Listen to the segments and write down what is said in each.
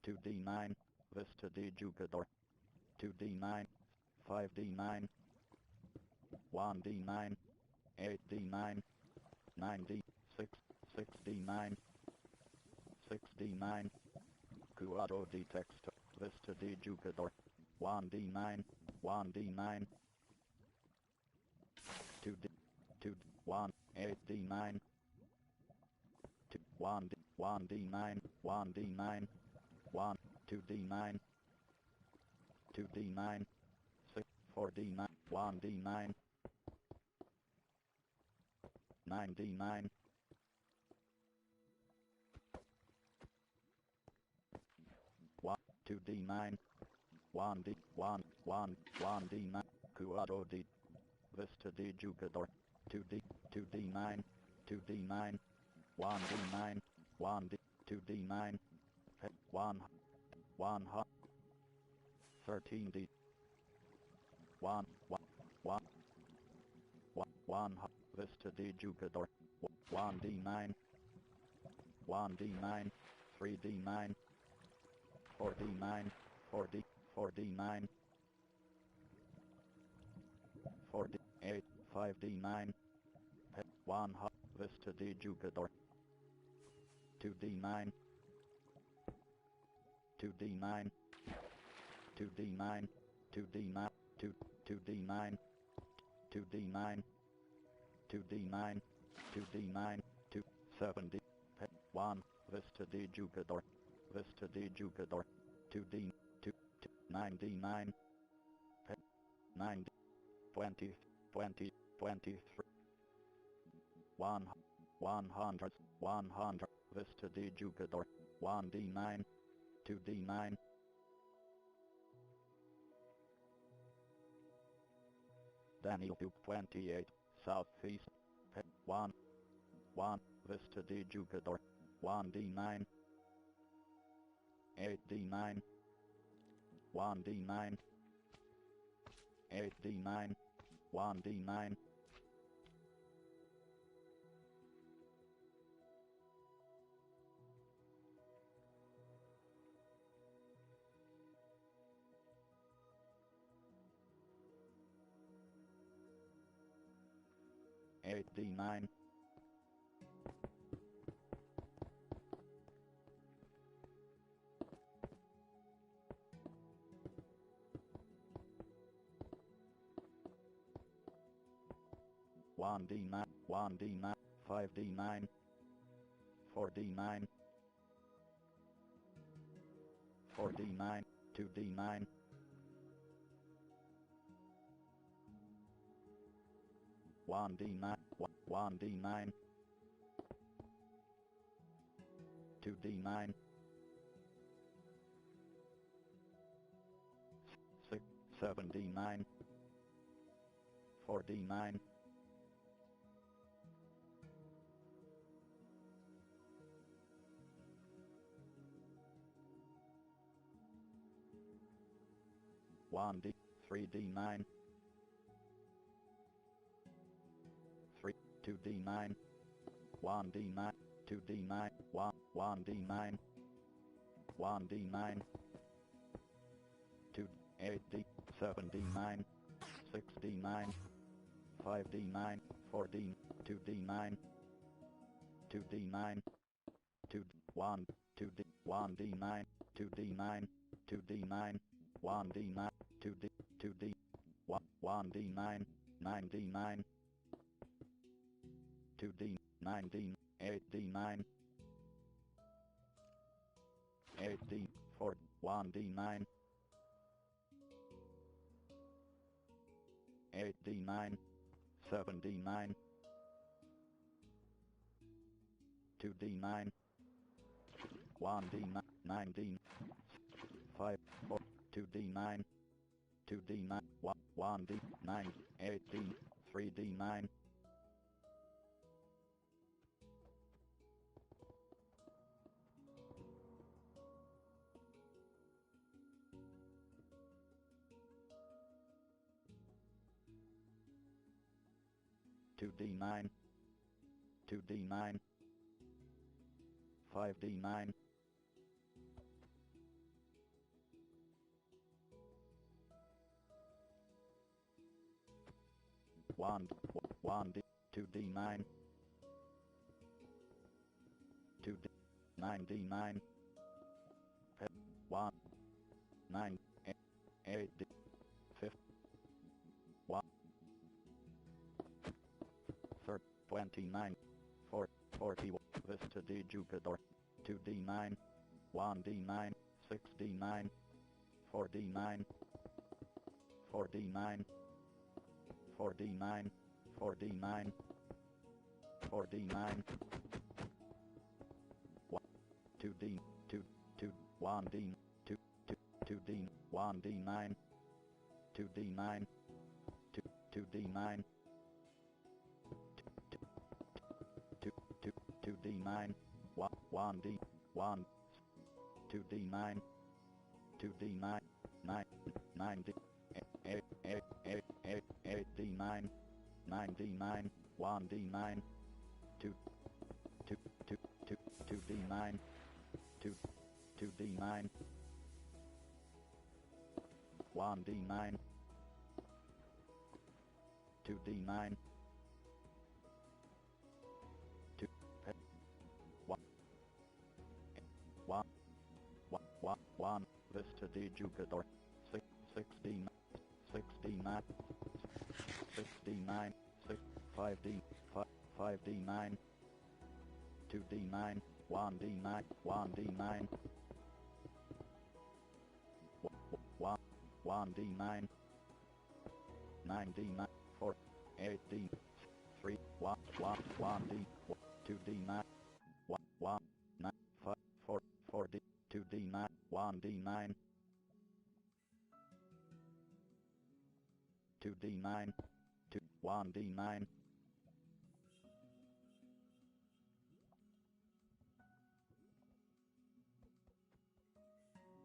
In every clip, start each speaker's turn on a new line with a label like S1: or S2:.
S1: 2d9, Vista de Jugador, 2d9, 5d9, 1d9, 8d9, 9d, 6d9, 6d9, Cuadro de Texto, Vista de Jugador, 1d9, 1d9, 2d, 2d, 1, 8d9, 2, 1d, 1d9, 1d9, 1, 2d9, 2d9, 6, 4d9, 1d9, 9d9, 1, 2d9, 1d, 1, 1, 1d9, Cuadro de Vista de Jugador, 2d, 2d9, 2d9, 1d9, 1d, 2d9, 1, 1, 13d, 1, 1, 1, 1, Vista de Jugador, 1d9, 1d9, 3d9, 4d9, 4d, 4d9, 4d, 8, 5d9, 1, Vista de Jugador, 2d9, 2d9, 2d9, 2d9, 2, 2d9, 2d9, 2d9, 2d9, 2, 7d, 1, Vista de Jugador, Vista de Jugador, 2d, 2, 9d9, 9d, 20, 20, 23, 1, 100, 100, Vista de Jugador, 1d9, 2d9, Daniel 28, Southeast, 1, 1, Vista de Jugador, 1d9, 8d9, 1d9, 8d9, 1d9, 8d9, 1d9, 1d9, 5d9, 4d9, 4d9, 2d9, 1d9, 1d9, 2d9, 6, 7d9, 4d9, 1d, 3d9, 3, 2d9, 1d9, 2d9, 1, 1d9, 1d9, 2, 8d, 7d9, 6d9, 5d9, 4d, 2d9, 2d9, 2, 1, 2d, 1d9, 2d9, 2d9, 1d9, 2d, 2d, 1d9, 9d9, 2d, 9d, 8d9, 8d, 4, 1d9, 8d9, 7d9, 2d9, 1d9, 9d, 5, 4, 2d9, 2d9, 1d, 9, 8d, 3d9, 2d9, 2d9, 5d9, 1, 1D, 2D9, 2D, 9D9, 1, 9, 8D, 5, 1, 29, 4, 41, Vista de Jupiter, 2D9, 1D9, 6D9, 4D9, 4D9, 4D9, 4D9, 4D9, 2D, 2, 1D, 2, 2D, 1D9, 2D9, 2D9, 2D9, 1D, 1, 2D9, 2D9, 9, 9D, 8D9, 9D9, 1D9, 2, 2D9, 2D9, 1D9, 2D9, 2, 1, 1, Vista de Jupiter, 16, 69, 69, 5D, 5D9, 2D9, 1D9, 1D9, 1D9, 9D9, 4, 8D, 3, 1, 1D, 2D9, 1, 9, 5, 4, 4D, 2D9, 1D9, 2D9, 2, 1D9,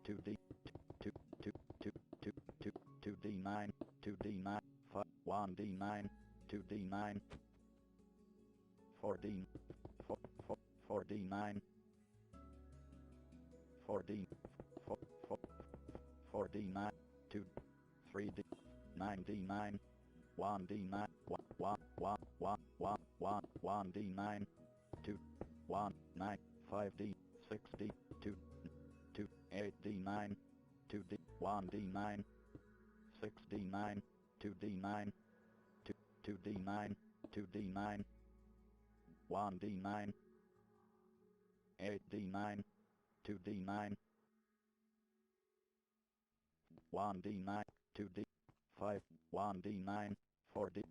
S1: 2D, 2, 2, 2, 2, 2, 2D9, 2D9, 5, 1D9, 2D9, 4D, 4, 4, 4D9, 4D, 4, 4, 4D9, 2, 3D, 9D9, 1D9, 1, 1, 1, 1, 1, 1, 1D9, 2, 1, 9, 5D, 6D, 2, 2, 8D9, 2D, 1D9, 6D9, 2D9, 2, 2D9, 2D9, 1D9, 8D9, 2D9, 1D9, 2D, 5, 1D9, 4D,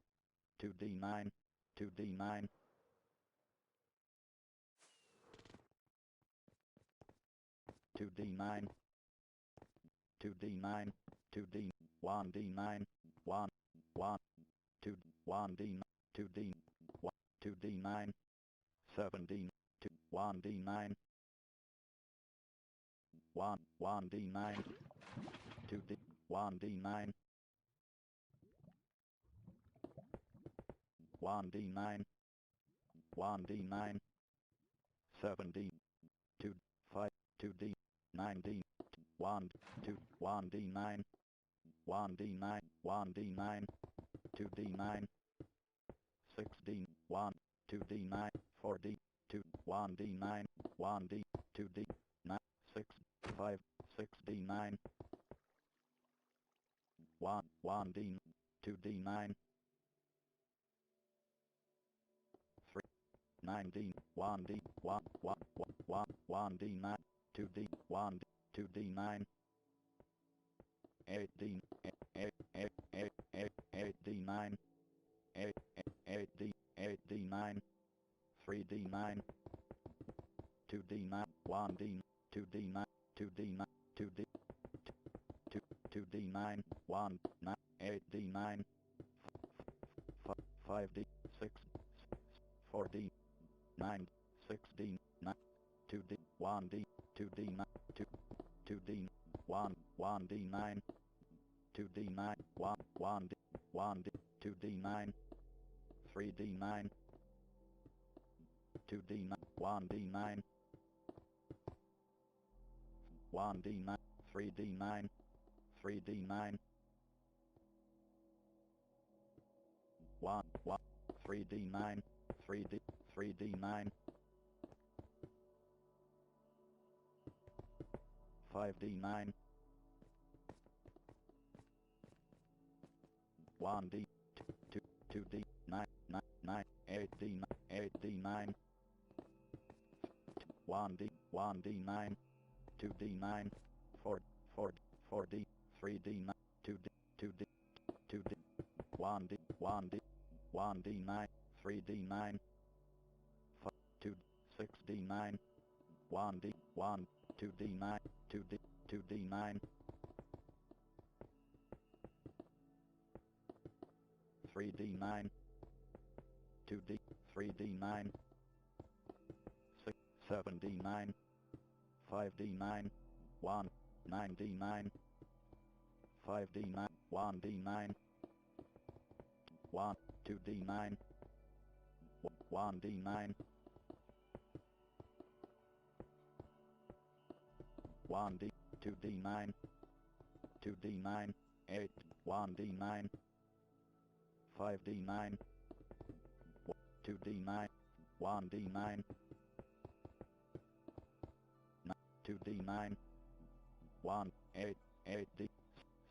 S1: 2D9, 2D9, 2D9, 2D9, 2D, 1D9, 1, 1, 2, 1D, 2D, 1, 2D9, 7D, 2, 1D9, 1, 1D9, 2D, 1D9, 1D9, 1D9, 7D, 2, 5, 2D, 9D, 1, 2, 1D9, 1D9, 1D9, 2D9, 6D, 1, 2D9, 4D, 2, 1D9, 1D, 2D, 9, 6, 5, 6D9, 1, 1D, 2D9, 3, 9D, 1D, 1, 1, 1, 1D9, 2D, 1, 2D9, 8D, 8D9, 8D, 8D9, 3D9, 2D9, 1D, 2D9, 2D9, 2D, 2D9, 1, 9, 8D9, 5D, 6, 4D, 9, 6D, 9, 2D, 1D, 2D9, 2, 2D, 1, 1D9, 2D9, 1, 1D, 1D, 2D9, 3D9, 2D9, 1D9, 1D9, 3D9, 3D9, 1, 1, 3D9, 3D, 3D9, 5D9, 1D, 2D, 9, 9, 9, 8D, 8D9, 1D, 1D9, 2D9, 4, 4, 4D, 3D9, 2D, 2D, 2D, 1D, 1D, 1D9, 3D9, 5, 2, 6D9, 1D, 1, 2D9, 2D, 2D9, 3D9, 2D, 3D9, 6, 7D9, 5D9, 1, 9D9, 5D9, 1D9, 1, 2D9, 1D9, 1D, 2D9, 2D9, 8, 1D9, 5D9, 2D9, 1D9, 2D9, 1, 8, 8D,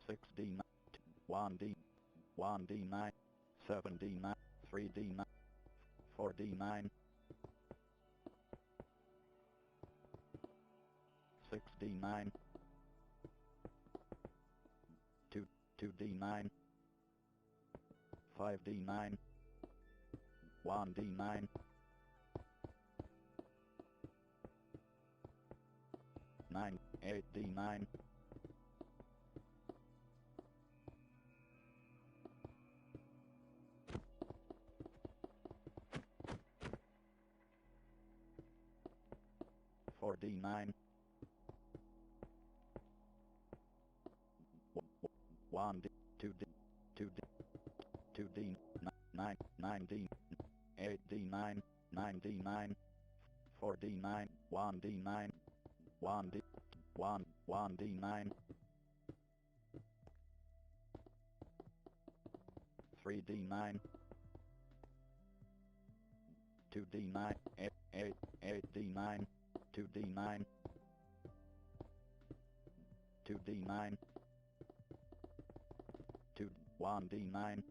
S1: 6D9, 1D, 1D9, 7D9, 3D9, 4D9, 6D9, 2, 2D9, 5D9, 1D9, 9, 8D9, 4D9, 1D, 2D, 2D, 2D, 9, 9D, 8D9, 9D9, 4D9, 1D9, 1D, 1, 1D9, 3D9, 2D9, 8, 8, 8D9, 2D9, 2D9, 2, 1D9,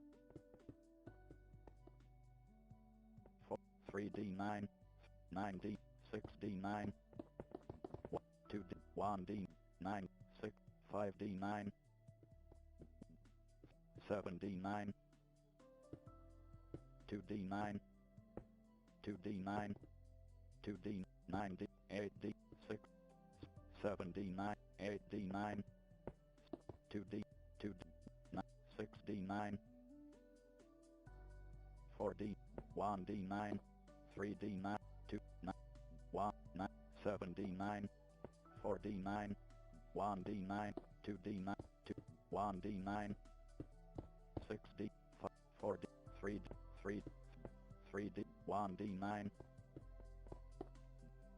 S1: 4, 3D9, 9D, 6D9, 2D, 1D, 9, 6, 5D9, 7D9, 2D9, 2D9, 2D, 9D, 8D, 6, 7D9, 8D9, 2D, 2D, 6D9, 4D, 1D9, 3D9, 2, 9, 1, 9, 7D9, 4D9, 1D9, 2D9, 2, 1D9, 6D, 5, 4D, 3D, 3, 3D, 1D9,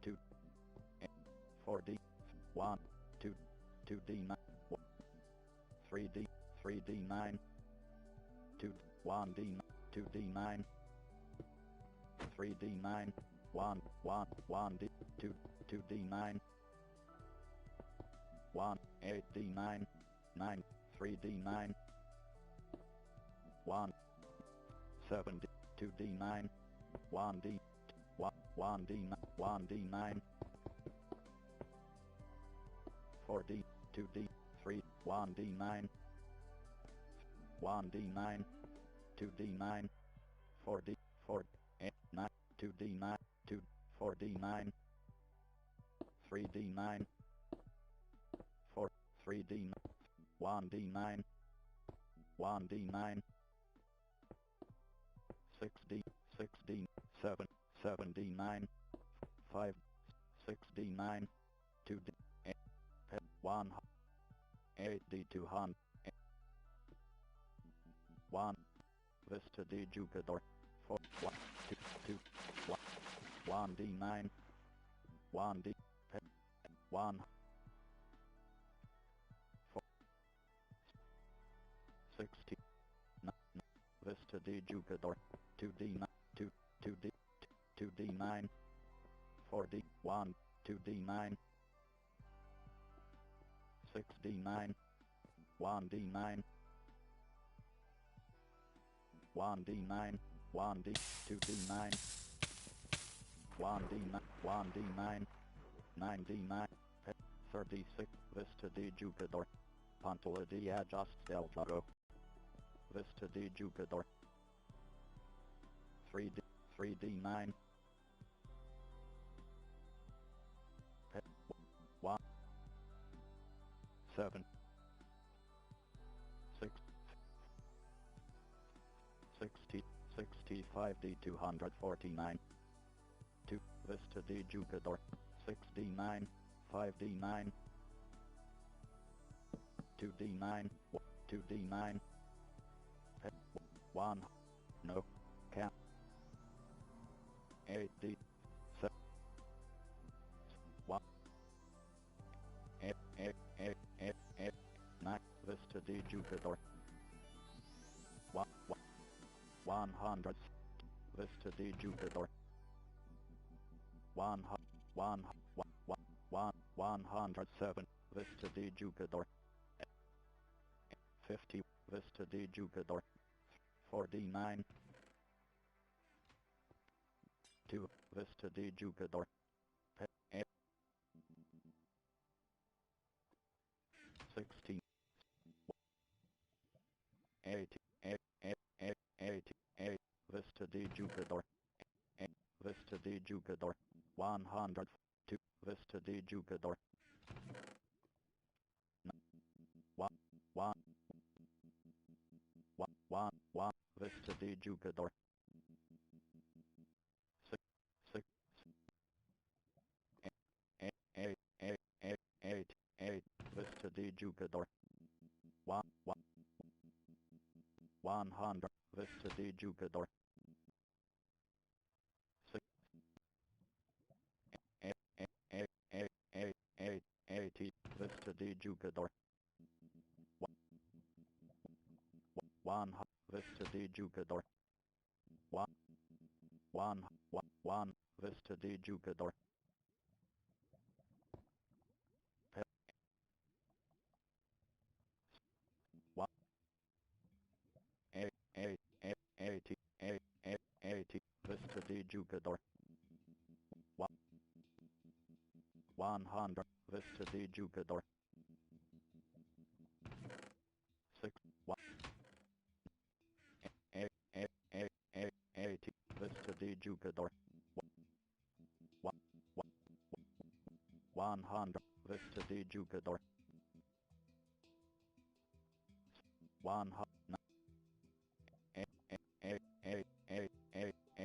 S1: 2, 4D, 1, 2, 2D9, 3D, 3D9, 2, 1D9, 2D9, 3D9, 1, 1, 1D, 2, 2D9, 1, 8D9, 9, 3D9, 1, 7D, 2D9, 1D, 1, 1D9, 1D9, 4D, 2D, 3, 1D9, 1D9, 2D9, 4D, 4, 8, 9, 2D9, 2, 4D9, 3D9, 4, 3D9, 1D9, 1D9, 6D, 6D, 7, 7D9, 5, 6D9, 2D, 8, 1, 8D200, 1, Vista de Jupiter, 4, 1, 2, 2, 1, 1D9, 1D, 1, 4, 60, 9, Vista Vista di Jugador, 2D9, 2D, 2D9, 4D, 1, 2D9, 6D9, 1D9, 1D9, 1D, 2D9, 1D9, 1D9, 9D9, 36, Vista di Jugador, Pantola di Ajust del Jogo, Vista di Jugador, 3D, 3D9, 1, 7, 6, 60, 65D 249, 2, Vista di Jugador, 6D9, 5D9, 2D9, 2D9, 1, no, cap, 8D, 7, 1, 8, 8, 8, 8, 8, 9, Vista di Jugador, 100, Vista di Jugador, 107, Vista di Jugador, 50, Vista di Jugador, 4D9, 2, Vista di Jugador, 16, 80, 8, Vista di Jugador, Vista di Jugador, 100, 2, Vista di Jugador, 1, 1, 1, Vista di Jugador, 6, 6, 8, 8, Vista di Jugador, 1, 100, Vista di Jugador, 6, 80, Vista di Jugador, 1, Vista di Jugador, 1, Vista di Jugador, 1, 80, Vista di Jugador, 100, Vista di Jugador, 6, 1, 80, Vista di Jugador,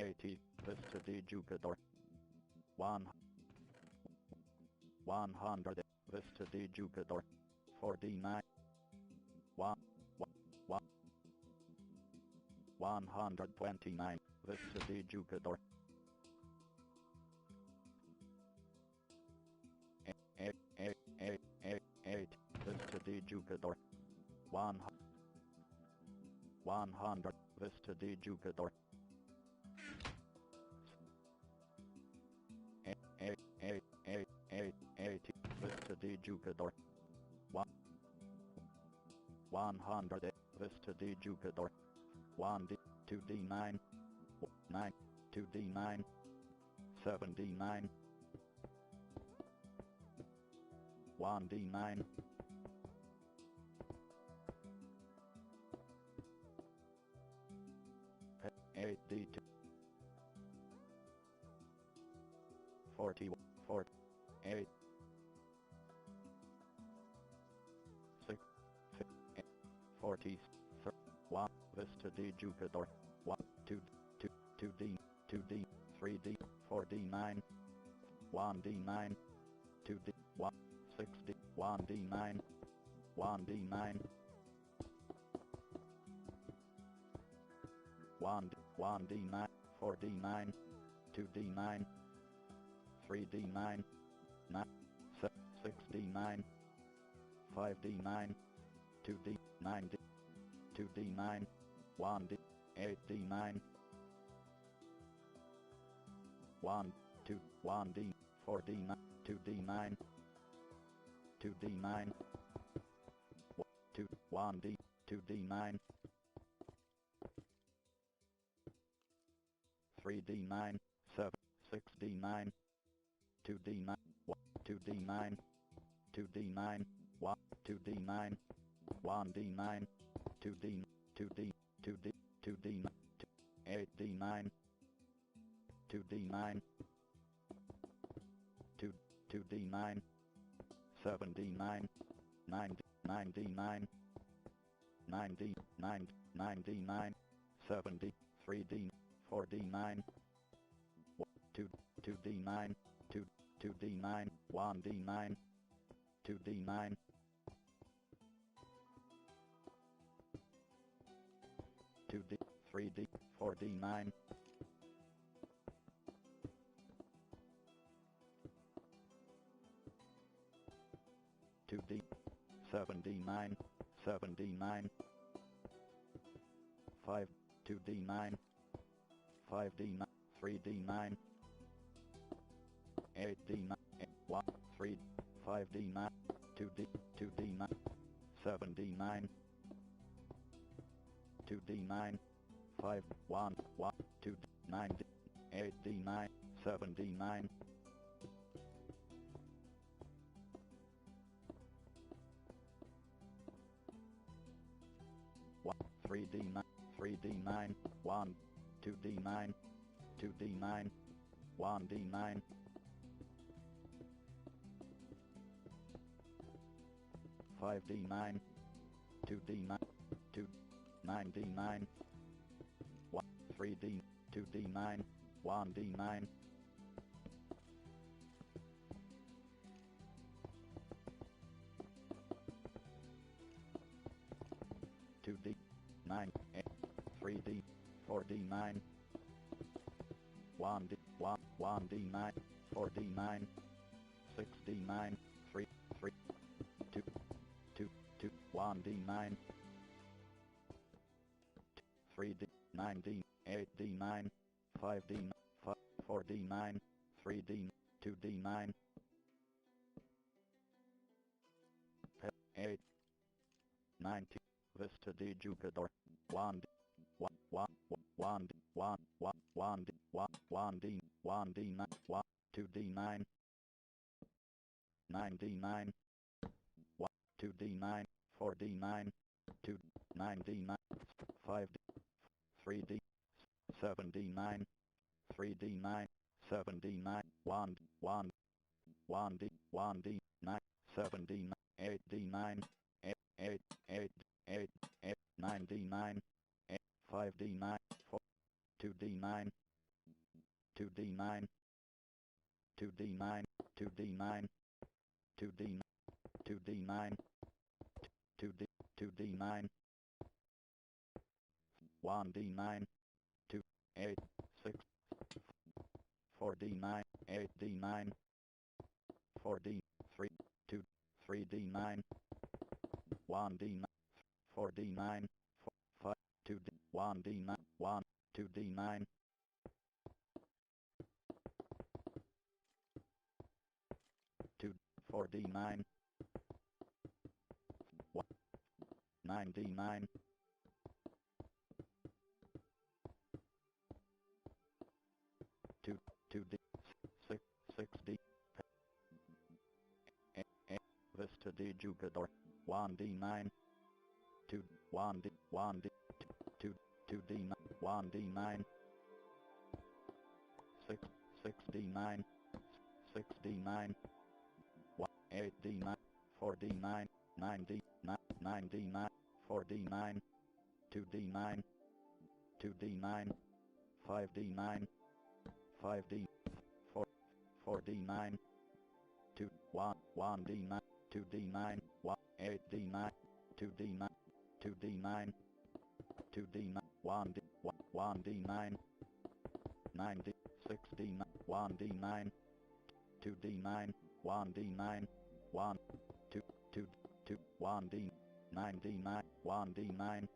S1: 100, Vista di Jugador, 100, 80, Vista di Jugador, 100, Vista di Jugador, 4D9, 1, 129, Vista di Jugador, 8, Vista di Jugador, 100, Vista di Jugador, 80, Vista di Jugador, 100, Vista di Jugador, 1D, 2D9, 9, 2D9, 7D9, 1D9, 8D2, 40, 8, 6, 40, 1, Vista di Jugador, 1, 2, 2D, 2D, 3D, 4D9, 1D9, 2D, 1, 6D, 1D9, 1D9, 1D9, 4D9, 2D9, 3D9, 6D9, 5D9, 2D, 9D, 2D9, 1D, 8D9, 1, 2, 1D, 4D9, 2D9, 2D9, 2, 1D, 2D9, 3D9, 7, 6D9, 2D9, 2D9, 2D9, 1, 2D9, 1D9, 2D, 2D, 2D, 2D, 8D9, 2D9, 2, 2D9, 7D9, 9D, 9D9, 9D, 9, 9D9, 7D, 3D, 4D9, 2, 2D9, 2, 2D9, 1D9, 2D9, 2D, 3D, 4D9, 2D, 7D9, 7D9, 5, 2D9, 5D9, 3D9, 8D9, 1, 3, 5D9, 2D, 2D9, 7D9, 2D9, 5, 1, 1, 2, 9, 8D9, 7D9, 1, 3D9, 3D9, 1, 2D9, 2D9, 1D9, 5D9, 2D9, 2, 9D9, 1, 3D, 2D9, 1D9, 2D, 9, 8, 3D, 4D9, 1D, 1, 1D9, 4D9, 6D9, 3, 3, 2, 2, 2, 1D9, 3D, 9D, 8D9, 5D, 5, 4D9, 3D, 2D9, 8, 9, Vista de Jugador, 1, 1, 1, 1, 1, 1, 1, 1, 1D, 1D9, 1, 2D9, 9D9, 1, 2D9, 4D9, 2, 9D9, 5D, 3D, 7D9, 3D9, 7D9, 1, 1, 1D, 1D, 9, 7D9, 8D9, 8, 8, 8, 8, 8, 9D9, 8, 5D9, 4, 2D9, 2D9, 2D9, 2D9, 2D, 2D9, 2D, 2D9, 1D9, 2, 8, 6, 4D9, 8D9, 4D, 3, 2, 3D9, 1D9, 4D9, 5, 2D, 1D9, 1, 2D9, 2, 4D9, 1, 9D9, 2, 2D, 6, 6D, Vista de Jugador, 1D9, 2, 1D, 1D, 2, 2D9, 1D9, 6, 6D9, 6D9, 1, 8D9, 4D9, 9D, 9D9, 4D9, 2D9, 2D9, 5D9, 5D, 4, 4D9, 2, 1, 1D9, 2D9, 1, 8D9, 2D9, 2D9, 2D9, 1D, 1D9, 9D, 6D9, 1D9, 2D9, 1D9, 1, 2, 2, 2, 1D, 9D9, 1D9,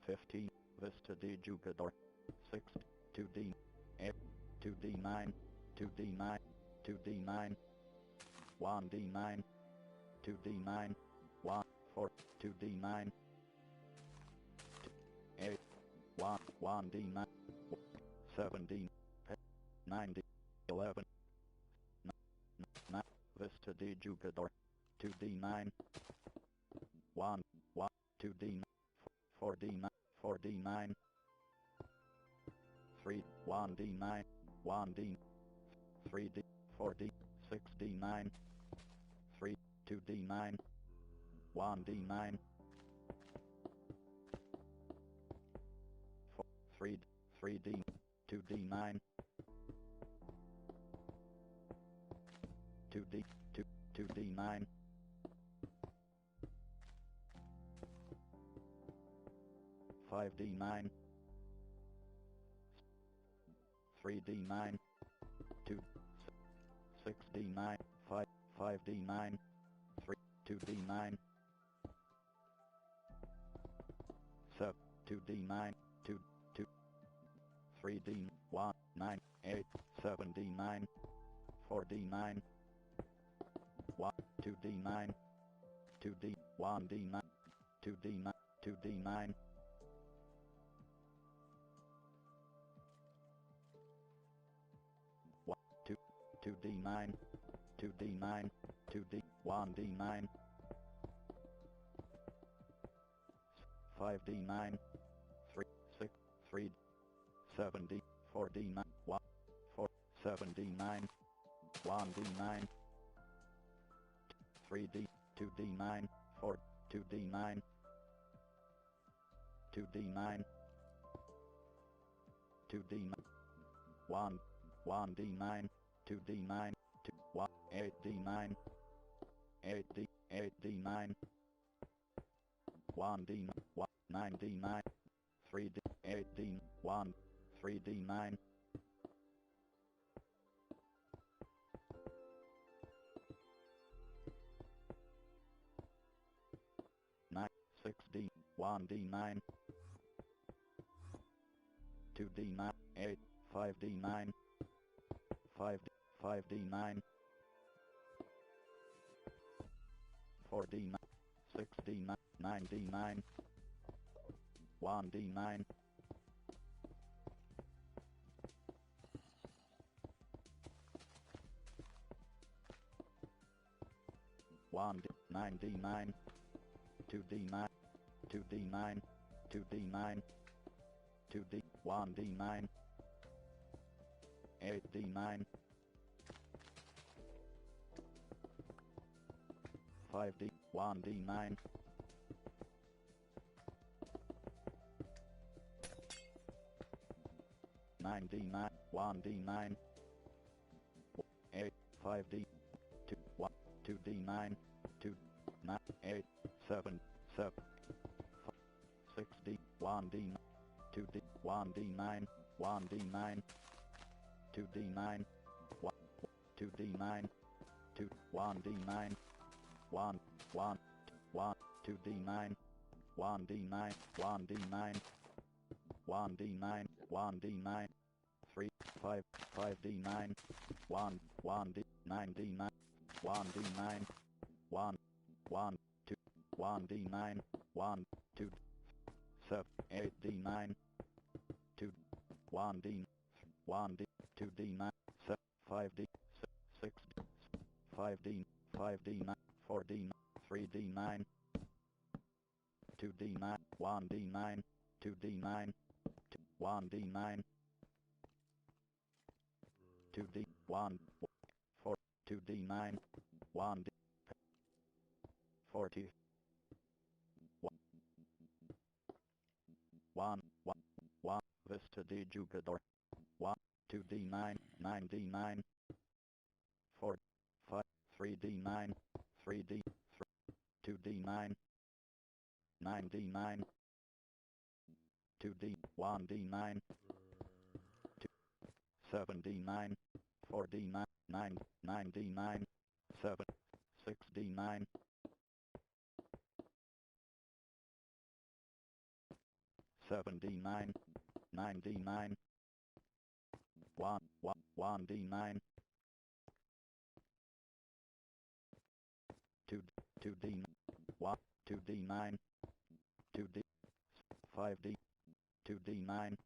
S1: 15, Vista de Jugador, 6, 2D, 8, 2D9, 2D9, 2D9, 1D9, 2D9, 1, 4, 2D9, 8, 1, 1D9, 7D, 9D, 11, 9, Vista de Jugador, 2D9, 1, 1, 2D9, 4D9, 4D9, 3, 1D9, 1D, 3D, 4D, 6D9, 3, 2D9, 1D9, 4, 3, 3D, 2D9, 2D, 2, 2D9, 5D9, 3D9, 2, 6D9, 5, 5D9, 3, 2D9, 7, 2D9, 2, 2, 3D, 1, 9, 8, 7D9, 4D9, 1, 2D9, 2D, 1D9, 2D9, 2D9, 1, 2, 2D9, 2D9, 2D, 1D9, 5D9, 3, 6, 3, 7D, 4D9, 1, 4, 7D9, 1D9, 3D, 2D9, 4, 2D9, 2D9, 2D9, 1, 1D9, 2D9, 2, 1, 8D9, 8D, 8D9, 1D, 1, 9D9, 3D, 8D, 1, 3D9, 9, 6D, 1D9, 2D9, 8, 5D9, 5D, 5D9, 4D9, 6D9, 9D9, 1D9, 1D, 9D9, 2D9, 2D9, 2D9, 2D, 1D9, 8D9, 5D, 1D9, 9D9, 1D9, 8, 5D, 2, 1, 2D9, 2, 9, 8, 7, 7, 6D, 1D, 2D, 1D9, 1D9, 2D9, 1, 2D9, 2, 1D9, 1, 1, 1, 2D9, 1D9, 1D9, 1D9, 1D9, 3, 5, 5D9, 1, 1D, 9D9, 1D9, 1, 1, 2, 1D9, 1, 2, 7, 8D9, 2, 1D, 1D, 2D9, 7, 5D, 6D, 5D, 5D9, 4D, 3D9, 2D9, 1D9, 2D9, 1D9, 2D, 1, 4, 2D9, 1D, 40, 1, 1, 1, Vista de Jugador, 1, 2D9, 9D9, 4, 5, 3D9, 3D, 2D9, 9D9, 2D, 1D9, 7D9, 4D9, 9, 9D9, 7, 6D9, 7D9, 9D9, 1D9, 2D, 2D9, 2D, 5D, 2D9,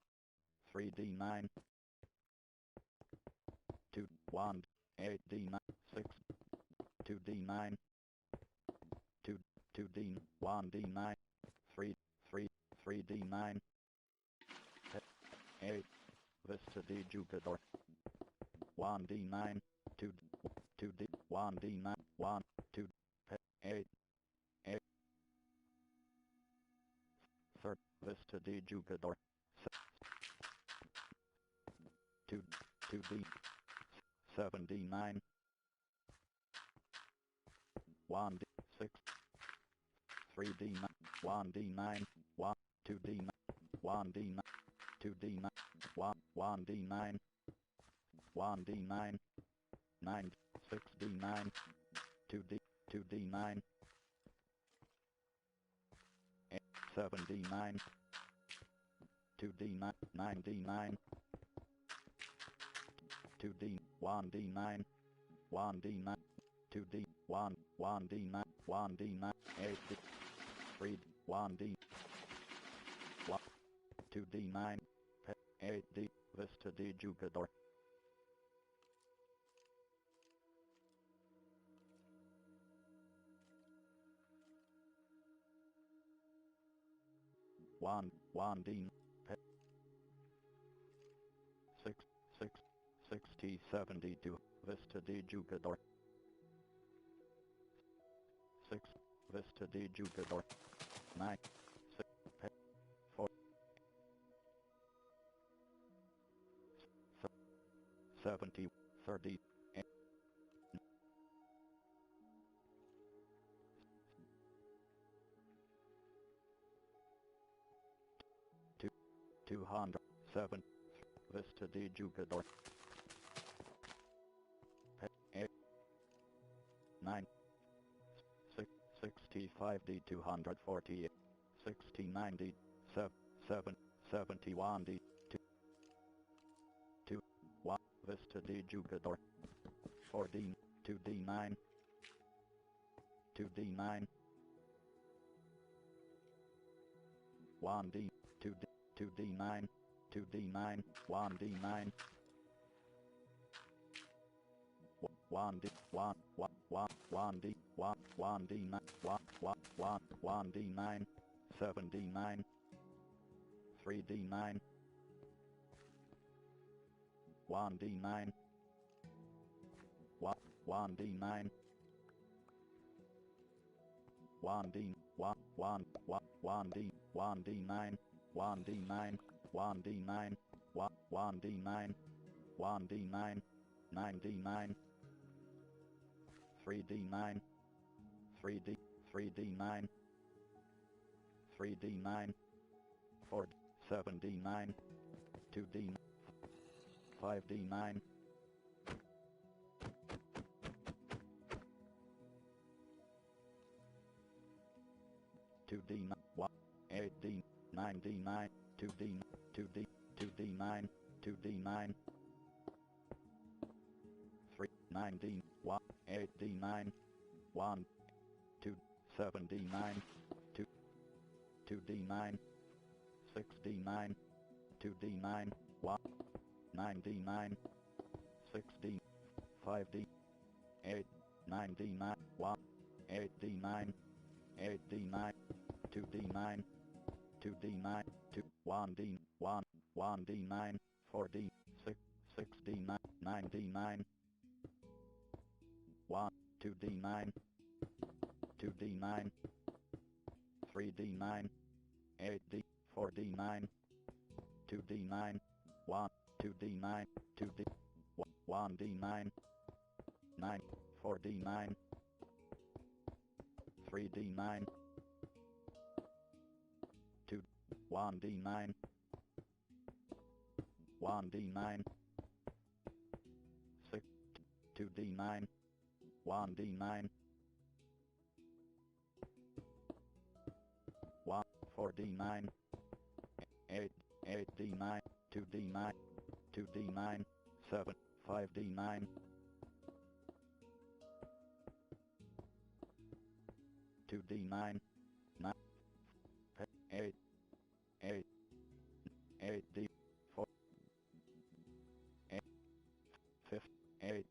S1: 3D9, 1, 8D9, 6, 2D9, 2D, 1D9, 3D9, 8, Vista D Jupiter, 1D9, 2D, 1D9, 1, 2, 8, 8, third, Vista D Jupiter, 2D, 7D9, 1D, 6, 3D9, 1D9, 1, 2D9, 1D9, 2D9, 1D9, 1D9, 9, 6D9, 2D, 2D9, 7D9, 2D9, 9D9, 2D, 1D9, 1D9, 2D, 1D9, 1D9, 8D, 3D, 1D, 1, 2D9, 8D, Vista D Jupiter. One D, 6T72, Vista D Jupiter. 6, Vista D Jupiter. 9, 6, 4, 70, 30, 200, 7, Vista D Jupiter. 8, 9, 6, 65D 248, 6090, 7, 71D 2, 1, Vista D Jupiter. 4D, 2D9, 2D9, 1D, 2D, 2D9, 2D9, 1D9, 1D, 1, 1, 1, 1D, 1, 1D9, 1, 1, 1, 1D9, 7D9, 3D9, 1D9, 1, 1D9, 1D, 1, 1, 1, 1D, 1D9, 1D9, 1D9, 1, 1D9, 1D9, 9D9, 3D9, 3D, 3D9, 3D9, 4D, 7D9, 2D, 5D9, 2D, 1, 8D, 9D9, 2D, 2D, 2D9, 2D9, 3, 9D, 1, 8D9, 1, 2, 7D9, 2, 2D9, 6D9, 2D9, 1, 9D9, 6D, 5D, 8, 9D9, 1, 8D9, 8D9, 2D9, 2D9, 2, 1D, 1, 1D9, 4D, 6, 6D9, 9D9, 1, 2D9, 2D9, 3D9, 8D, 4D9, 2D9, 1, 2D9, 2D, 1D9, 9, 4D9, 3D9, 2, 1D9, 1D9, 6, 2D9, 1D9, 1, 4D9, 8d9, 2d9, 2d9, 7, 5d9, 2d9, 9, 8, 8, 8d, 4, 8, 5, 8,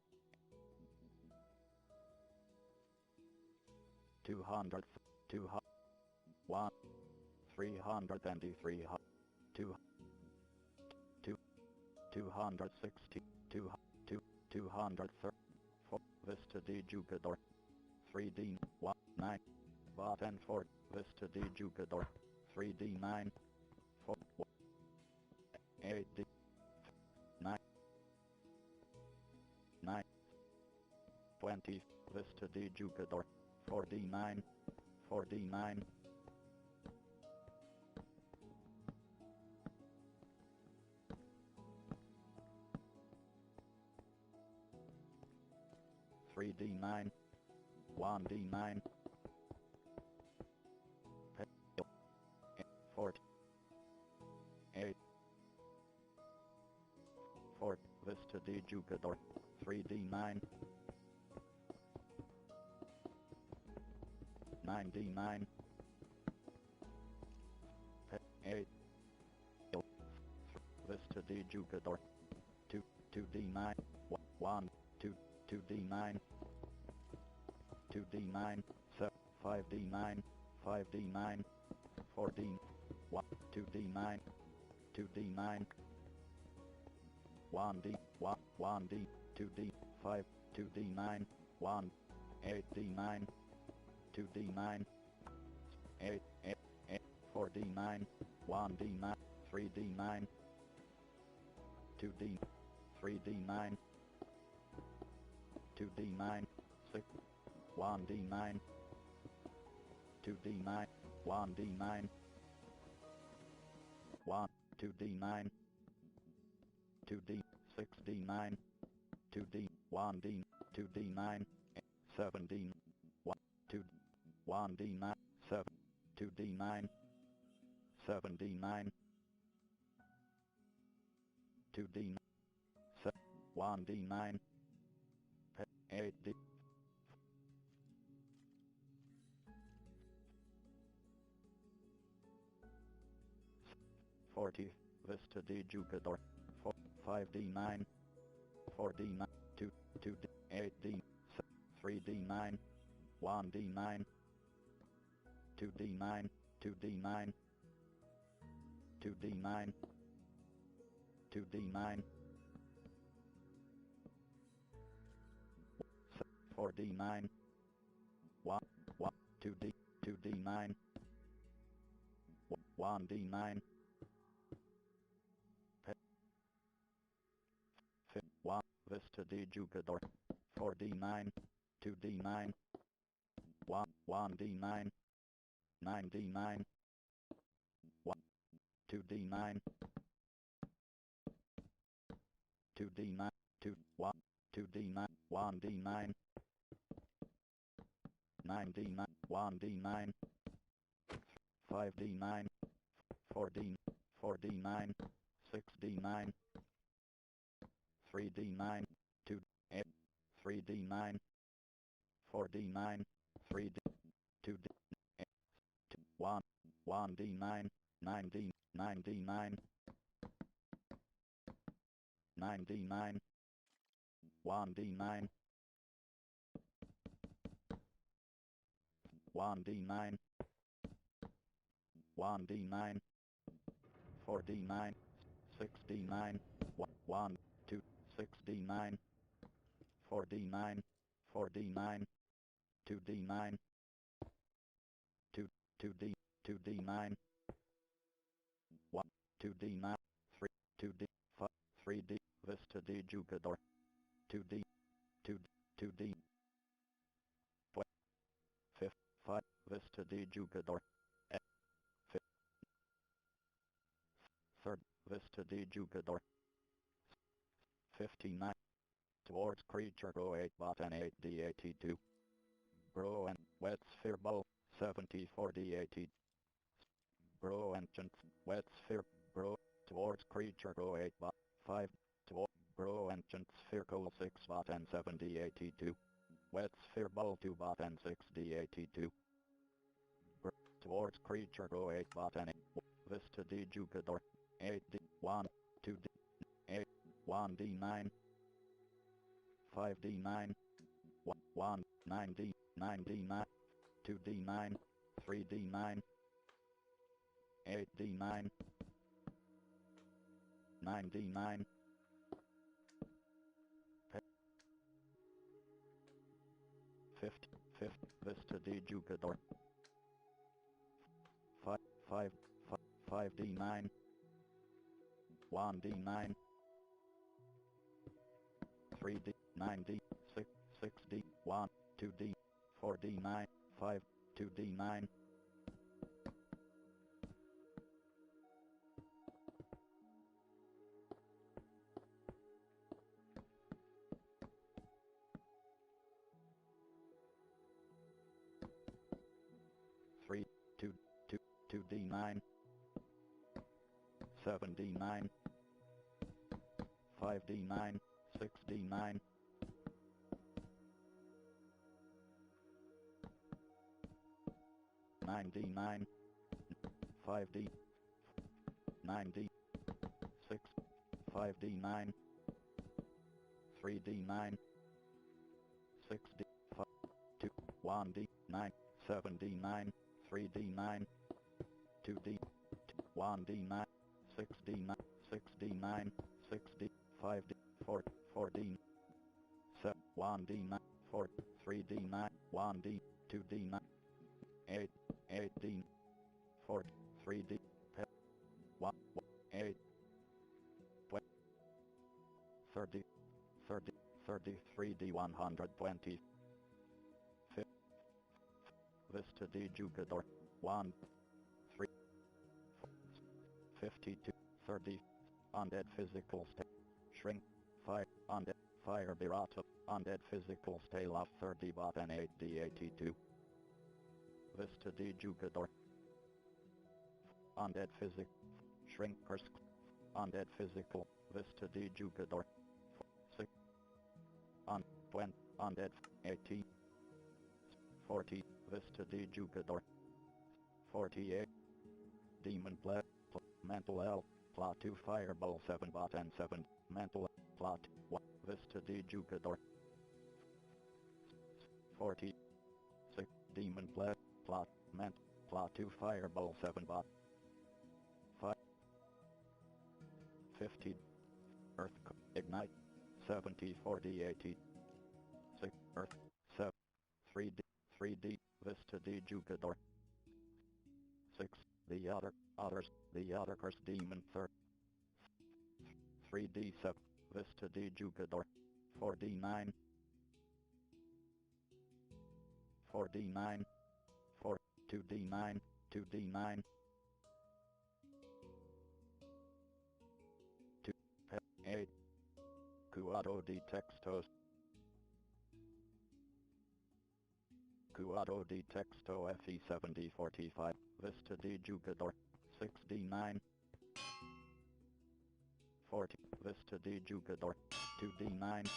S1: 200, 200, 1, 303, 2, 2, 260, 2, 2, 230, 4, Vista di Jugador, 3D, 1, 9, Bot and 4, Vista di Jugador, 3D9, 4, 8D, 9, 9, 20, Vista di Jugador, 4D9, 4D9, 3d9, 1d9, 4, 8, 4, Vista di Jugador, 3d9, 9d9, 8, Vista di Jugador, 2, 2d9, 1, 2, 2d9, 2d9, 7, 5d9, 5d9, 4d, 1, 2d9, 2d9, 1d, 1, 1d, 2d, 5, 2d9, 1, 8d9, 2d9, 8, 8, 8, 4d9, 1d9, 3d9, 2d, 3d9, 2d9, 6, 1d9, 2d9, 1d9, 1, 2d9, 2d, 6d9, 2d, 1d, 2d9, 7d, 1, 2, 1d9, 7, 2d9, 7d9, 2d, 7, 1d9, 8d, 40, Vista di Jugador, 4, 5d9, 4d9, 2, 2d, 8d, 3d9, 1d9, 2d9, 2d9, 2d9, 2d9, 4d9, 1, 1, 2d, 2d9, 1d9, 1, Vista di Jugador, 4d9, 2d9, 1, 1d9, 9d9, 1, 2d9, 2d9, 2, 1, 2d9, 1d9, 9d9, 1d9, 5d9, 4d, 4d9, 6d9, 3d9, 2, 8, 3d9, 4d9, 3d, 2d, 8, 1, 1d9, 9d, 9d9, 9d9, 1d9, 1d9, 1d9, 4d9, 6d9, 1, 2, 6d9, 4d9, 4d9, 2d9, 2, 2d, 2d9, 1, 2d9, 3, 2d, 5, 3d, Vista di Jugador, 2d, 2, 2d, 5, 5, Vista di Jugador, 3rd, Vista di Jugador, 59, towards creature grow 8 bot and 8 d82, grow and wet sphere bow, 70 40 80, grow enchant, wet sphere, grow, towards creature go 8 bot 5 toward grow ancient sphere coal 6 bot and 7082 wet sphere ball 2 bot and 6082 towards creature go 8 bot and 8 vista d jugador 8 d 1 2 d 8 1 d9 5 d9 1 9 d 9 d9 2 d9 3 d9 8 d9 9 d9 5 vista d jugador 5 5 5 d9 1 d9 3 d 9 d 6 6 d 1 2 d 4 d9 5 2 d9 3 2 2 2 d9 7 d9 5 d9 6 d9 9 d9 5 d 9 d 6 5 d9 3 d9 6 d 5 2 1 d 9 7 d9 3 d9 2 d 1 d9 6 d9 6 d9 6 d 5 d 4 4 d 7 1 d9 4 3 d9 1 d 2 d9 8 8 d 4 3 d 1 8 30 30 33 d 120 vista d jugador 1 3 52 30 undead physical state shrink 5 undead fire birata undead physical scale of 30 bot and 8 d82 vista d jugador undead physic shrink curse undead physical vista d jugador 6 on 20 undead 80 40 vista d jugador 48 demon plot mental L plot 2 fireball 7 bot and 7 mental plot 1 vista d jugador 40 6 demon plot ment plot 2 fireball 7 bot 5 50 earth ignite 70 40 80 6 earth 7 3d 3d vista d jugador 6 the other curse demon 3d 7 vista d jugador 4d9 4d9 4 2d9 2d9 2 8 Cuado de textos Cuado de texto fe 70 45 vista d jugador 6d9 40 vista d jugador 2d9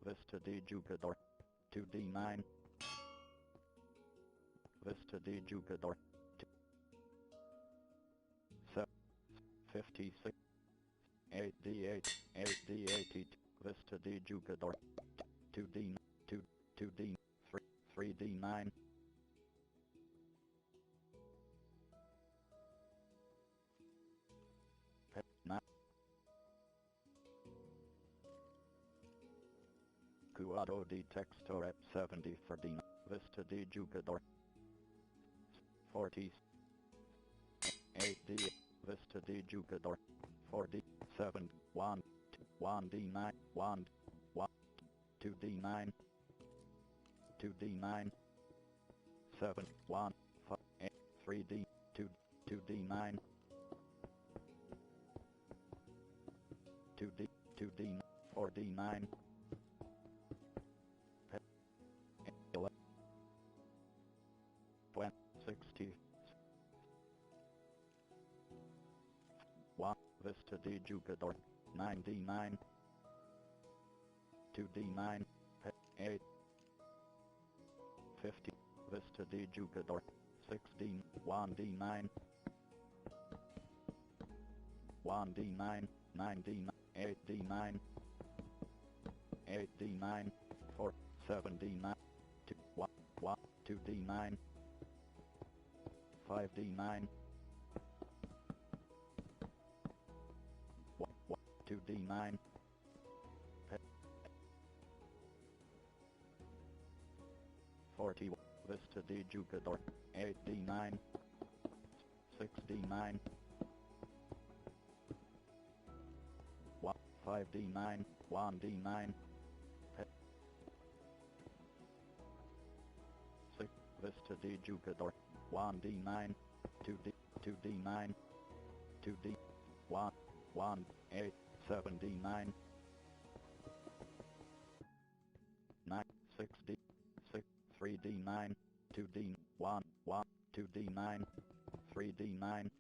S1: vista d jugador 2d9 vista d jugador 56 8d8 8d8 vista d jugador 2d 2d 3d9 Cuado de texto at 70 39 vista d jugador 40 8d vista d jugador 4d 7 1 1 d9 1 1 2d9 2d9 7 1 5 8 3d 2 2d9 2d 2d 4d9 20 60 de Jugador, 9d9, 2d9, 8, 50, Vista de Jugador, 16, 1d9, 1d9, 9d9, 8d9, 8d9, 4, 7d9, 2, 1, 1, 2d9, 5d9, 1, 1, 2d9, 40, Vista de Jugador, 8d9, 6d9, 1, 5d9, 1d9, 6, Vista de Jugador, 1d9, 2d, 2d9, 2d, 1, 1, 8, 7d9, 9, 6d, 6, 3d9, 2d, 1, 1, 2d9, 3d9,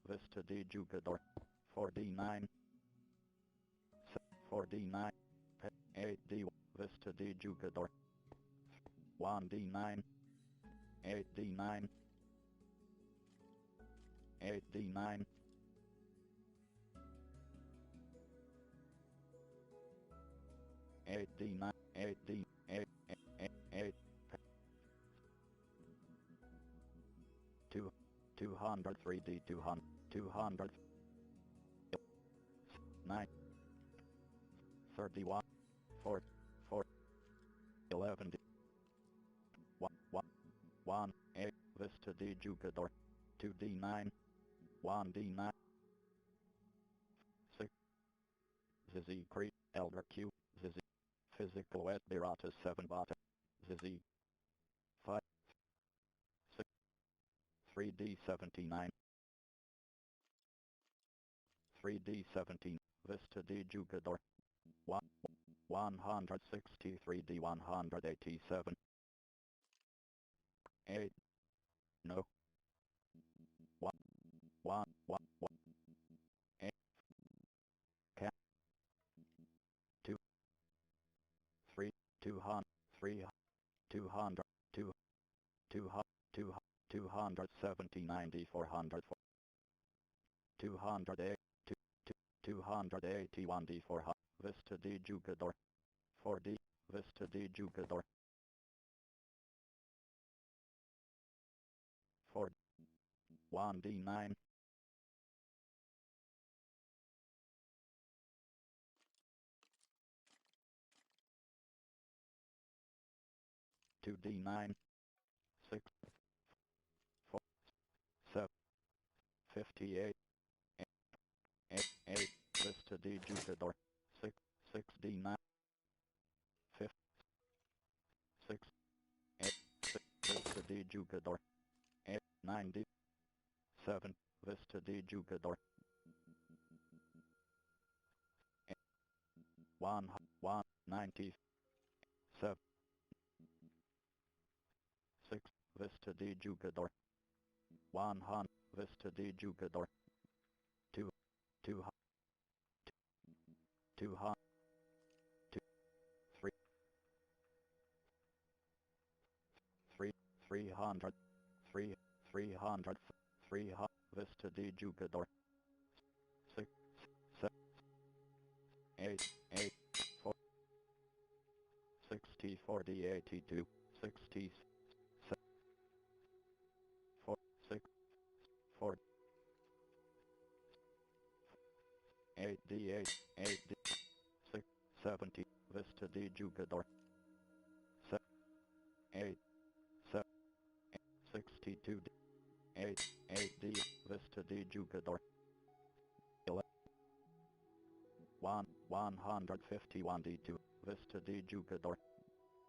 S1: Vista de Jugador, 4d9, 4d9, 8d, Vista de Jugador, 1d9, 8d9, 8d9, 8d9, 8d, 8, 8, 8, 2, 200, 3d, 200, 200, 9, 31, 4, 4, 11, 1, 1, 1, 8, Vista de Jugador, 2d9, 1d9, 6, Zizi Cree, Elder Q, Zizi, Physical West Birata 7 Bata, Zizi, 5, 6, 3d79, 3d17, Vista de Jugador, 1, 163d 187, 8, no, 1, 1, 1, 1, 8, cat, 2, 3, 200, 3, 200, 2, 200, 270, 90, 400, 208, 281 d 400, Vista de Jugador, 4d, Vista de Jugador, 4, 1d9, 2d9, 6, 4, 7, 58, 8, 8, Vista de Jugador, 6, 6d9, 5, 6, 8, 6, Vista de Jugador, 8, 9d, 7, Vista de Jugador, 1, 1, 90, 7, 6, Vista de Jugador, 100, Vista de Jugador, 2, 2, 200, 2, 3, 3, 300, 3, 300, 300, Vista de Jugador, 6, 7, 8, 8, 4, 60, 40, 82, 60, 4, 6, 4, 8d8, 8d, 6, 70, Vista de Jugador, 7, 8, 7, 62, 8, 8d, Vista de Jugador, 11, 1, 151 d2, Vista de Jugador,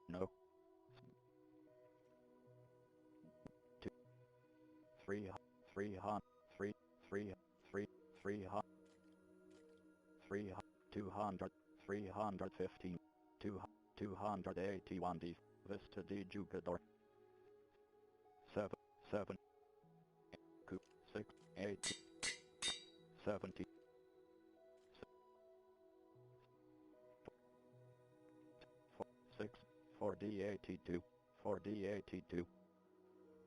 S1: no, 2, 3, 300, 3, 3, 3, 300, 3, 200, 315, 2, 281 d, Vista de Jugador, 7, 6, 8, 70, 6, 4D82, 4D82,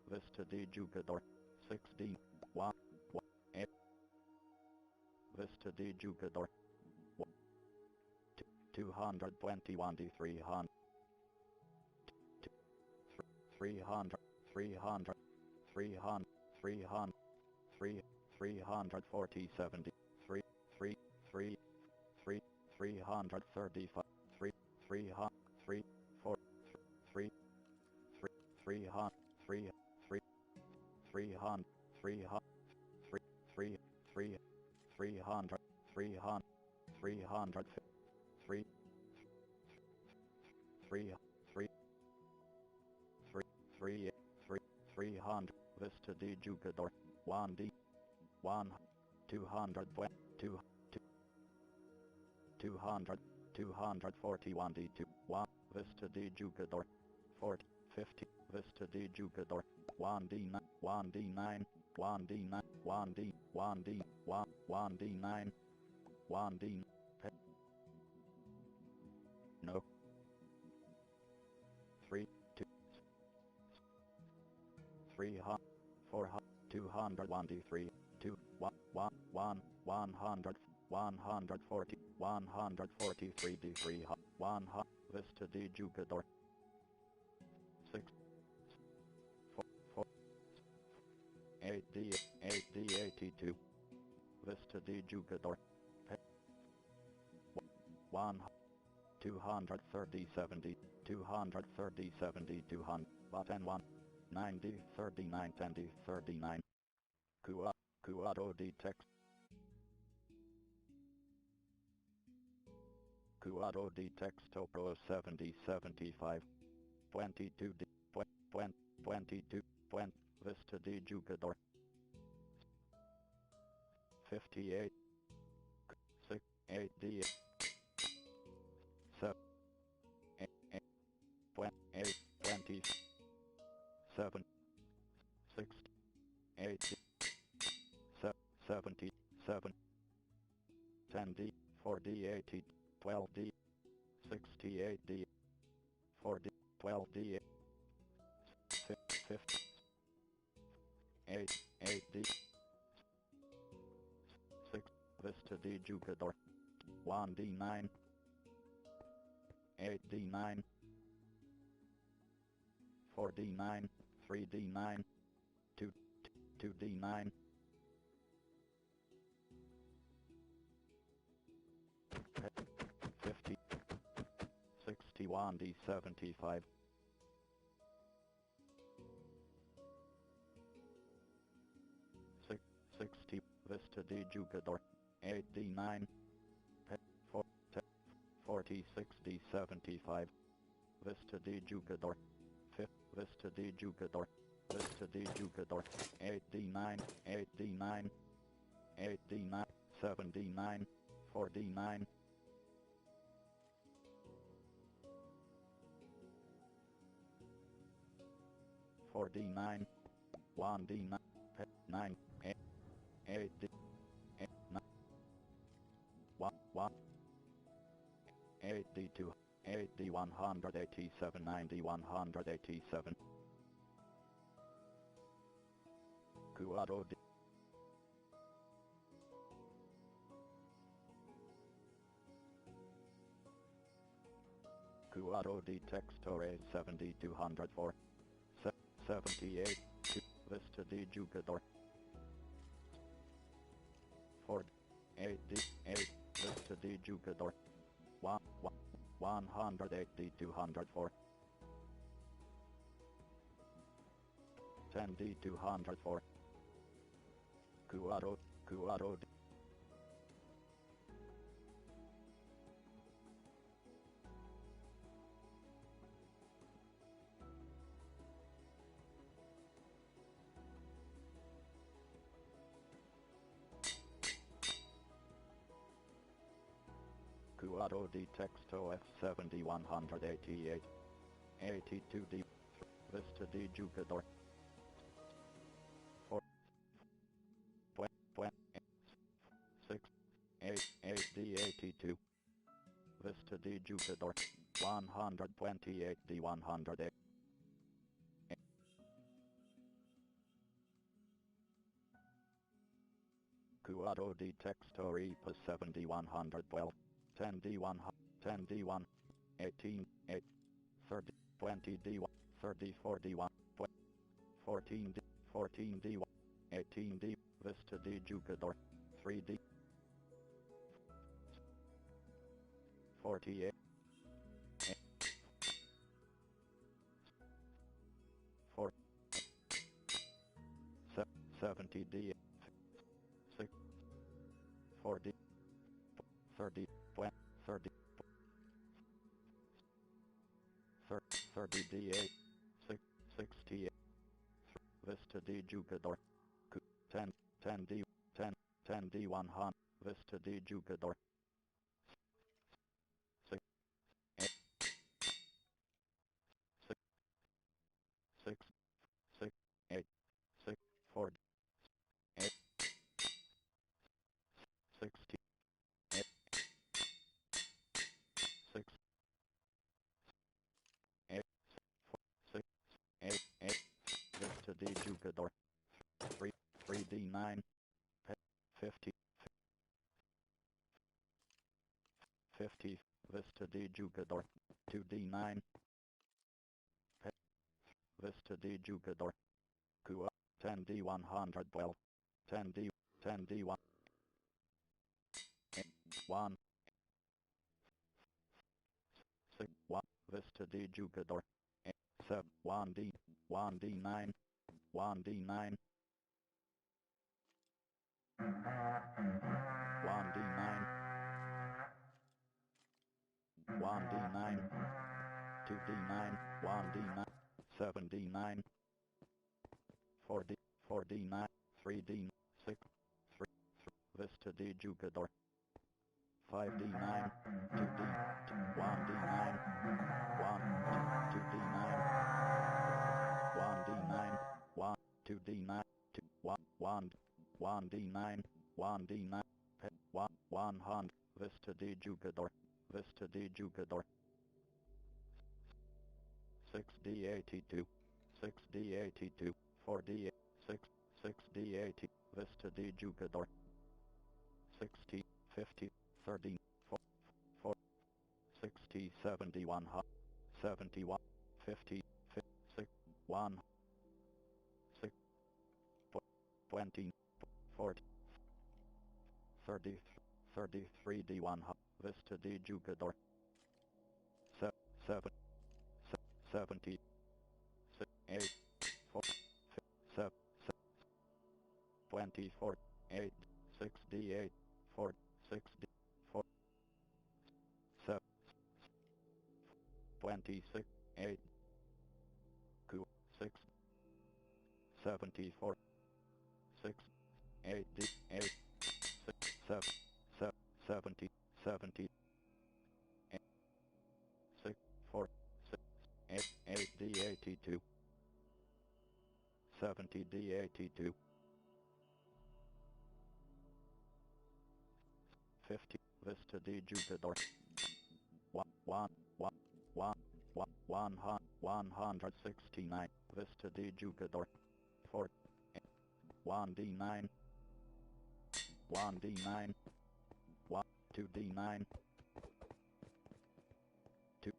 S1: Vista de Jugador, 16, 1, 8, Vista de Jugador, 221 D 300, 300, 300, 300, 300, 340, 70, 3, 3, 3, 3, 335, 3, 300, 3, 4, 3, 3, 300, 3, 3, 300, 300, 3, 3, 300, 300, 300, 3, 3, 3, 3, 3, 300, Vista de Jugador, 1D, 1, 200, 2, 200, 241 D2, 1, Vista de Jugador, 40, 50, Vista de Jugador, 1D9, 1D9, 1D9, 1D, 1D, 1, 1D9, 1D, no, 3, 2, 300, 400, 201 D3, 2, 1, 1, 1, 100, 140, 143 D3, 100, Vista de Jugador, 6, 4, 4, 8D, 8D82, Vista de Jugador, 1, 230, 70, 230, 70, 200, button 1, 90, 39, 10, 39, Cuado de text, Cuado de texto pro 70, 75, 22, 20, 22, 20, Vista de Jugador, 58, 6, 8, D, 7, 8, 8, 20, 7, 6, 8, 70, 7, 10D, 4D, 80, 12D, 68D, 4D, 12D, 50, 8, 8D, 6, Vista de Jugador, 1D9, 8D9, 4D9, 3D9, 2D9, 50, 61 D 75, 60 Vista de Jugador, 8D9, 40 60 75, Vista de Jugador, 5 Vista de Jugador, Vista de Jugador, 8D9, 8D9, 8D9, 7D9, 4D9, 4D9, 1D9, 9, 8, 8D, 8, 9, 1, 1, 8D2, 8D 187, 90 187, Cuado de Cuado de Textore 70 204, 78, Vista de Jugador, 4, 8D, 8, Vista de Jugador, 1, 180 204, 10D 204, Cuado de Cuado de Texto F70 188, 82D, Vista de Jugador, 6D82. Vista di Jupiter. 128D108. Cuadro di Textori pas 7D112. 10D1, 10D1, 18, 8, 30, 20D1, 34D1, 14D, 14D1, 18D, Vista di Jupiter, 3D, 48, 4, 70D, 6, 4D, 30, 20, 30, 30D8, 6, 68, Vista di Jupiter, 10, 10D, 10, 10D100, Vista di Jupiter, 6, 8, 6, 6, 6, 8, 6, 4, 8, 60, 8, 6, 8, 6, 8, 8, Vista di Jupiter, 3, 3D9, 50, 50, Vista di Jupiter, 2D9, Vista di Jupiter, Kua, 10D112, 10D, 10D1, 1, 6, 1, Vista di Jupiter, 7, 1D, 1D9, 1D9, 1D9, 1D9, 2D9, 1D9, 7D9, 4D, 4D9, 3D, 6, 3, Vista di Jupiter, 5D9, 2D, 1D9, 1, 2D9, 1D9, 1, 2D9, 2, 1, 1, 1D9, 1D9, 1, 100, Vista di Jupiter, Vista di Jupiter, 6D82, 6D82, 4D, 6, 6D80, Vista di Jupiter, 60, 50, 30, 4, 4, 60, 71, 71, 50, 6, 1, 6, 20, 40, 30, 33D1, Vista di Jupiter, 7, 70, 8, 4, 7, 24, 8, 6D8, 4, 6D, 4, 7, 26, 8, 6, 74, 6, 8, D, 8, 6, 7, 7, 70, 70, 8, 6, 4, 6, 8, 8, D82, 70, D82, 50, Vista di Jupiter, 169, Vista di Jupiter, 4, 1D9, 1D9, 1, 2D9, 2,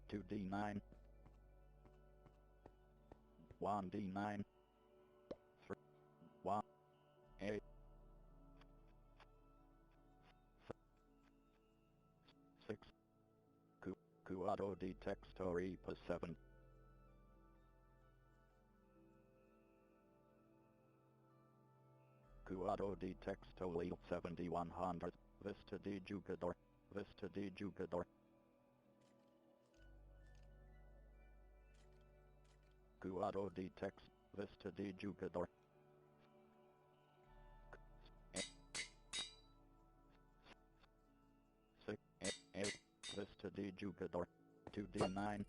S1: 2D9, 1D9, 3, 1, 8, 6, Cuadro di Textori pas 7. Cuadro di Textoli 7100, Vista di Jupiter, Vista di Jupiter. Cuadro di Text, Vista di Jupiter. 6, 8, Vista di Jupiter, 2D9,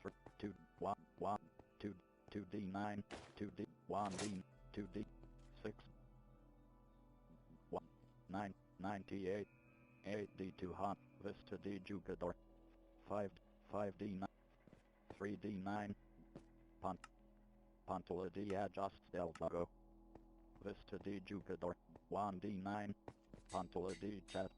S1: 3, 2, 1, 1, 2, 2D9, 2D, 1D, 2D, 6, 1, 9, 98, 8D200, Vista D Jugador, 5D9, 3D9, Pantola D Adjust Delvago, Vista D Jugador, 1D9, Pantola D Chat.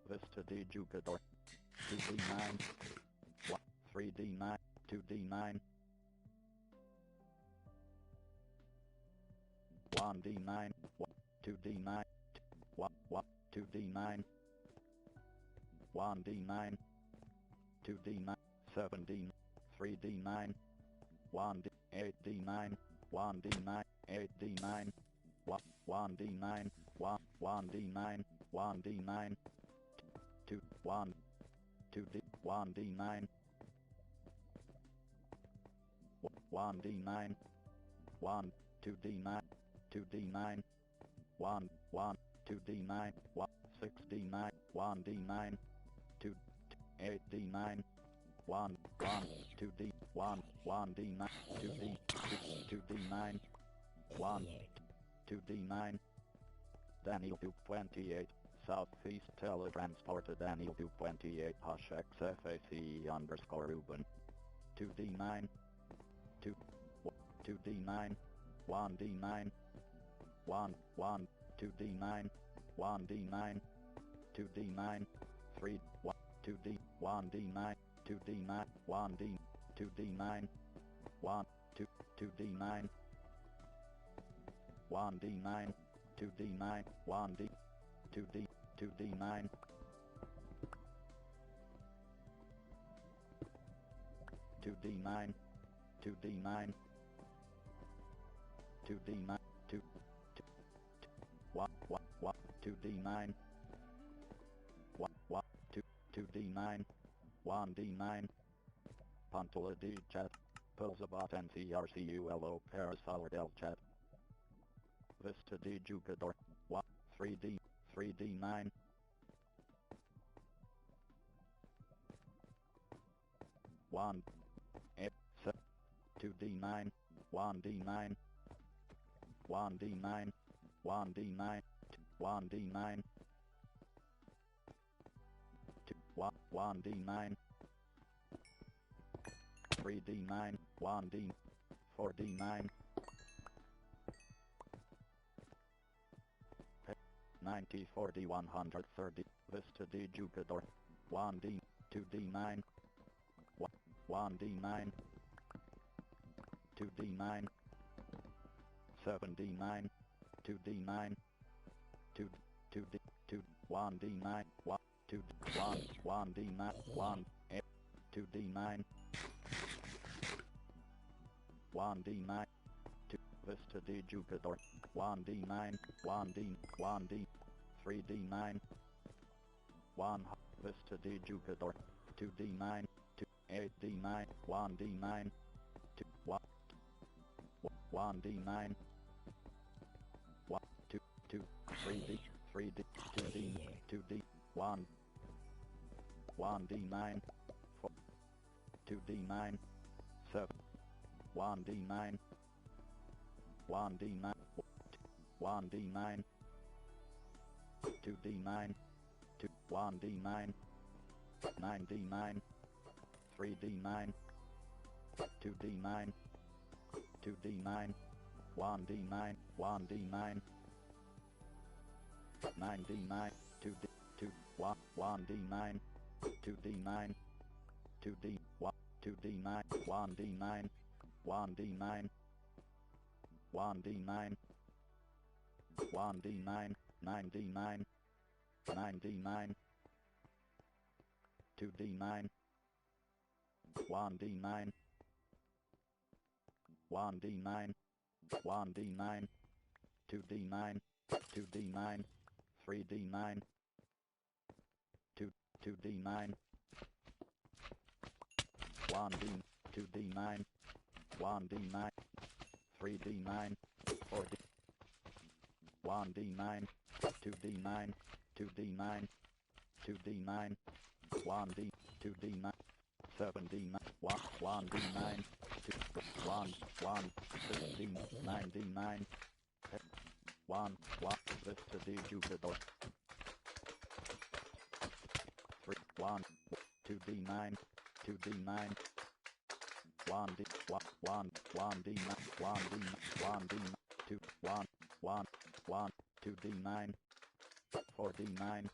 S1: Vista D Jugador, 2D9, 3D9, 2D9, 1D9, 2D9, 2D9, 1D9, 2D9, 7D, 3D9, 1D, 8D9, 1D9, 8D9, 1D9, 1D9, 1D9, 2, 1, 2D, 1D9, 1D9, 1, 2D9, 2D9, 1, 1, 2D9, 1, 6D9, 1D9, 2, 8D9, 1, 1, 2D, 1, 1D9, 2D, 2D9, 1, 2D9, Daniel 228, Southeast Teletransport to Daniel 228, Hush XFAC underscore Ruben, 2D9, 2, 2D9, 1D9, 1, 1, 2D9, 1D9, 2D9, 3, 1, 2D, 1D9, 2D9, 1D, 2D9, 1, 2, 2D9, 1D9, 2D9, 1D, 2D, 2D9, 2D9, 2D9, 2D9, 2, 1, 2D9, 1, 2, 2D9, 1D9, Pantola D chat, Pulsabot NCRCULO Parasol Del chat, Vista D Jugador, 1, 3D, 3D9, 1, 8, 7, 2D9, 1D9, 1D9, 1D9, 1D9, 2, 1D9, 3D9, 1D, 4D9, 90, 40, 130, Vista D Jugador, 1D, 2D9, 1D9, 2D9, 7D9, 2D9, 2, 2D, 2, 1D9, 1, 2, 1, 1D9, 1, 8, 2D9, 1D9, 2, Vista D Jugador, 1D9, 1D, 1D, 3D9, 1, Vista D Jugador, 2D9, 2, 8D9, 1D9, 2, 1, 1D9, 1, 2, 2, 3D, 3D, 2D, 2D, 1, 1D9, 4, 2D9, 7, 1D9, 1D9, 1D9, 2D9, 2, 1D9, 9D9, 3D9, 2D9, 2D9, 1D9, 1D9, 9D9, 2D, 2, 1, 1D9, 2D9, 2D, 1, 2D9, 1D9, 1D9, 1D9, 1D9, 9D9, 9D9, 2D9, 1D9, 1D9, 1D9, 2D9, 2D9, 3D9, 2, 2D9, 1D, 2D9, 1D9, 3D9, 4D, 1D9, 2D9, 2D9, 2D9, 1D, 2D9, 7D9, 1D9, 1, 16, 9D9, 1, Vista de Jupiter, 3, 1, 2D9, 2D9, 1D, 1D9, 1D9, 2, 1, 2D9, 4D9,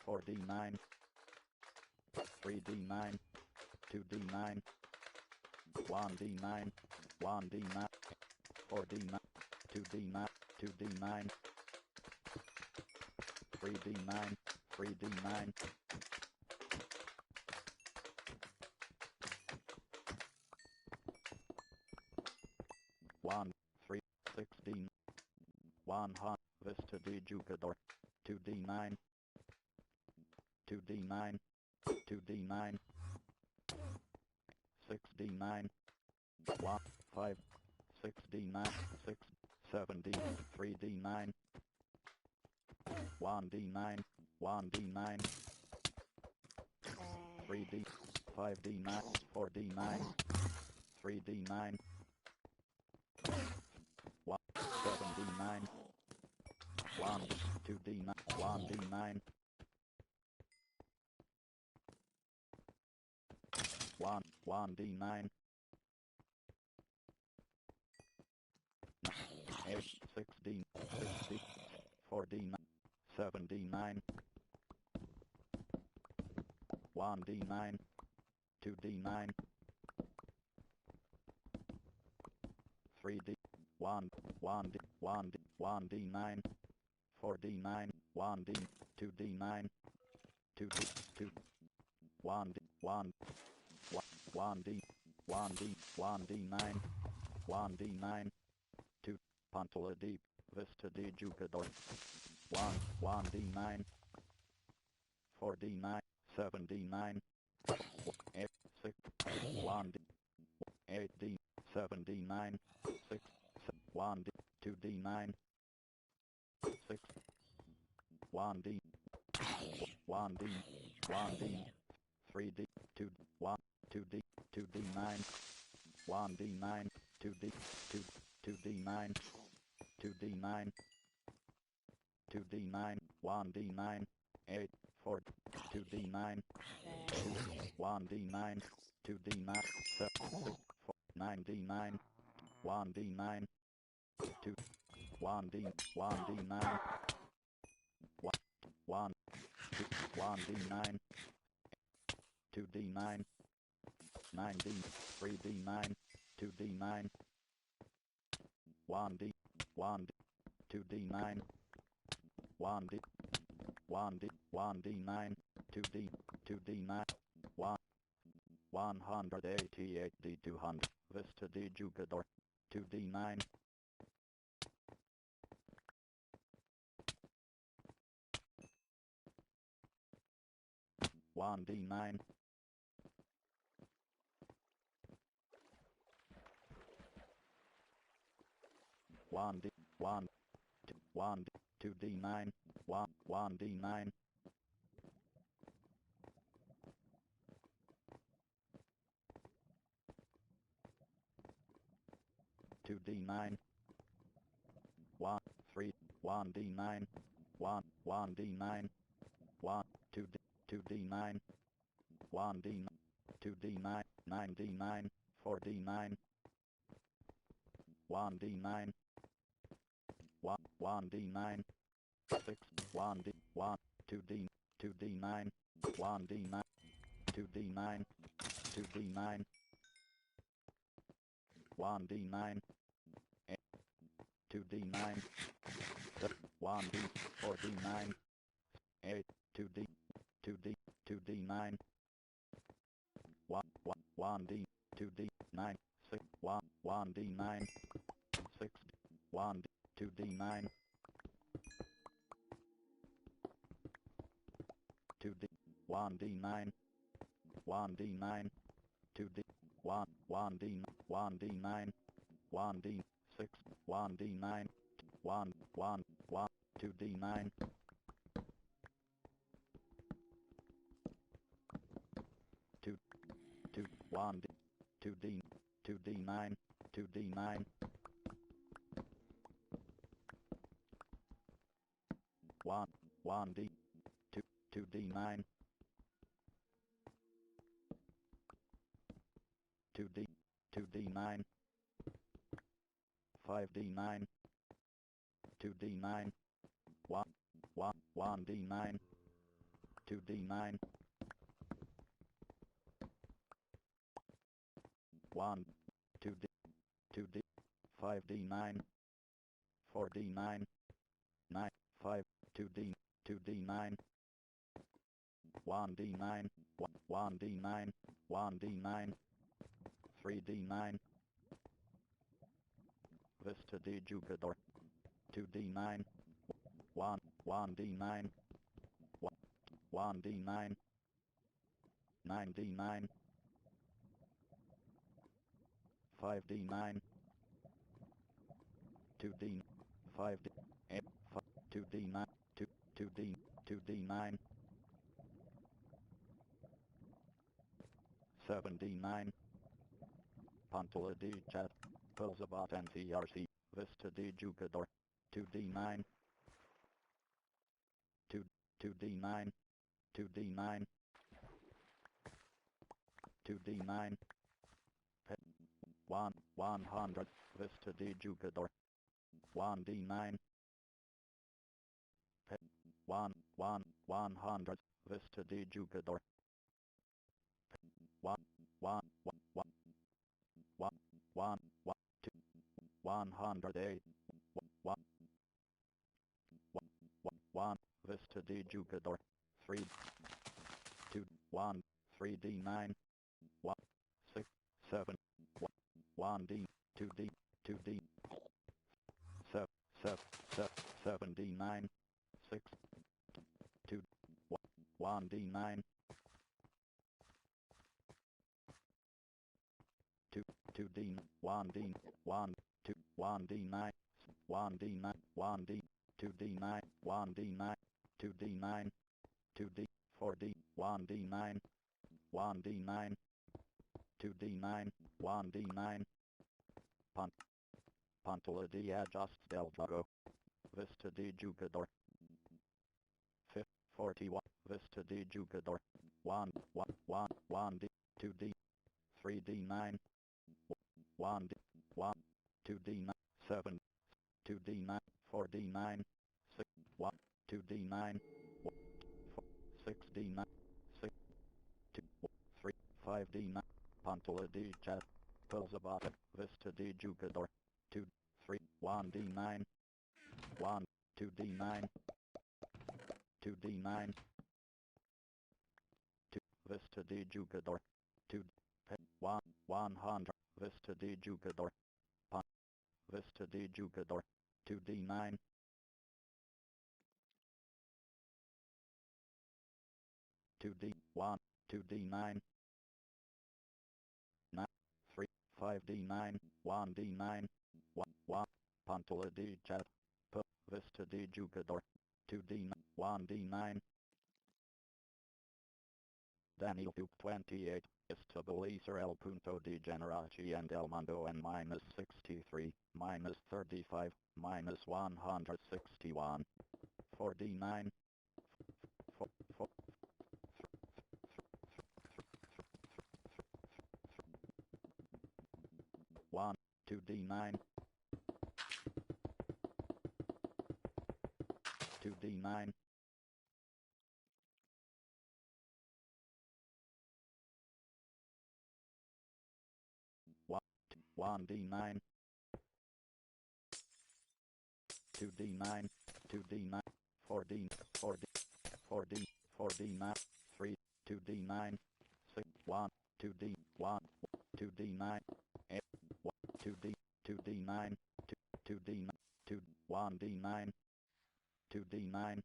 S1: 4D9, 3D9, 2D9, 1D9, 1D9, 4D9, 2D9, 2D9, 3D9, 3D9, 1, 3, 16, 100, Vista de Jupiter, 2D9, 2D9, 2D9, 6D9, 1, 5, 6D9, 6, 7D, 3D9, 1D9, 1D9, 3D, 5D9, 4D9, 3D9, 1, 7D9, 1, 2D9, 1D9, 1D9, 8, 16, 60, 4D9, 7D9, 1D9, 2D9, 3D, 1D9, 4D9, 1D, 2D9, 2D, 2, 1D, 1D, 1D9, 1D9, 2, Pantala Deep, Vista de Jupiter, 1D9, 4D9, 7D9, 8, 6, 1D, 8D, 7D9, 6, 1D, 2D9, 6, 1D, 3D, 2, 1, 2D, 2D9, 1D9, 2D, 2D9, 2D9, 2D9, 1D9, 8, 4, 2D9, 1D9, 2D9, 7, 6, 4, 9D9, 1D9, 2, 1D, 1D9, 1, 2, 1D9, 2D9, 9D, 3D9, 2D9, 1D, 1D, 2D9, 1D, 1D, 1D9, 2D, 2D9, 1, 188D200, Vista de Jupiter, 2D9, 1D9, 1D, 1, 1D, 2D9, 1D9, 2D9, 1, 3, 1D9, 1D9, 1, 2D, 2D9, 1D, 2D9, 9D9, 4D9, 1D9, 1D9, 6, 1D, 1, 2D, 2D9, 1D9, 2D9, 2D9, 1D9, 2D9, 1D, 4D9, 8, 2D, 2D, 2D9, 1D, 2D, 9, 6, 1D9, 6, 1D, 2D9, 2D, 1D9, 1D9, 2D, 1D, 1D9, 1D, 6, 1D9, 1, 1, 1, 2D9, 2, 2, 1D, 2D, 2D9, 2D9, 1, 1D, 2, 2D9, 2D, 2D9, 5D9, 2D9, 1, 1, 1D9, 2D9, 1, 2D, 2D, 5D9, 4D9, 9, 5, 2D, 2D9, 1D9, 1D9, 1D9, 3D9, Vista de Jugador, 2D9, 1, 1D9, 1D9, 9D9, 5D9, 2D, 5D, 2D9, 2D, 2D9, 7D9, Pantola de Chat, Pilzabat NCRC, Vista de Jugador, 2D9, 2, 2D9, 2D9, 2D9, 1, 100, Vista de Jugador, 1D9, 1, 1, 100, Vista de Jugador, 1, 1, 1, 1, 1, 1, 2, 108, 1, 1, Vista de Jugador, 3, 2, 1, 3D9, 1, 6, 7, 1D, 2D, 2D, 7, 7, 7D9, 6, 2, 1D9, 2, 2D, 1D, 1, 2, 1D9, 1D9, 1D, 2D9, 1D9, 2D9, 2D, 4D, 1D9, 1D9, 2D9, 1D9, Pantola de Adjust del Juego, Vista de Jugador, 41, Vista de Jugador, 1, 1, 1, 1D, 2D, 3D9, 1D, 1, 2D9, 7, 2D9, 4D9, 6, 1, 2D9, 6D9, 6, 2, 3, 5D9, Pantola de Chat, Pilzabata, Vista de Jugador, 2, 3, 1D9, 1, 2D9, 2D9, 2, Vista de Jugador, 2, 1, 100, Vista de Jugador, Vista de Jugador, 2D9, 2D, 1, 2D9, 9, 3, 5D9, 1D9, 1, 1, Pantola de Chat, Vista de Jugador, 2D9, 1D9, Daniel 28, Estabilizer el punto de generación del mundo en minus 63, minus 35, minus 161, 4D9, 4, 4, 1, 2D9, 2D9, 1D9, 2D9, 2D9, 4D, 4D, 4D, 4D9, 3, 2D9, 6, 1, 2D, 1, 2D9, 8, 2D, 2D9, 2D9, 2, 1D9, 2D9,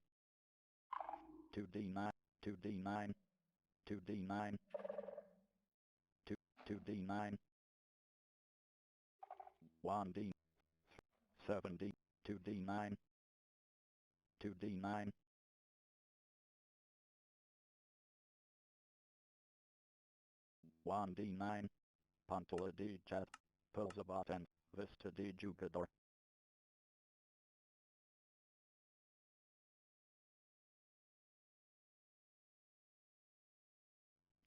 S1: 2D9, 2D9, 2D9, 2, 2D9, 1D, 7D, 2D9, 2d9, 1d9, Pantula d chat, Pilzabat and Vista d Jugador.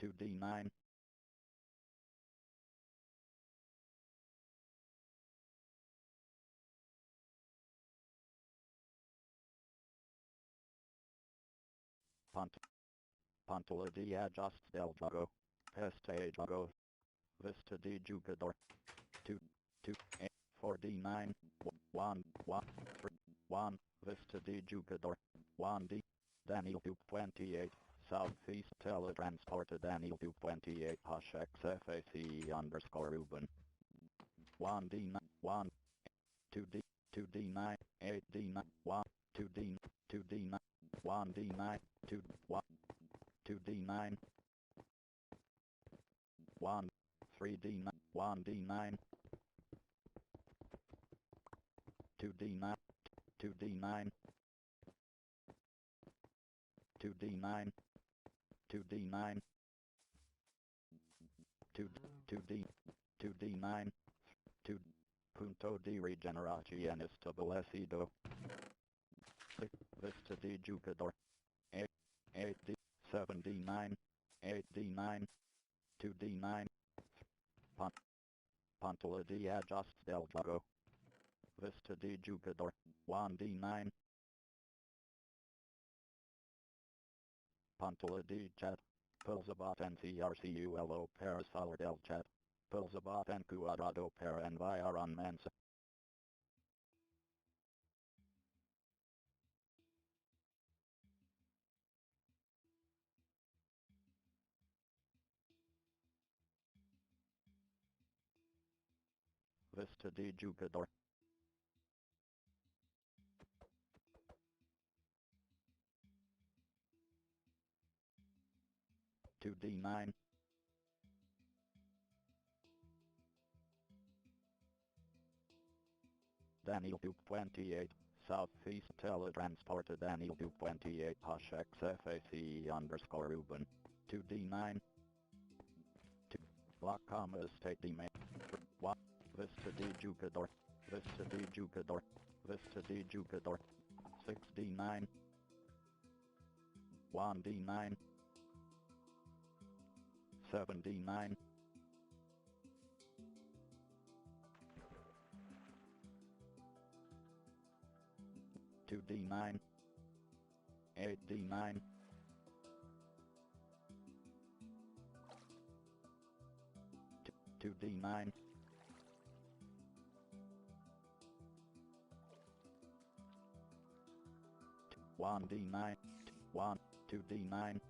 S1: 2d9, Pantula d adjusts del Jago, Peste Jago, Vista d Jugador. 2, 2, 8, 4d9, 1, 1, 3, 1, Vista d Jugador. 1d, Daniel 228, Southeast Teletransported Daniel 228 Hush XFAC underscore Ruben. 1d9, 1, 2d, 2d9, 8d9, 1, 2d, 2d9, 1d9, 2, 1, 2d9, 1, 3d9, 1d9, 2d9, 2d9, 2d9, 2d9, 2d, 2d9, 2, punto di regenerazione stabilecido. 6, Vista di Jugador. 8, 8d, 7d9, 8d9, 2d9, Pantula di adjusts del Jago. Vista di Jugador. 1d9, Pantula di chat, Pilzabat NCRCULO Parasaur del chat, Pilzabat en Cuadrado para enviaron mensa. Vista di Jugador. 2d9, Daniel 228, Southeast Teletransported Daniel 228 Hush XFAC underscore Ruben. 2d9, 2, Block comma state the main. 1, Vista di Jugador, Vista di Jugador, Vista di Jugador. 6d9, 1d9, 7d9, 2d9, 8d9, 2d9, 1d9, 1, 2d9,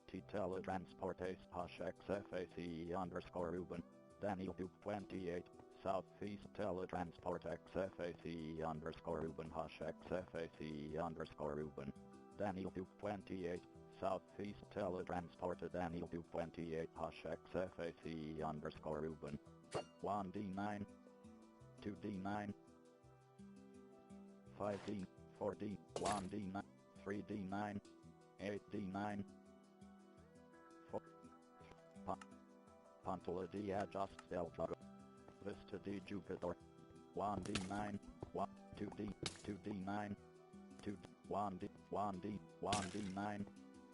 S1: 2 Teletransportes Hush XFAC underscore Ruben. Daniel 228, Southeast Teletransport XFAC underscore Ruben Hush XFAC underscore Ruben. Daniel 228, Southeast Teletransported Daniel 228 Hush XFAC underscore Ruben. 1d9, 2d9, 5d, 4d, 1d9, 3d9, 8d9, 4, Pantula di adjusts del Jago. Vista di Jugador. 1d9, 1, 2d, 2d9, 2, 1d, 1d, 1d9,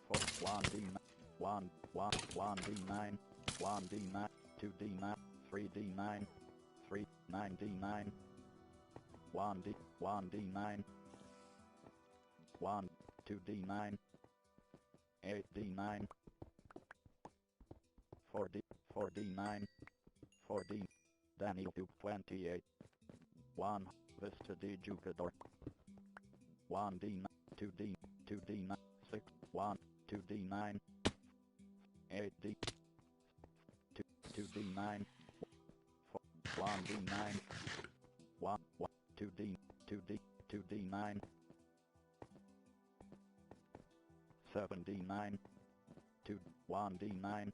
S1: 4, 1d9, 1, 1, 1d9, 1d9, 2d9, 3d9, 3, 9d9, 1d, 1d9, 1, 2d9, 8d9, 4d, 4d9, 4d, Daniel 228, 1, Vista di Jugador. 1d9, 2d, 2d9, 6, 1, 2d9, 8d, 2, 2d9, 1d9, 1, 1, 2d, 2d, 2d9, 7d9, 2, 1 D9,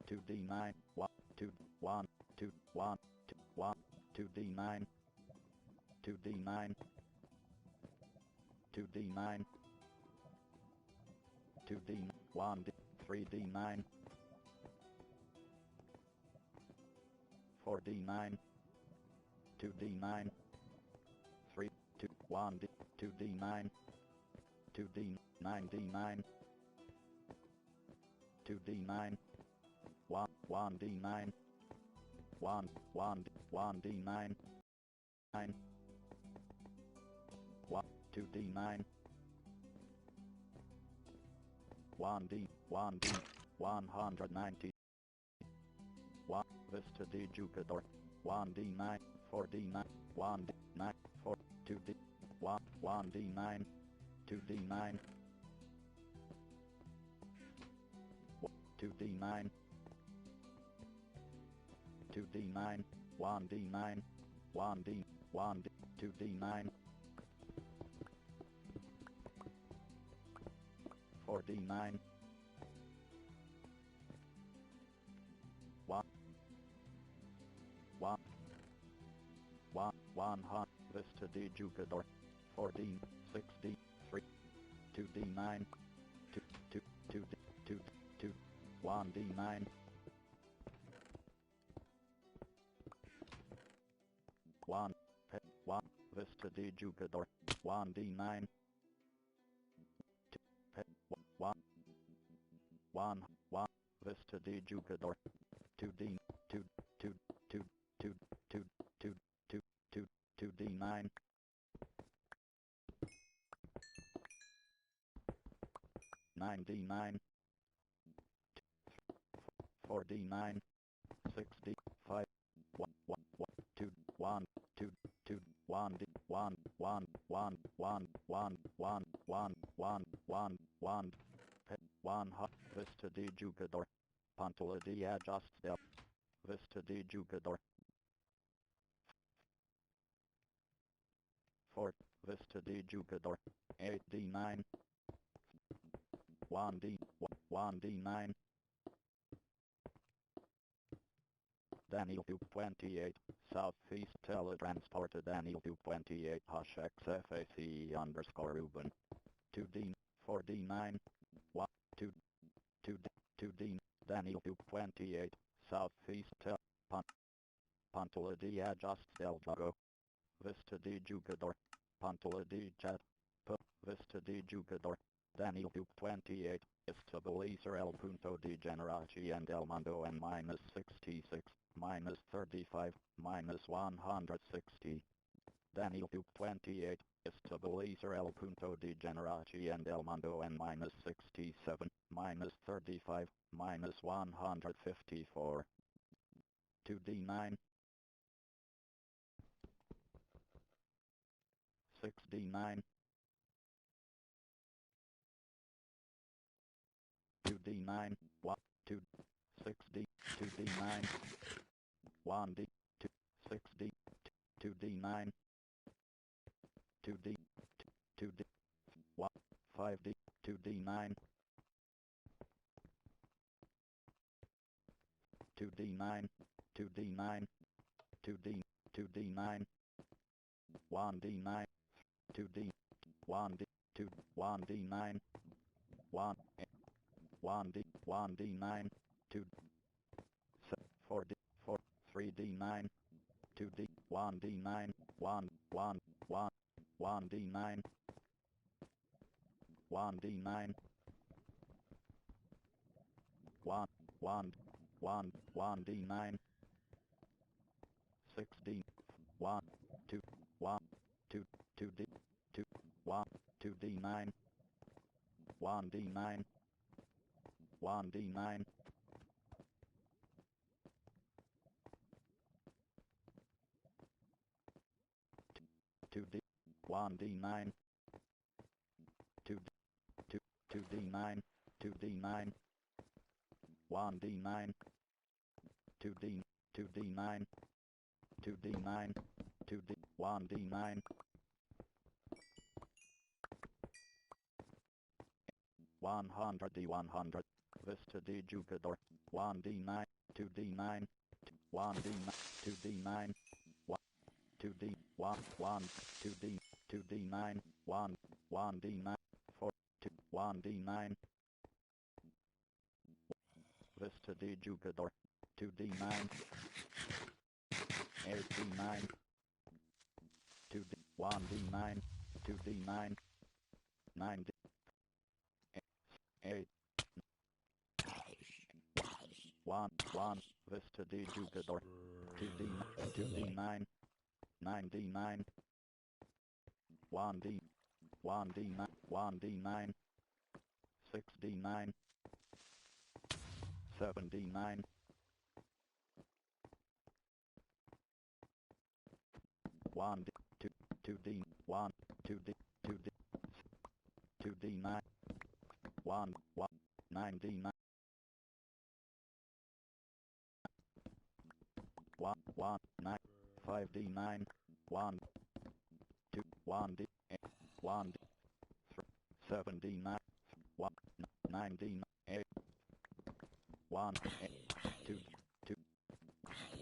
S1: 2 D9, 1, 2, 1, 2, 1, 2, 1, 2 D9, 2 D9, 2 D9, 2 D, 1 D, 3 D9, 4 D9, 2 D9, 3, 2, 1 D, 2 D9, 2 D, 9 D9, 2 D9, 1, 1 D9, 1, 1, 1 D9, 9, 1, 2 D9, 1 D, 1 D, 190, 1, Vista de Jugador, 1 D9, 4 D9, 1 D9, 4, 2 D, 1, 1 D9, 2 D9, 2 D9, 2 D9, 1 D9, 1 D, 1 D, 2 D9, 4 D9, 1, 1, 1, 100, Vista de Jugador, 4 D, 6 D, 3, 2 D9, 2, 2, 2 D, 2, 2, 1 D9, 1, 1, Vista de Jugador, 1 D9, 2, 1, 1, 1, Vista de Jugador, 2 D, 2, 2, 2, 2, 2, 2, 2, 2, 2 D9, 9 D9, 4 D9, 6 D, 5, 1, 1, 1, 2, 1, 2, 2, 1 D, 1, 1, 1, 1, 1, 1, 1, 1, 1, 1, 1, Vista de Jugador, Pantola de Ajustel, Vista de Jugador, 4, Vista de Jugador, 8 D9, 1 D, 1 D9, Daniel 228, Southeast Teletransporter Daniel 228 Hush XFAC underscore Ruben, 2D, 4D9, 1, 2, 2D, 2D, Daniel 228, Southeast Pantola de Adjust Del Vago, Vista de Jugador, Pantola de Jet, Vista de Jugador, Daniel 228, Estabilizer El Punto de Generaci and El Mundo en minus 66, minus 35, minus 160. Daniel 228, Estabilizer El Punto de Generaci and El Mundo en minus 67, minus 35, minus 154. 2D9, 6D9, 2D9, 1, 2, 6D, 2D9, 1D, 2, 6D, 2D9, 2D, 2D, 1, 5D, 2D9, 2D9, 2D9, 2D, 2D9, 1D9, 2D, 1D, 2, 1D9, 1, 1D, 1D9, 2, 4D, 4, 3D9, 2D, 1D9, 1, 1, 1, 1D9, 1D9, 1, 1, 1, 1D9, 6D, 1, 2, 1, 2, 2D, 2, 1, 2D9, 1D9, 1D9, 2D, 1D9, 2D, 2, 2D9, 2D9, 1D9, 2D, 2D9, 2D9, 2D, 1D9, 100D100. Vista D Jugador. 1D9. 2D9. 1D9. 2D9. 2D. 1. 2D. 2D9. 1D9. 4. 2. 1D9. Vista D Jugador. 2D9. 8D9. 2D. 1D9. 2D9. 9D. 8. 1. Vista D Jugador. 2D. 2D9. 9D9. 1D. 1D9. 1D9. 6D9. 7D9. 1D. 2D. 1. 2D. 2D. 2D9. 1. 9D9. 1. 9. 5D9. 1. 2. 1D. 1D. 7D9. 1. 9D9. 8. 1. 2. 2.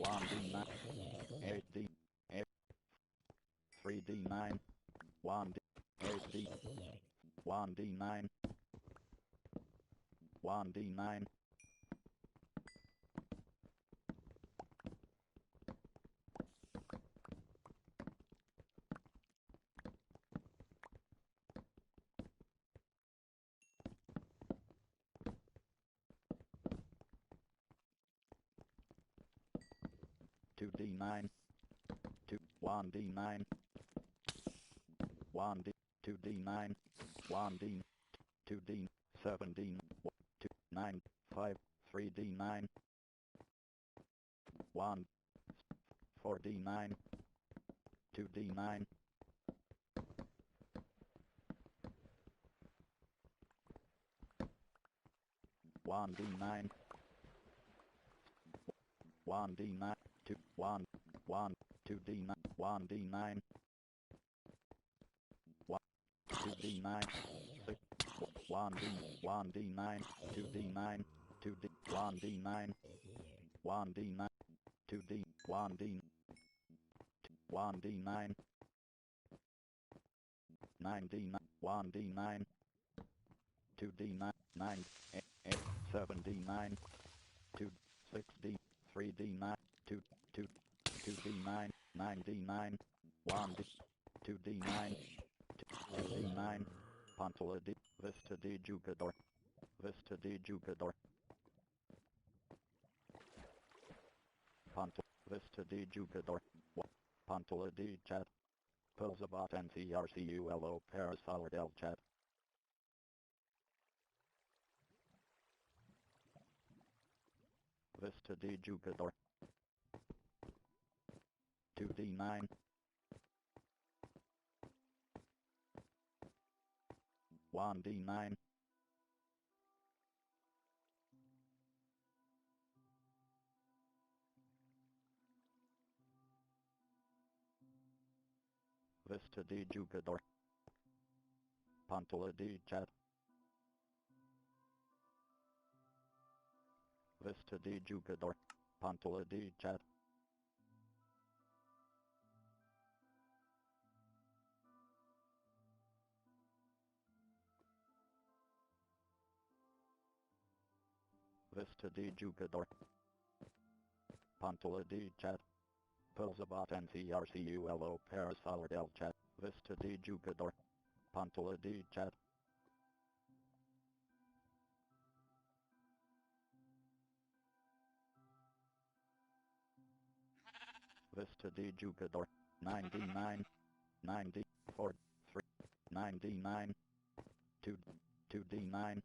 S1: 1D9. 8D. 8. 3D9. 1D. 8D. 1D9. 1D9. 2D9. 2. 1D9. 1D. 2D9. 1D. 2D. 7D. 2. 9. 5. 3D9. 1. 4D9. 2D9. 1D9. 1D9. 2. 1. 1. 2D9. 1D9. 1. 2D9. 6. 1D. 1D9. 2D9. 2D. 1D9. 1D9. 2D. 1D. 1D9. 9D9. 1D9. 2D9. 9. 8. 7D9. 2. 6D. 3D9. 2. 2. 2D9. 9D9. 1D. 2D9. 2D9. Pantola D. Vista D Jugador. Vista D Jugador. Pantola. Vista D Jugador. Pantola D Chat. Pilzabat NCRCULO Parasolidel Chat. Vista D Jugador. 2D9. 1D9. Vista D Jugador. Pantola D Chat. Vista D Jugador. Pantola D Chat. Vista D Jugador. Pantola D Chat. Pilzabat NCRCULO Parasolidel Chat. Vista D Jugador. Pantola D Chat. Vista D Jugador. 9D9. 9D. 4. 3. 9D9. 2. 2D9.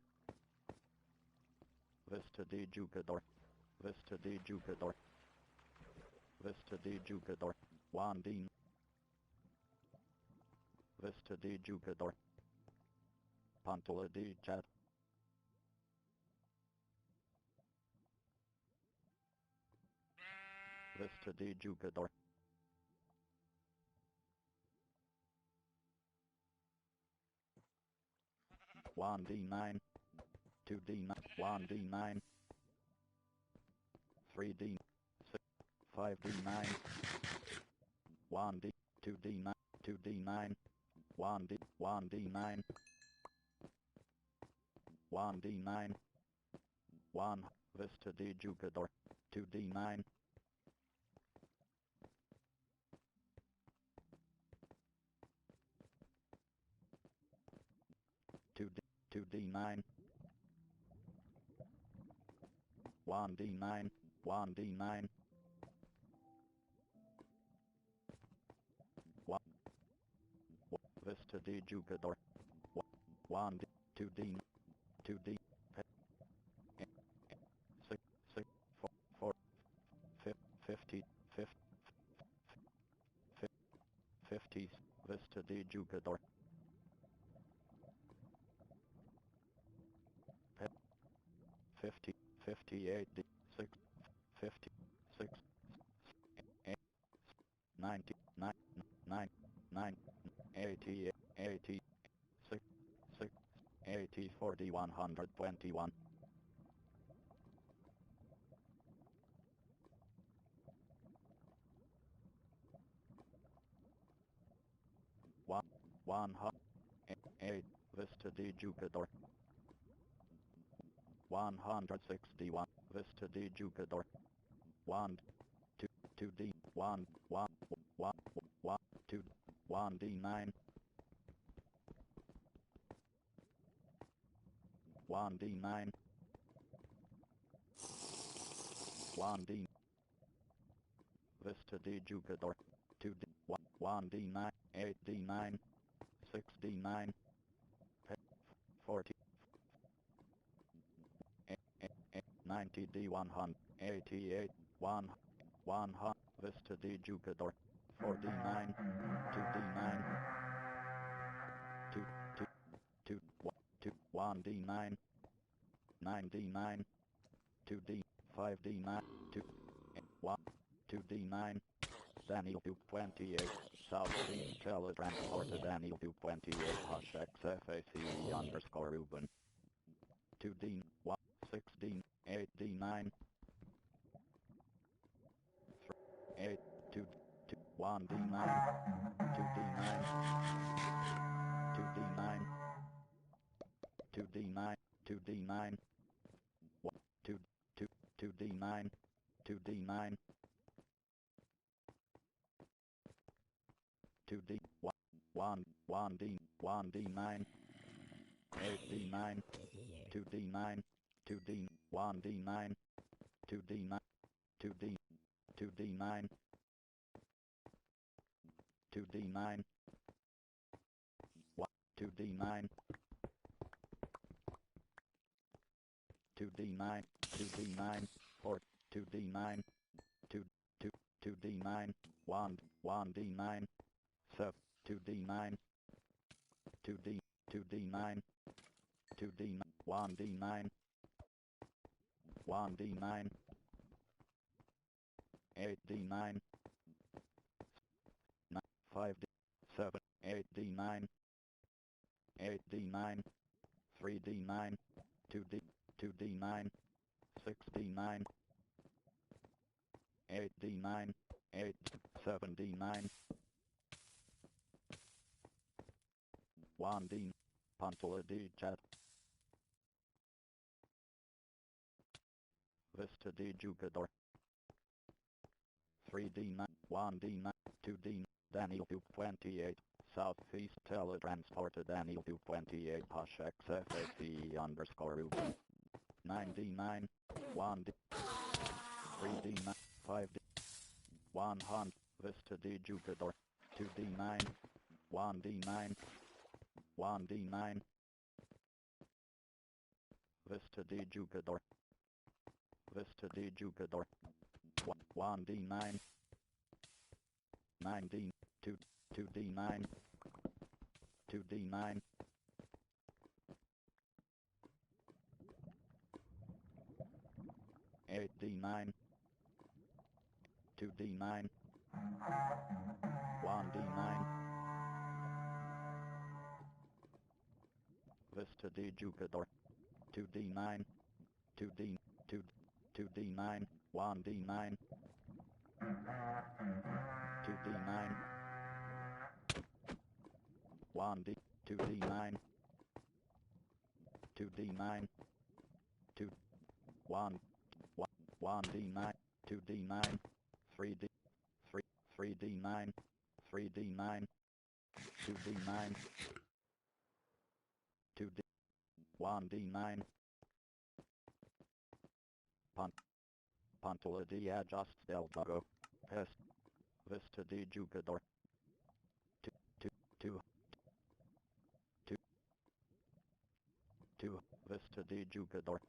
S1: Vista D Jugador. Vista D Jugador. Vista D Jugador. 1D. Vista D Jugador. Pantola D Chat. Vista D Jugador. 1D9. 2D9, 1D9, 3D, 6, 5D9, 1D, 2D9, 2D9, 1D, 1D9, 1D9, 1, Vista de Jugador, 2D9, 2D, 2D9, 1D9, 1D9, 1, Vista de Jugador, 1D, 2D, 2D, 6, 6, 4, 4, 50, 50, 50, Vista de Jugador, 50, 58, 6, 50, 6, 8, 90, 9, 9, 9, 80, 80, 6, 6, 80, 40, 121, 1, 108, Vista de Jugador, 161, Vista de Jugador, 1, 2, 2D, 1, 1, 1, 1, 2, 1D9, 1D9, 1D, Vista de Jugador, 2D, 1D9, 8D9, 6D9, 40, 90D, 188, 1, 100, Vista de Jugador, 4D9, 2D9, 2, 2, 2, 2, 1D9, 9D9, 2D, 5D9, 2, 1, 2D9, Daniel 228, Southeast Teletransport to Daniel 228, Hush XFACE underscore Ruben, 2D, 1, 6D, 8D9, 3, 8, 2, 2, 1D9, 2D9, 2D9, 2D9, 2D9, 1, 2, 2, 2D9, 2D9, 2D, 1, 1, 1D, 1D9, 8D9, 2D9, 2D, 1D9, 2D9, 2D, 2D9, 2D9, 1, 2D9, 2D9, 2D9, 4, 2D9, 2, 2, 2D9, 1, 1D9, 7, 2D9, 2D, 2D9, 2D, 1D9, 1D9, 8D9, 5D, 7, 8D9, 8D9, 3D9, 2D, 2D9, 6D9, 8D9, 8, 7D9, 1D, Pantala D chat, Vista de Jugador, 3D9, 1D9, 2D, Daniel 228, Southeast Teletransport to Daniel 228, Hush XFACE underscore Ruben, 9D9, 1D, 3D9, 5D, 100, Vista de Jugador, 2D9, 1D9, 1D9, Vista de Jugador, Vista de Jugador, 1D9, 9D, 2, 2D9, 2D9, 8D9, 2D9, 1D9, Vista de Jugador, 2D9, 2D, 2, 2D9, 1D9, 2D9, 1D, 2D9, 2D9, 2, 1, 1D9, 2D9, 3D, 3, 3D9, 3D9, 2D9, 2D, 1D9, Pantola di adjust del vago, pest, vista di jugador, 2, 2, 2, 2, vista di jugador,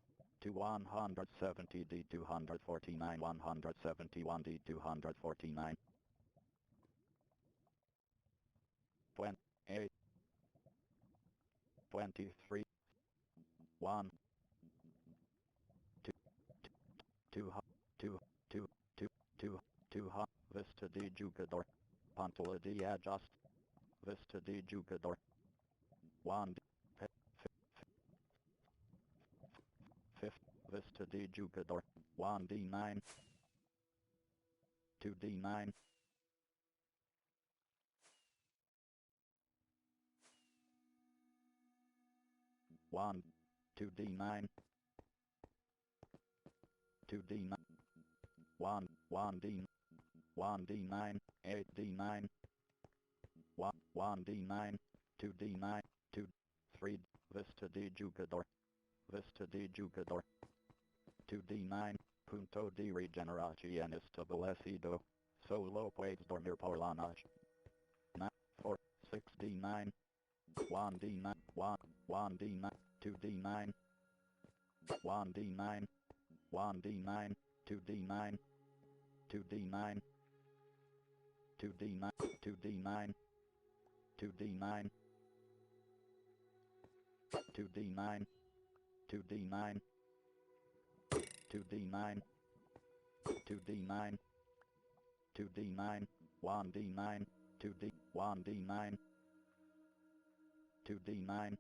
S1: to 170 d 249 171 d 249, 28, 23, 1, 2, 2, 2, 2, 2, 2, 2, vista di jugador, Pantola di adjust, vista di jugador, 1, fifth, vista di jugador, 1D9, 2D9, 1, 2D9, 2D9, 1, 1D, 1D9, 8D9, 1, 1D9, 2D9, 2, 3, vista di jugador, vista di jugador, 2D9, punto di regeneración establecido, solo puedes dormir por la noche, 9, 4, 6D9, 1D9, 1, 1D9, 2D9, 1D9, 1D9, 2D9, 2D9, 2D9, 2D9, 2D9, 2D9, 2D9, 2D9, 2D9, 2D9, 1D9, 2D, 1D9, 2D9,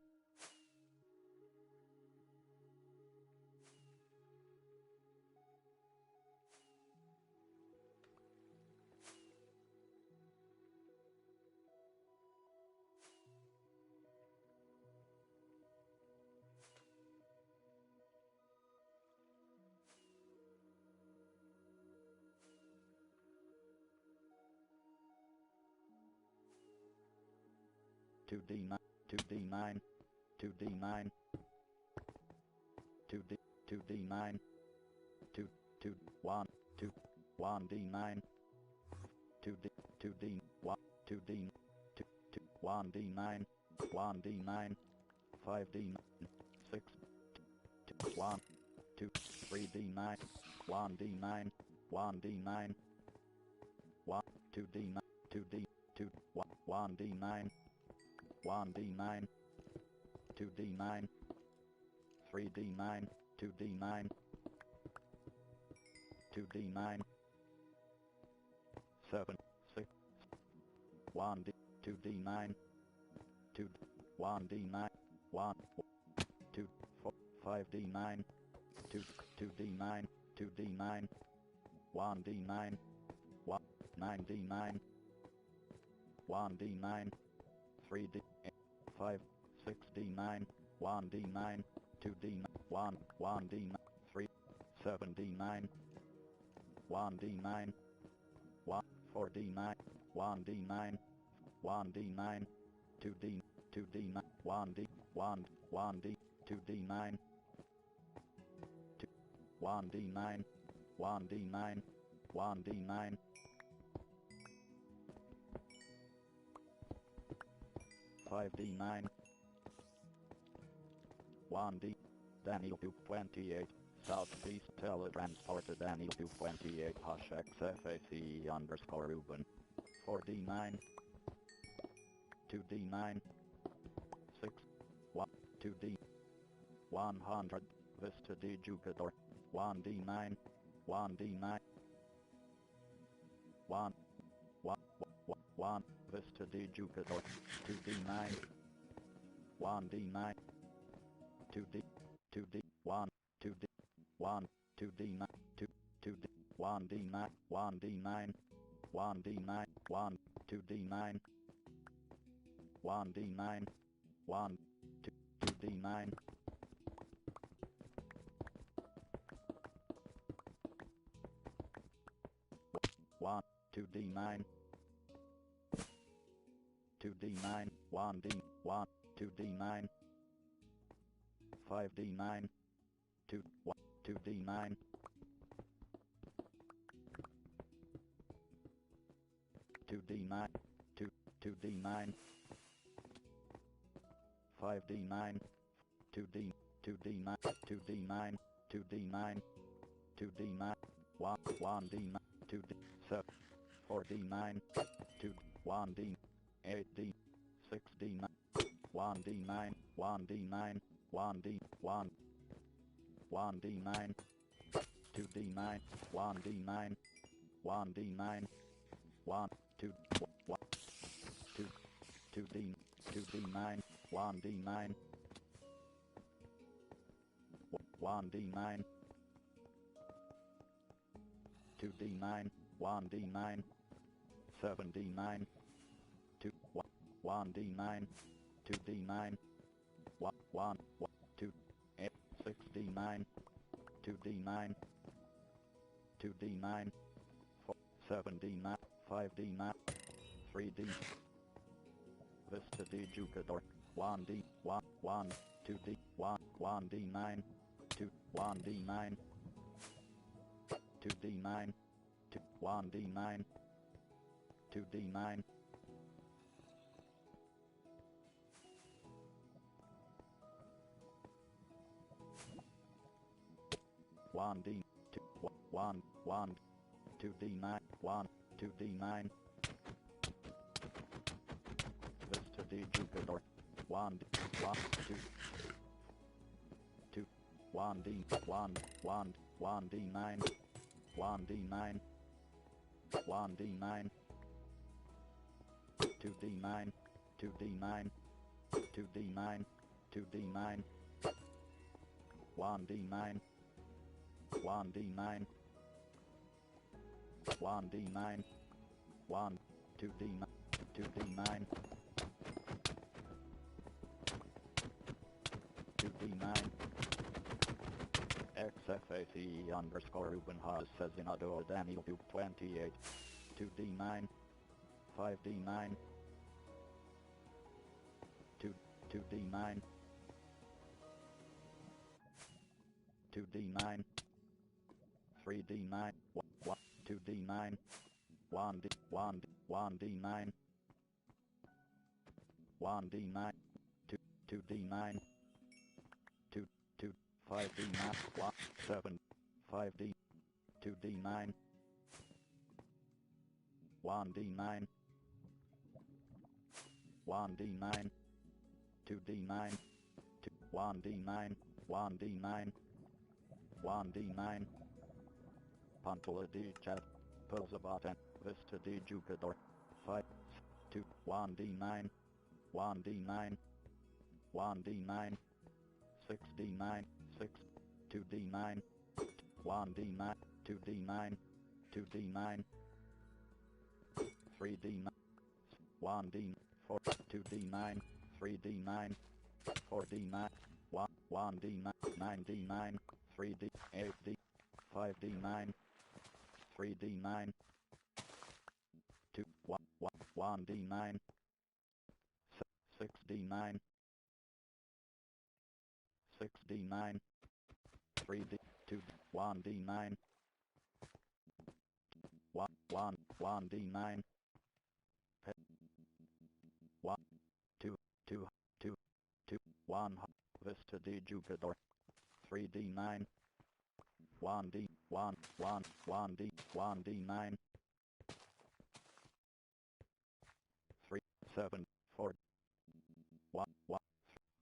S1: 2D9, 2D9, 2D9, 2D, 2D9, 2, 2, 1, 2, 1D9, 2D, 2D, 1, 2D, 2, 2, 1D9, 1D9, 5D9, 6, 2, 1, 2, 3D9, 1D9, 1D9, 1, 2D9, 2D, 2, 1, 1D9, 1D9, 2D9, 3D9, 2D9, 2D9, 7, 6, 1D, 2D9, 2, 1D9, 1, 2, 4, 5D9, 2, 2D9, 2D9, 1D9, 1, 9D9, 1D9, 3D, 5, 6D9, 1D9, 2D9, 1, 1D9, 3, 7D9, 1D9, 1, 4D9, 1D9, 1D9, 2D, 2D9, 1D, 1, 1D, 2D9, 2, 1D9, 1D9, 1D9, 5D9, 1D, Daniel 228, Southeast Teletransported Daniel 228 Hush XFAC underscore Ruben, 4D9, 2D9, 6, 1, 2D, 100, Vista di Jugador, 1D9, 1D9, 1, 1, 1, Vista di Jugador, 2D9, 1D9, 2D, 2D, 2D, 1, 2D9, 2D, 1D9, 1D9, 1D9, 1, 2D9, 1D9, 1, 2D9, 1, 2D9, 2D9, 1D, 1, 2D9, 5D9, 2, 1, 2D9, 2D9, 2, 2D9, 5D9, 2D, 2D9, 2D9, 2D9, 2D9, 1, 1D9, 2D, 7, 4D9, 2, 1D, 8D, 6D9, 1D9, 1D9, 1D, 1, 1D9, 2D9, 1D9, 1D9, 1, 2, 1, 2, 2D, 2D9, 1D9, 1D9, 2D9, 1D9, 7D9, 2, 1D9, 2D9, 1, 1, 2, 8, 6D9, 2D9, 2D9, 4, 7D9, 5D9, 3D, Vista D Jugador, 1D, 1, 1, 2D, 1, 1D9, 2, 1D9, 2D9, 2, 1D9, 2D9, 1D, 2, 1, 1, 2D9, 1, 2D9, Vista D Jugador, 1, 1, 2, 2, 1D, 1, 1, 1D9, 1D9, 1D9, 2D9, 2D9, 2D9, 2D9, 1D9, 1D9, 1D9, 1, 2D9, 2D9, 2D9, XFACE underscore Ruben Haas says in Adore Daniel 28, 2D9, 5D9, 2, 2D9, 2D9, 3D9, 1, 2D9, 1D, 1, 1D9, 1D9, 2, 2D9, 2, 2, 5D9, 1, 7, 5D, 2D9, 1D9, 1D9, 2D9, 2, 1D9, 1D9, 1D9, Pantula D Chat, Pilzabat Vista D Jugador, 5, 2, 1D9, 1D9, 1D9, 6D9, 6, 2D9, 1D9, 2D9, 2D9, 3D9, 1D, 4, 2D9, 3D9, 4D9, 1, 1D9, 9D9, 3D, 8D, 5D9, 3D9, 2, 1, 1D9, 6D9, 6D9, 3D, 2, 1D9, 1, 1, 1D9, 1, 2, 2, 2, 2, 1, Vista D Jugador, 3D9, 1D, 1, 1, 1D, 1D9, 3, 7, 4, 1, 1,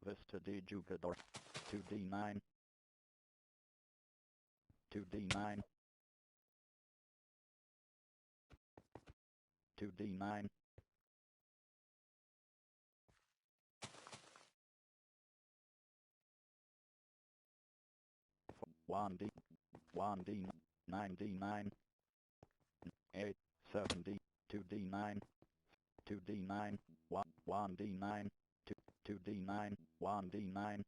S1: Vista D Jugador, 2D9, 2D9, 2D9, 1D, 1D, 9D9, 8, 7D, 2D9, 2D9, 1D9, 2D9, 1D9,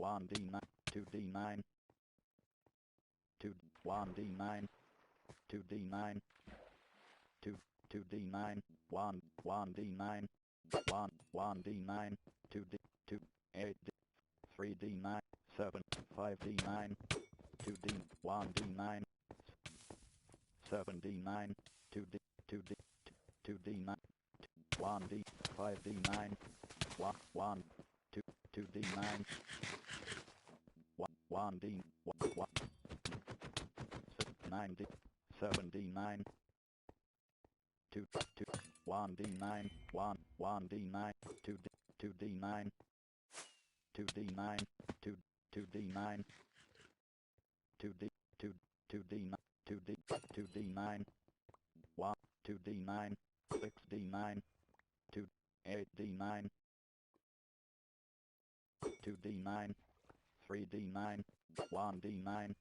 S1: 1D9, 2D9, 1D9, 2D9, 2D9, 1D9, 1D9, 2D, 8D, 3D9, 7, 5D9, 2D, 1D9, 7D9, 2D, 2D, 2D9, 1D, 5D9, 1, 2D9, 1D, 9D, 7D9, 1D9, 1D9, 2D9, 2D9, 2D9, 2D, 2D9, 2D9, 2D9, 6D9, 8D9, 2D9, 3D9, 1D9,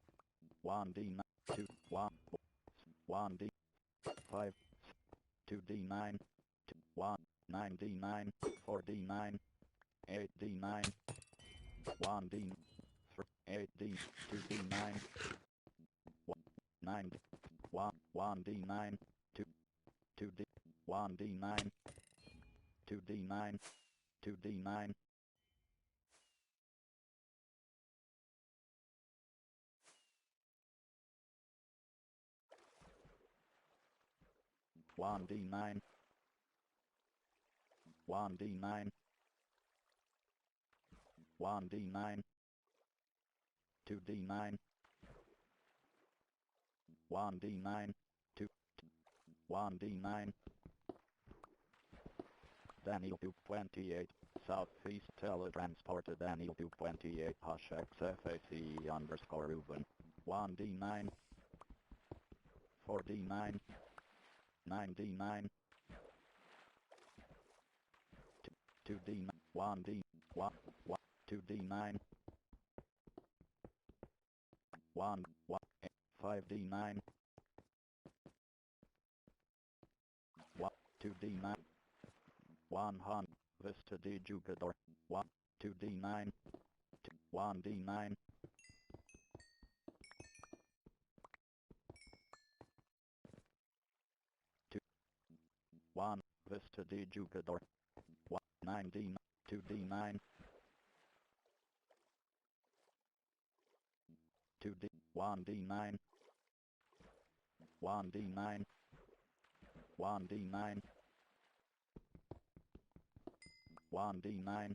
S1: 1D9, 1D, 5, 2D9, 9D9, 4D9, 8D9, 1D, 8D, 2D9, 9D, 1D9, 2D, 1D9, 2D9, 2D9, 1D9, 1D9, 1D9, 2D9, 1D9, 1D9, Daniel 228, Southeast Teletransported Daniel 228, Hush XFAC underscore Ruben, 1D9, 4D9, 9D9, 2D9, 1D, 2D9, 1, 5D9, 2D9, 100, Vista de Jugador, 2D9, 1D9, 1, Vista de Jugador, 9D9, 2D9, 2D, 1D9, 1D9, 1D9, 1D9,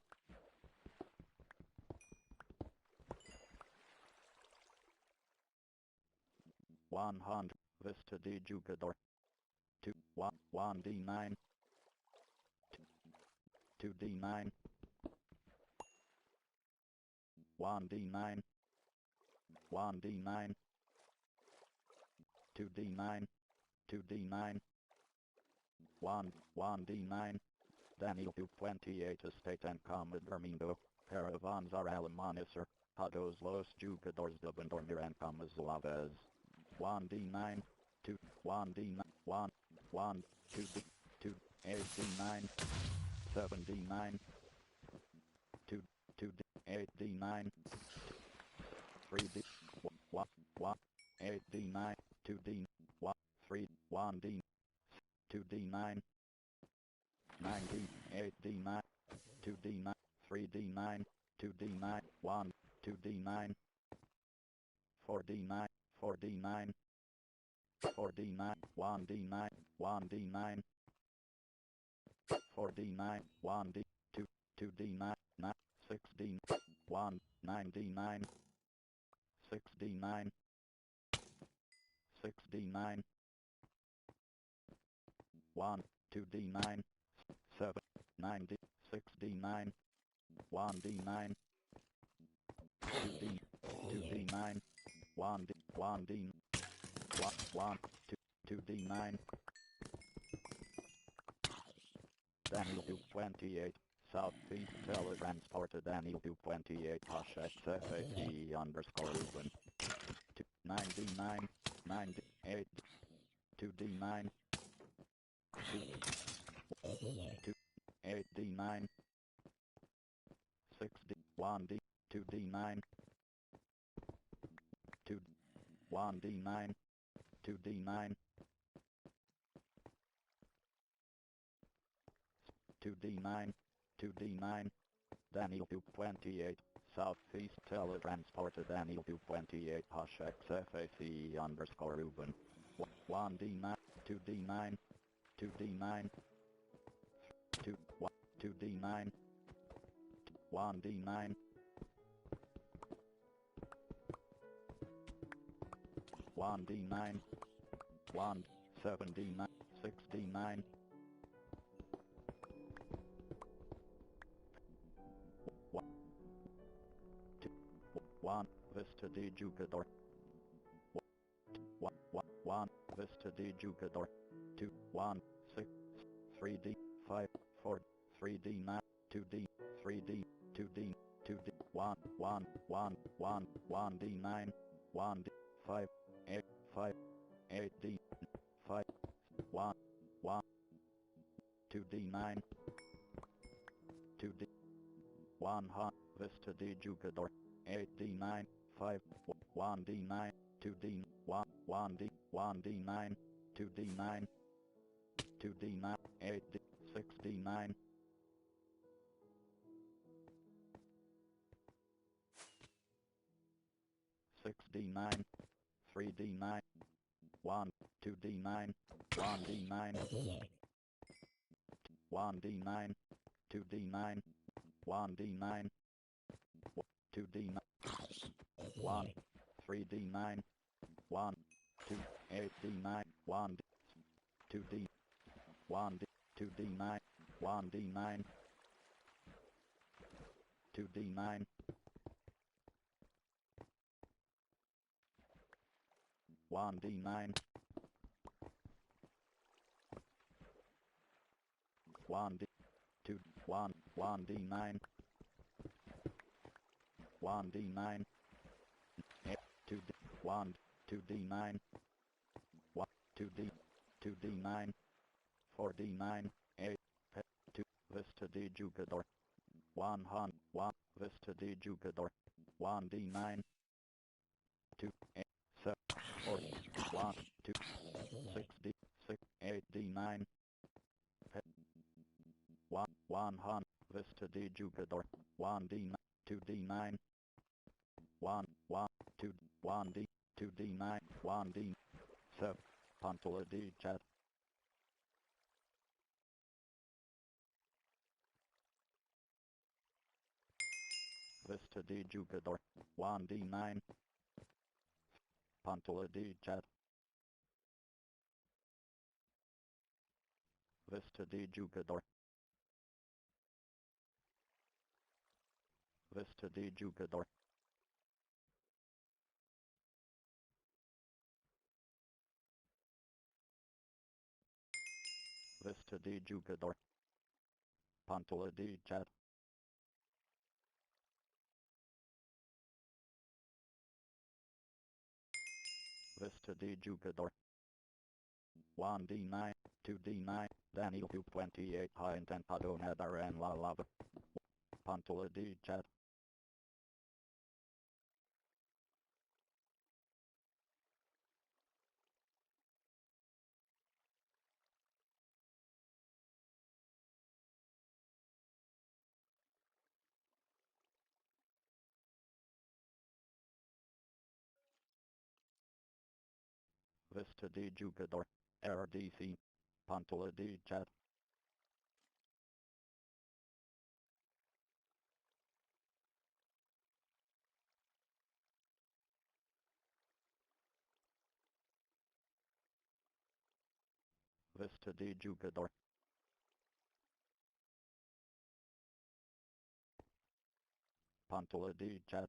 S1: 100, Vista de Jugador, 1D9, 2D9, 1D9, 1D9, 2D9, 2D9, 1D9, Daniel 228 Estate and Comet Vermindo, Caravans are Alemanisser, Hados Los Jugadores de Vendormir and Comas Laves, 1D9, 2, 1D9, 1, 1, 2D, 2, 8D9, 7D9, 2, 2D, 8D9, 3D, 1, 1, 8D9, 2D, 1, 3, 1D, 2D9, 9D, 8D9, 2D9, 3D9, 2D9, 1, 2D9, 4D9, 4D9, 4D9, 1D9, 1D9, 4D9, 1D, 2, 2D9, 9, 6D, 1, 9D9, 6D9, 6D9, 1, 2D9, 7, 9D, 6D9, 1D9, 2D, 2D9, 1D, 1D, 1, 2, 2D9, Daniel 228, Southeast teletransported Daniel 228 hash XFAC underscore Ruben. 99, 98, 2D9, 2, 8D9, 6D, 1D, 2D9, 2, 1D9, 2D9, 2D9, 2D9, Daniel 228, Southeast teletransported Daniel 228 hash XFAC underscore Ruben. 1D9, 2D9, 2D9, 2, 1, 2D9, 1D9, 1D9, 1, 7D9, 6D9, 1, Vista de Jugador. 1, Vista de Jugador. 2, 1, 6, 3D, 5, 4, 3D, 9, 2D, 3D, 2D, 2D, 1, 1, 1, 1, 1D, 9, 1D, 5, 8, 5, 8D, 5, 1, 1, 2D, 9, 2D, 1, Vista de Jugador. 8D9, 5, 1D9, 2D, 1, 1D, 1D9, 2D9, 2D9, 8D, 6D9, 6D9, 3D9, 1, 2D9, 1D9, 1D9, 2D9, 1D9, 2D9, 1, 3D9, 1, 2, 8D9, 1, 2D, 1, 2D9, 1D9, 2D9, 1D9, 1D, 2, 1, 1D9, 1D9, 2D, 1, 2D9, 1, 2D, 2D9, 4D9, 8, 2, Vista de Jugador, 1, 1, Vista de Jugador, 1D9, 2, 8, 7, 4, 1, 2, 6D, 6, 8D9, 1, 1, Vista de Jugador, 1D9, 2D9, 1, 1, 2, 1D, 2D9, 1D, 7, Pantula D chat. Vista de Jugador, 1D9, Pantula D chat. Vista de Jugador. Vista de Jugador. Vista de Jugador. Pantula de chat. Vista de Jugador. 1D9, 2D9, Daniel 228 high intentado nether and la lava. Pantula de chat. Vista de Jugador. RDC. Pantula de chat. Vista de Jugador. Pantula de chat.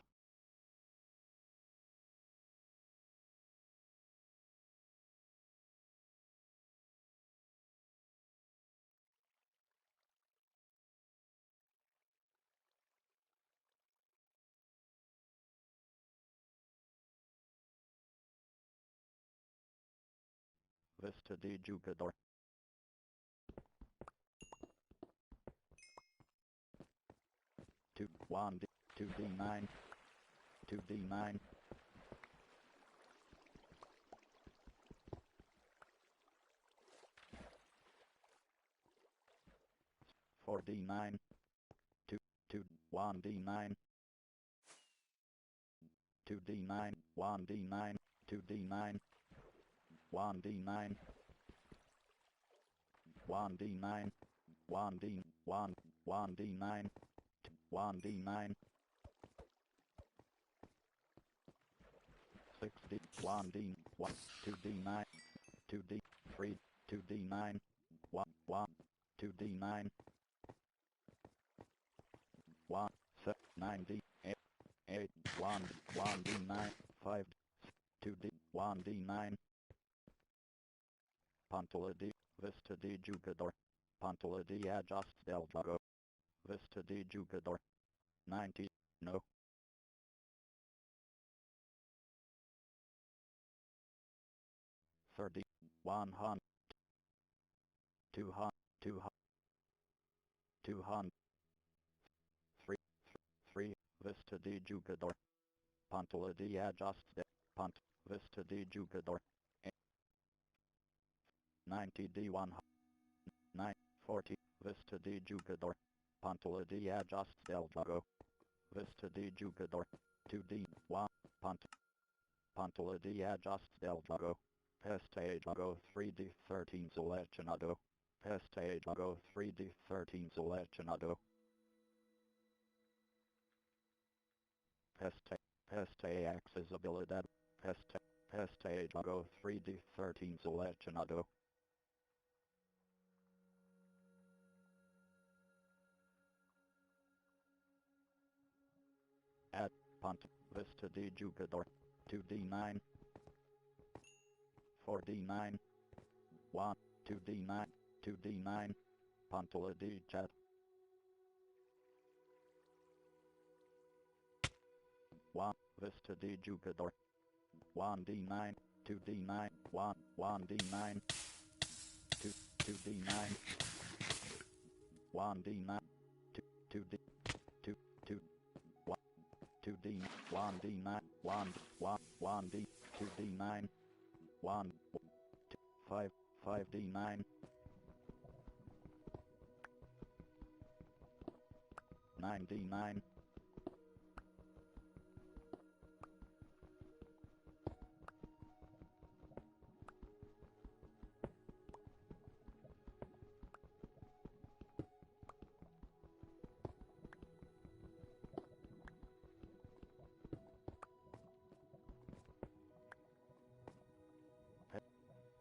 S1: Vista de Jugador. 2 1 2d9 2d9 4d9 2 2 1d9 2d9 1d9 2d9 1d9 1d9 1d 1 1d9 1d9 6d 1d 1 2d9 2d 3 2d9 1 1 2d9 1 7 9d 8 8 1 1d9 5 2d 1d9 Pantola de Vista de Jugador. Pantola de Ajuste del Juego. Vista de Jugador. 90. No. 30. 100. 200. 200. 200. 3. 3. Vista de Jugador. Pantola de Ajuste. Pant. Vista de Jugador. 90 d 100. 9. 40. Vista de Jugador. Pantola de Ajuste del Juego. Vista de Jugador. 2d 1. Pantola de Ajuste del Juego. Peste Juego 3d 13 seleccionado. Peste Juego 3d 13 seleccionado. Peste accesibilidad. Peste Juego 3d 13 seleccionado. At Pont Vista de Jugador. 2d9 4d9 1 2d9 2d9 Pantola de Chat 1 Vista de Jugador 1d9 2d9 1 1d9 2 2d9 1d9 2 2d 2 2 1 2d 1d9 1 1 1d 2d9 1 2 5 5d9 9d9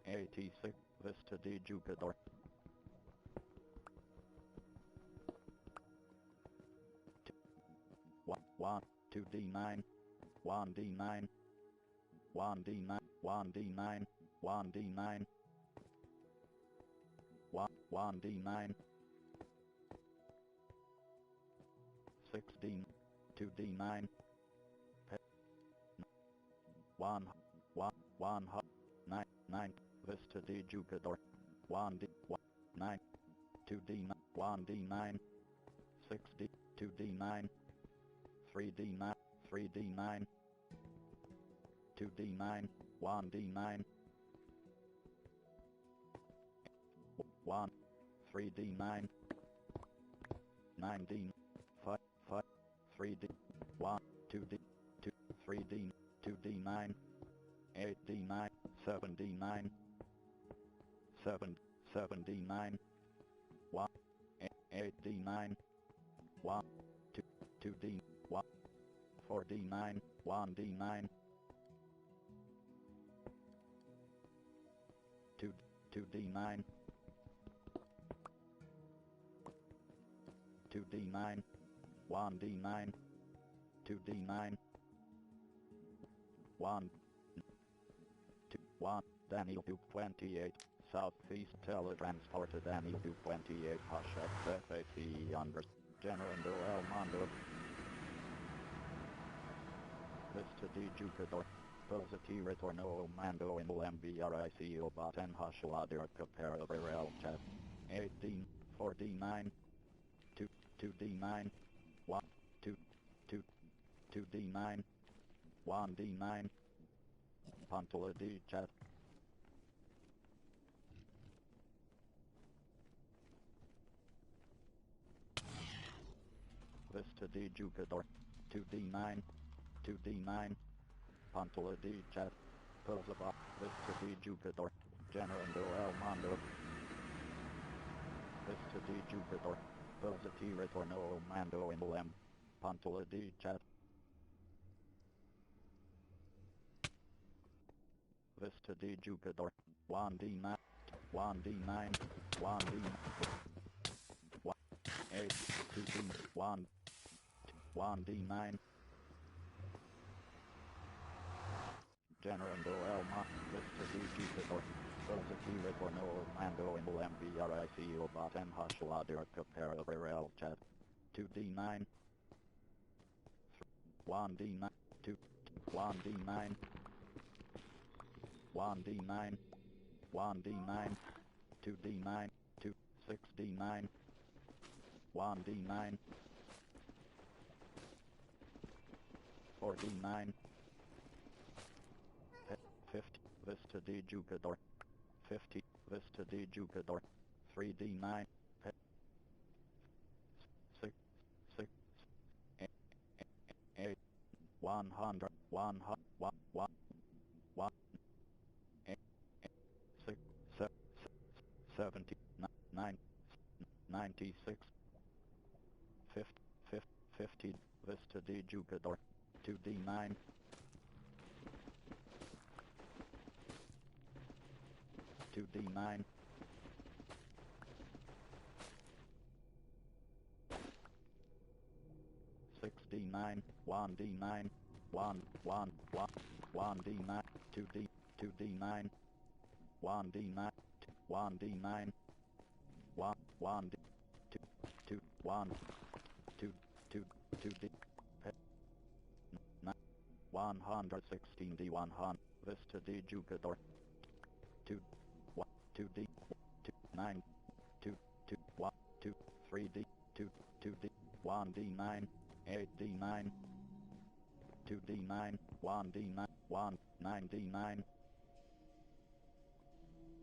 S1: 86 Vista de Jugador 1 2d9 1d9 1d9 1d9 1d9 1 1d9 16 2d9 1 1 1 9 9 Vista de Jugador 1d 9 2d9 1d9 6d 2d9 3d9 3d9 2d9 1d9 1 3d9 9d 5 5 3d 1 2d 2 3d 2d9 8d9 7d9 7 7d9 1 8d9 1 2 2d 1 4d9 1d9 2 2d9 2d9 1d9 2d9 1 2 1 Daniel Duke 28 Southeast Teletransported Daniel Duke 28 Hachette FAC under Generando El Mondo Vista de Jugador Positi ritorno mando in l'MVRICO boten hashuadir capera virel chat. 18, 4D9, 2, 2D9, 1, 2, 2, 2D9, 1D9, Pantula D chat. Vista D Jugador, 2D9, 2D9, Pantula D chat. Posaba, Vista D Jugador, Generando El Mondo. Vista D Jugador, Positi ritorno mando in lem, Pantula D chat. Vista D Jugador, 1D9, 1D9, 1D9, 8, 2D, 1, 1D9. Generando El Mondo, Vista D Jugador, Positi ritorno mando in l'MVRICO boten hashuadir capera virel chat. 2D9, 1D9, 2, 1D9, 1D9, 1D9, 2D9, 2, 6D9, 1D9, 4D9, 50, Vista D Jugador, 50, Vista D Jugador, 3D9, 6, 6, 8, 100, 100, 1, 1, 1, 8, 6, 7, 70, 9, 96, 50, 50, Vista D Jugador, 2D9, 2D9, 6D9, 1D9, 1, 1, 1, 1D9, 2D, 2D9, 1D9, 1D9, 1, 1D, 2, 2, 1, 2, 2, 2D, 116D, 100, Vista D Jugador, 2, 1, 2D, 2, 9, 2, 2, 1, 2, 3D, 2, 2D, 1D9, 8D9, 2D9, 1D9, 1, 9D9,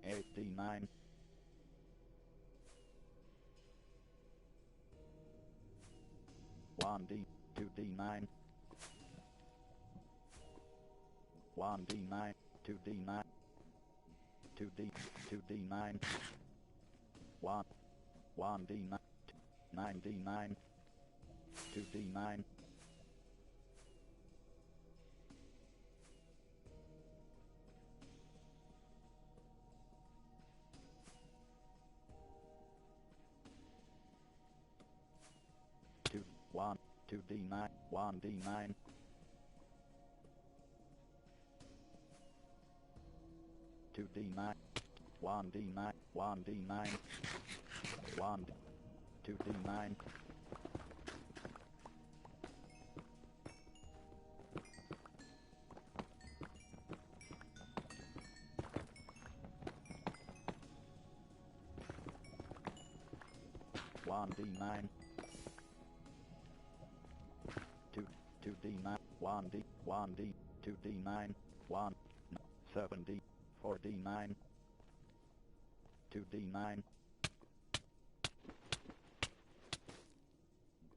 S1: 8D9, 1D, 2D9, 1D9, 2D9, 2D, 2D9, 1, 1D9, 9D9, 2D9, 2, 1, 2D9, 1D9, 2D9, 1D9, 1D9, 1, 2D9, 1D9, 2, 2D9, 1D, 1D, 2D9, 1, 7D, 4D9, 2D9,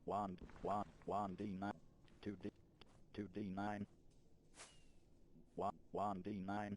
S1: 1, 1, 1D9, 2D, 2D9, 1, 1D9,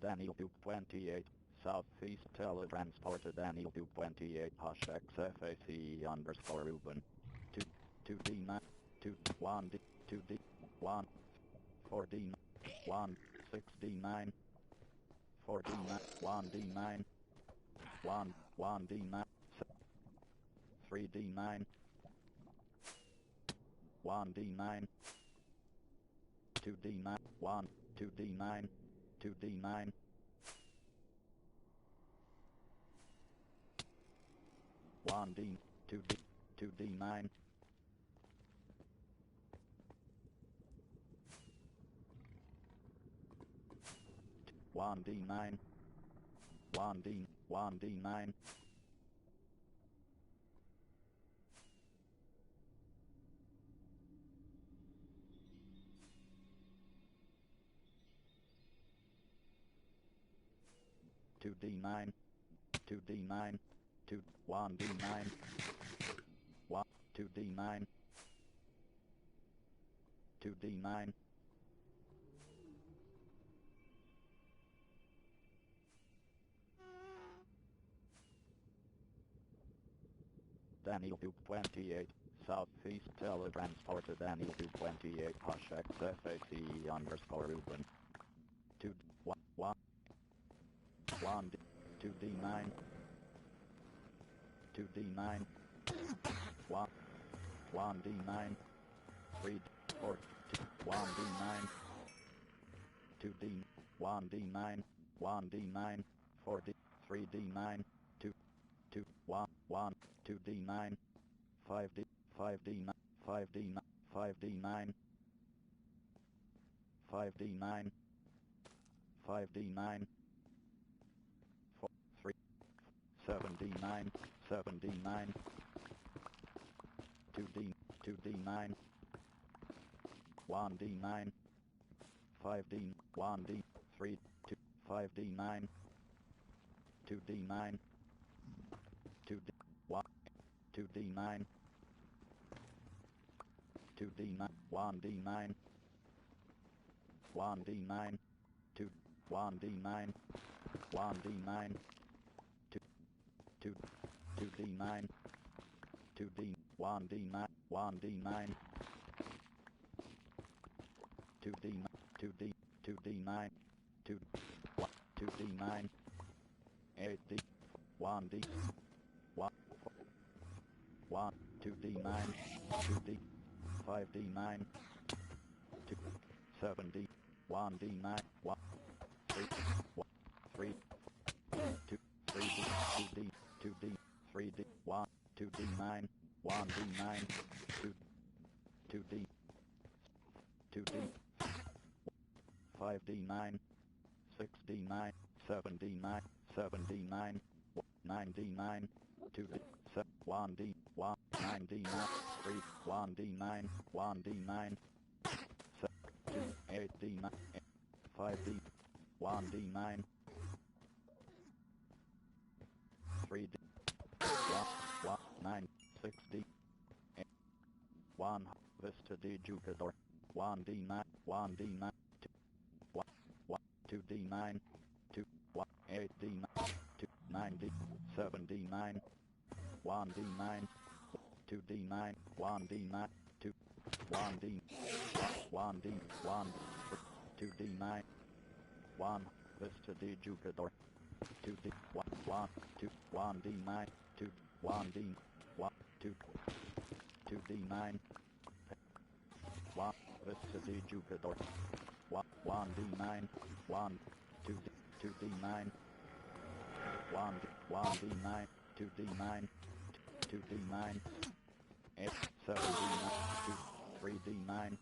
S1: Daniel Duke 28, Southeast Teletransporter Daniel Duke 28, hash XFACE underscore Ruben, 2, 2D9, 2, 1D, 2D, 1, 4D9, 1, 6D9, 4D9, 1D9, 1, 1D9, 3D9, 1D9, 2D9, 1, 2D9, 2D9, 1D, 2D, 2D9, 1D9, 1D, 1D9, 2D9, 2D9, 2, 1D9, 1, 2D9, 2D9, Daniel 228, Southeast Teletransport to Daniel 228, Hush XFAC underscore Rickland. 2, 1, 1, 1, 2D9, 2D9, 1, 1D9, 3, 4, 1D9, 2D, 1D9, 1D9, 4D, 3D9, 2, 2, 1, 1, 2D9, 5D, 5D9, 5D9, 5D9, 5D9, 5D9, 4, 3, 7D9, 7D9, 2D, 2D9, 1D9, 5D, 1D, 3, 2, 5D9, 2D9, 2D, 1, 2D9, 2D9, 1D9, 1D9, 2, 1D9, 1D9, 2, 2, 2D9, 2D, 1D9, 1D9, 2D, 2D, 2D9, 2, 1, 2D9, 8D, 1D, 1, 1, 2D9, 2D, 5D9, 2, 7D, 1D9, 1, 3, 1, 3, 2, 3D, 2D, 2D, 3D, 1, 2D9, 1D9, 2, 2D, 2D, 5D9, 6D9, 7D9, 7D9, 9D9, 2D, 1D, 1, 9D9, 3, 1D9, 1D9, 2, 8D9, 5D, 1D9, 3D, 1, 1, 9, 6D, 1, Vista de Jupiter, 1D9, 1D9, 2, 1, 1, 2D9, 2, 1, 8D9, 2, 9D, 7D9, 1D9, 2D9, 1D9, 2, 1D, 1D, 1, 2D9, 1, Vista de Jupiter, 2D, 1, 1, 2, 1D9, 2, 1D, 1, 2, 2D9, 1, Vista de Jupiter, 1, 1D9, 1, 2D, 2D9, 1, 1D9, 2D9, 2D9, 8, 7D9, 2, 3D9,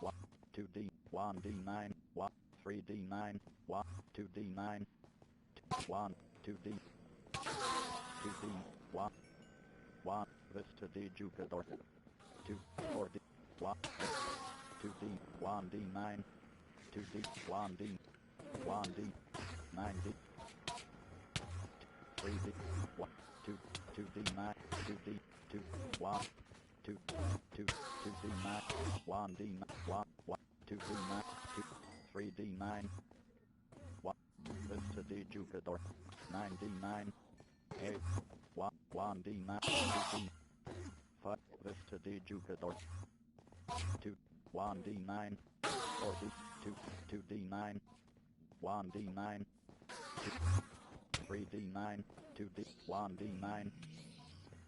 S1: 1, 2D, 1D9, 1, 3D9, 1, 2D9, 1, 2D, 2D, 1, 1, Vista de Jupiter, 2, 4D, 1, 2D, 1D9, 2D, 1D, 1D, 9D, 3D, 1, 2, 2D9, 2D, 2, 1, 2, 2, 2D9, 1D9, 1, 1, 2D9, 2, 3D9, 1, Vista de Jupiter, 9D9, 8, 1, 1D9, 2D, 5, Vista de Jupiter, 2, 1D9, 4D, 2, 2D9, 1D9, 2, 3D9, 2D, 1D9,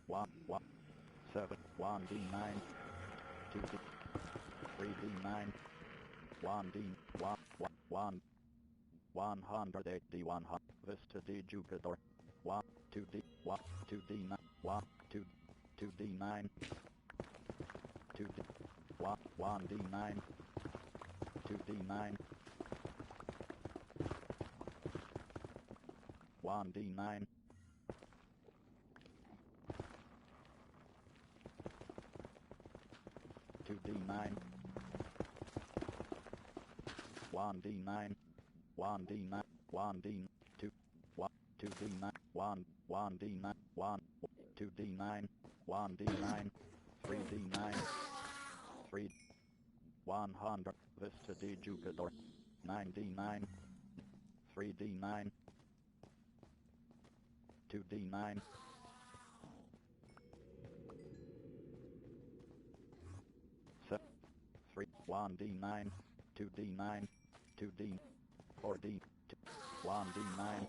S1: 1, 1, 7, 1D9, 2D, 3D9, 1D, 1, 1, 180, 100, Vista di Jugador, 1, 2D, 1, 2D9, 1, 2, 2D9, 2D, 1, 1D9, 2D9, 1D9, 2D9, 1D9, 1D9, 1D, 2, 1, 2D9, 1, 1D9, 1, 2D9, 1D9, 3D9, 3, 100, Vista di Jugador, 9D9, 3D9, 2D9, 7, 3, 1D9, 2D9, 2D, 4D, 1D9,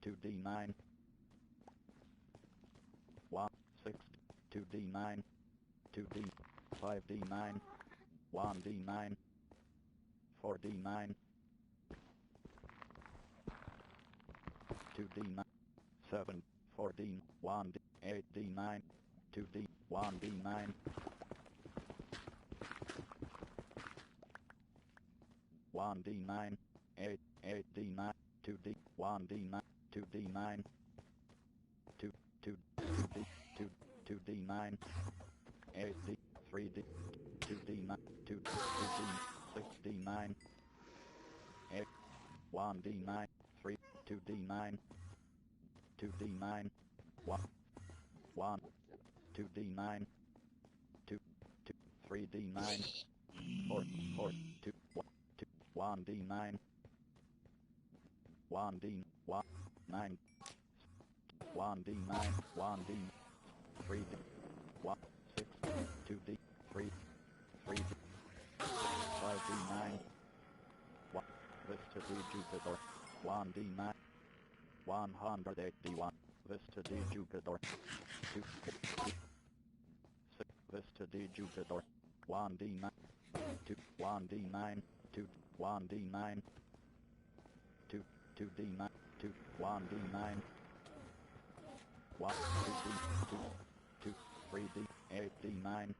S1: 2D9, 1, 6, 2D9, 2D, 5D9, 1D9, 4D9, 2D9, 7, 4D, 1D, 8D9, 2D, 1D9, 1D9, 8, 8D9, 2D, 1D9, 2D9, 2, 2, 2D, 2, 2D9, 8D, 3D, 2D9, 2, 2D, 6D9, 8, 1D9, 3, 2D9, 2D9, 1, 1, 2D9, 2, 2, 3D9, 4, 4, 2, 1, 2, 1D9, 1D, 1, 9, 1D9, 1D, 3D, 1, 6, 2D, 3, 3D, 5D9, 1, Vista di Jugador, 1D9, 181, Vista di Jugador, 2, 2, 6, Vista di Jugador, 1D9, 2, 1D9, 2, 1D9, 2, 2D9, 2, 1D9, 1, 2D, 2, 2, 3D, 8D9,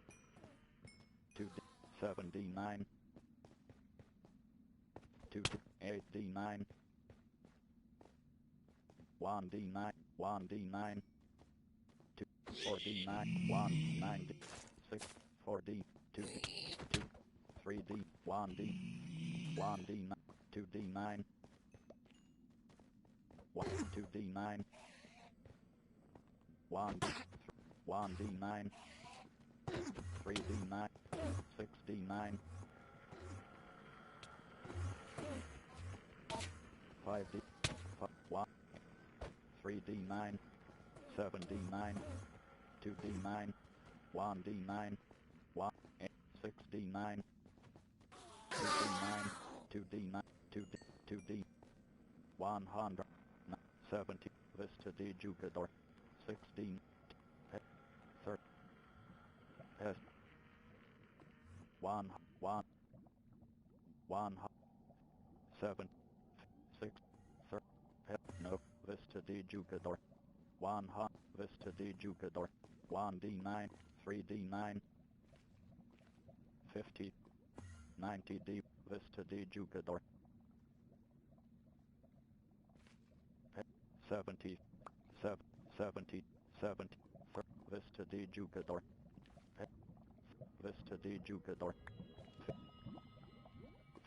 S1: 2D, 7D9, 2D, 8D9, 1D9, 1D9, 2, 4D9, 1, 9D, 6, 4D, 2D, 2, 3D, 1D, 1D9, 2D9, 1, 2D9, 1D, 1D9, 3D9, 6D9, 5D, 1, 3D9, 7D9, 2D9, 1D9, 1, 6D9, 2D9, 2D9, 2D, 2D, 100, 70, Vista di Jugador, 16, 30, S, 1, 1, 1, 7, 6, 30, no, Vista di Jugador, 100, Vista di Jugador, 1D9, 3D9, 50, 90D, Vista di Jugador, 70, 70, 70, Vista di Jugador, Vista di Jugador,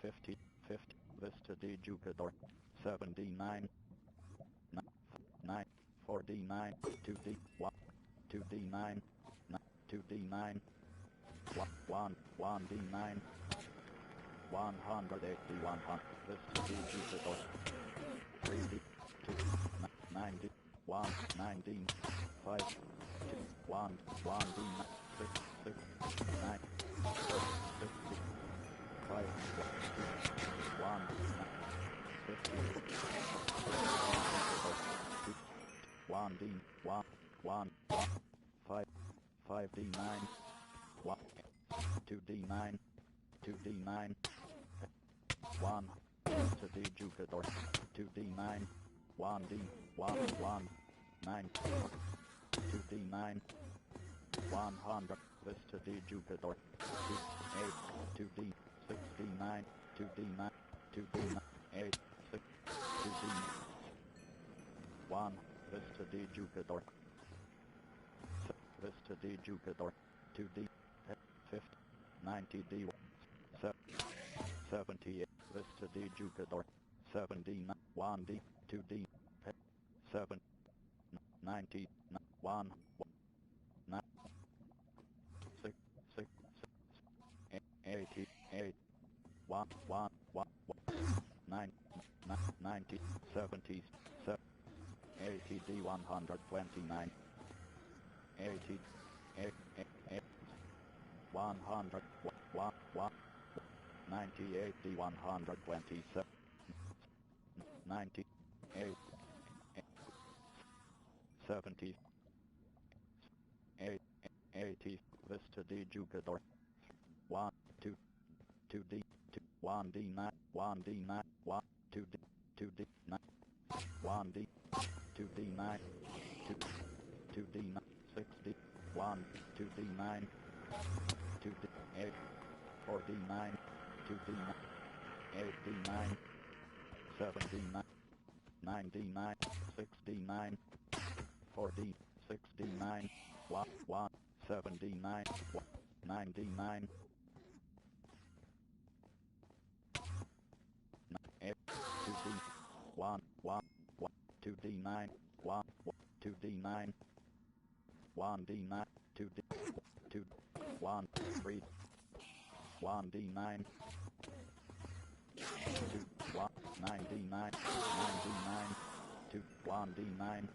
S1: 50, 50, Vista di Jugador, 79, 9, 4D9, 2D, 1, 2D9, 2D9, 1, 1D9, 180, 100, Vista di Jugador, 3D, 2, 90, 1, 19, 5, 2, 1, 1D, 6, 6, 9, 60, 5, 2, 1, 50, Jupiter. 1D, 1, 1, 5, 5D9, 1, 2D9, 2D9, 1, to D Jupiter, 2D9, 1D, 1, 1, 9, 2D9, 100, Vista D Jupiter, 2, 8, 2D, 6D9, 2D9, 2D9, 8, 6, 2D, 1, Vista D Jupiter, Vista D Jupiter, 2D, 50, 90D, 78, Vista D Jupiter, 7D, 1D, 2D, 7, 90, 1, 9, 6, 6, 80, 8, 1, 1, 1, 9, 90, 70, 80 D 129, 80, 8, 100, 1, 1, 98 D 127, 98, 70, 8, 80, Vista D Jupiter, 1, 2, 2D, 2, 1D9, 1D9, 1, 2D, 2D, 9, 1D, 2D9, 2, 2D9, 6D, 1, 2D9, 2D, 8, 4D9, 2D9, 8D9, 7D9, 9D9, 6D9, 4D, 6D9, 1, 1, 7D9, 9D9, 8, 2D, 1, 1, 1, 2D9, 1, 2D9, 1D9, 2D, 2, 1, 3, 1D9, 2, 1, 9D9, 9D9, 2, 1D9,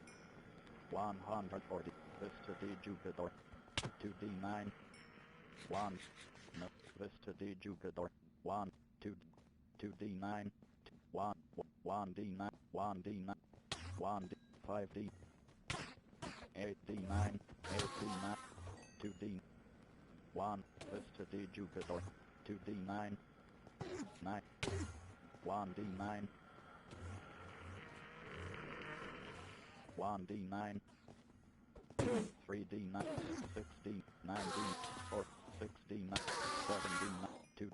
S1: 140, Vista D Jupiter, 2D9, 1, no, Vista D Jupiter, 1, 2, 2D9, 1, 1D9, 1D9, 1D, 5D, 8D9, 8D9, 2D, 1, Vista D Jupiter, 2D9, 9, 1D9, 1D9, 3D9, 6D, 9D, 4, 6D9, 7D9, 2,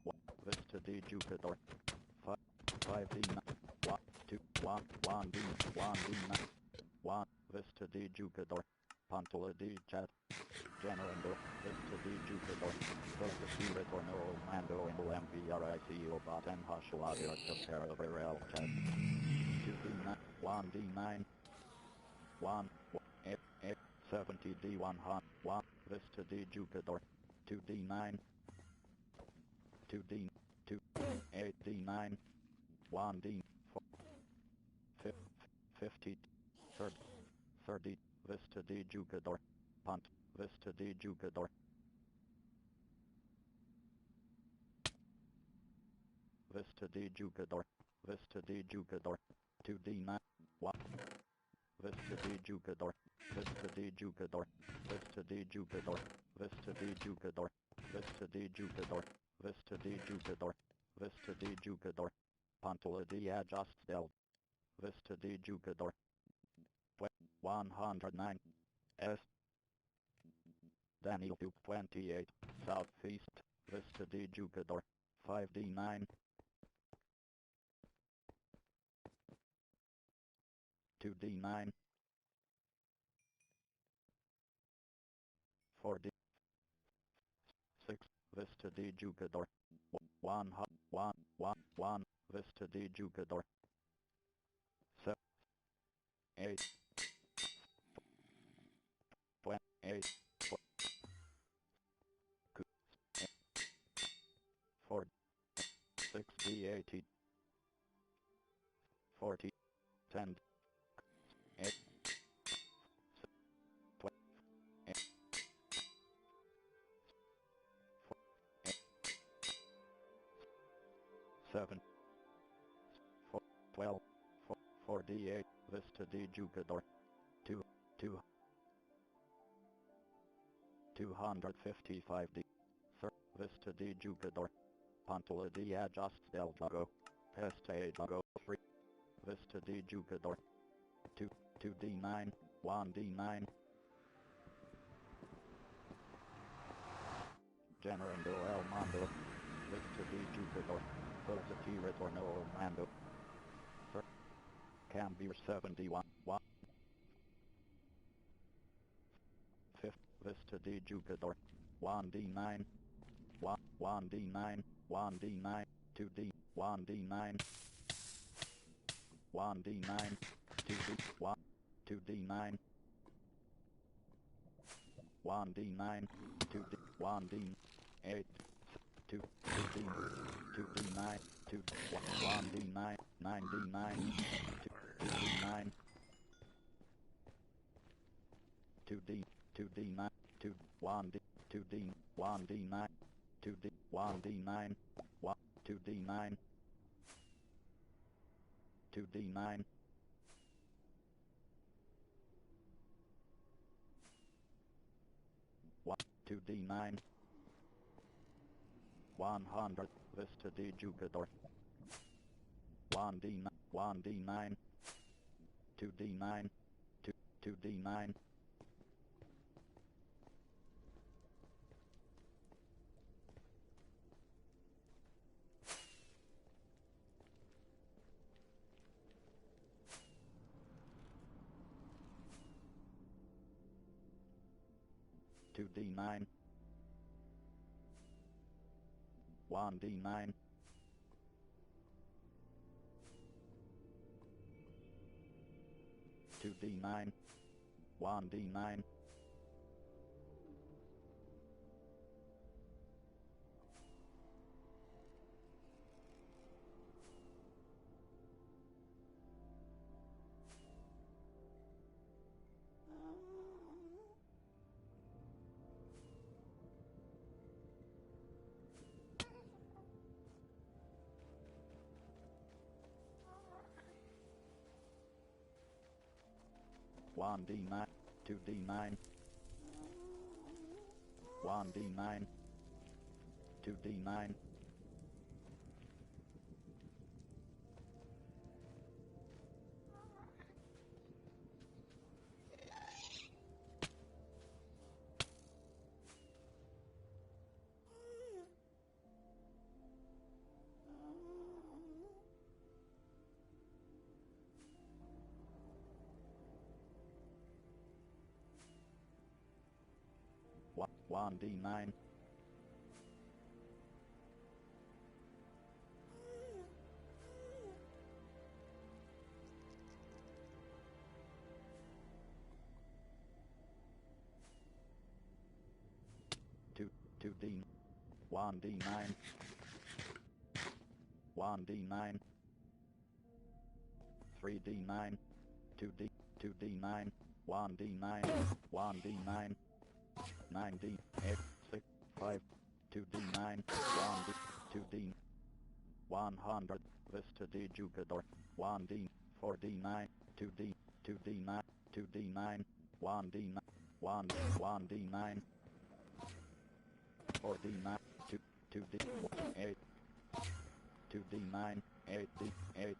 S1: 1, Vista D Jupiter, 5, 5D9, 1, 2, 1, 1D, 1D9, 1, Vista D Jupiter, Pantula D Chat, Generando, Vista D Jupiter, Vista Retorno, Mando in MVRICO Bot and Hashuladia Capera Virel Chat, 2D9, 1D9, 1, 8, 8, 70 D100, 1, Vista D Jupiter, 2D9, 2D, 2, 8D9, 1D, 4, 50, 30, 30, Vista D Jupiter, Punt, Vista D Jupiter, Vista D Jupiter, Vista D Jupiter, 2D9, 1, Vista D Jupiter, Vista D Jupiter, Vista D Jupiter, Vista D Jupiter, Vista D Jupiter, Vista D Jupiter, Vista D Jupiter, Pantula D Adjust Del, Vista D Jupiter, 109, S, Daniel 28, Southeast, Vista D Jupiter, 5D9, 2D9, 4D, 6, Vista D Jupiter, 1, 1, 1, 1, Vista D Jupiter, 7, 8, 28, 4, 6 D 80, 40, 10, 8, 7, 4, 12, 4, 4D8, Vista D Jugador. 255D. Vista D Jugador. Pantola D Adjust del Dago. Peste Dago 3. Vista D Jugador. 2D9, 1D9. Generando el mando. Vista D Jugador. Positi retorno al mando. Cambio 71. 5th Vista D Jugador. 1D9. 1D9. 1D9. 2D. 1D9. 1D9. 2D. 1. 2D9. 1D9. 2D. 1D. 8. 2D. 2D9. 2. 1D9. 9D9. 2D9. 2D. 2D9. 2. 1D. 2D. 1D9. 2D. 1D9. 1. 2D9. 2D9. 1. 2D9. 100. Vista D Jugador. 1D9. 1D9. 2D9. 2D9. 2D9. 1D9. 2D9. 1D9. 1D9. 2D9. 1D9. 2D9. 1D9. 2D. 1D9. 1D9. 3D9. 2D. 2D9. 1D9. 1D9. 9D. 8. 6. 5. 2D9. 1D. 2D. 100. Vista D Jugador. 1D. 4D9. 2D. 2D9. 2D9. 1D9. 1D9. 4D9. 2D. 8. 2D9. 8D. 8D.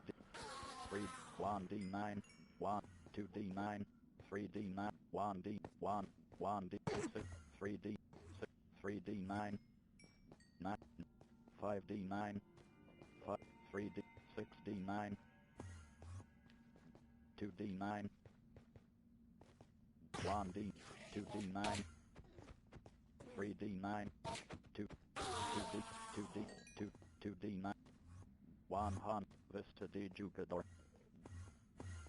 S1: 3. 1D9. 1. 2D9. 3D9. 1D. 1. 1D. 6. 3D. 6. 3D9. 9. 5D9. 5. 3D. 6D9. 2D9. 1D. 2D9. 3D9. 2. 2D. 2D. 2. 2D9. 100. Vista D Jugador.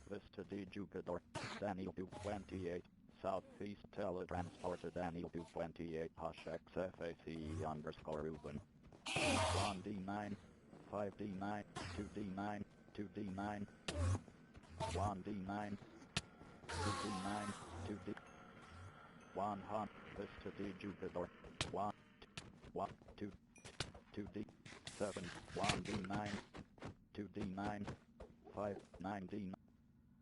S1: Vista D Jugador. Daniel 228. Southeast Teletransport to Daniel 228. Hush XFACE underscore Ruben. 1D9. 5D9. 2D9. 2D9. 1D9. 2D9. 2D. 100. Vista D Jugador. 1. 1. 2. 2D. 7. 1D9. 2D9. 5. 9D9.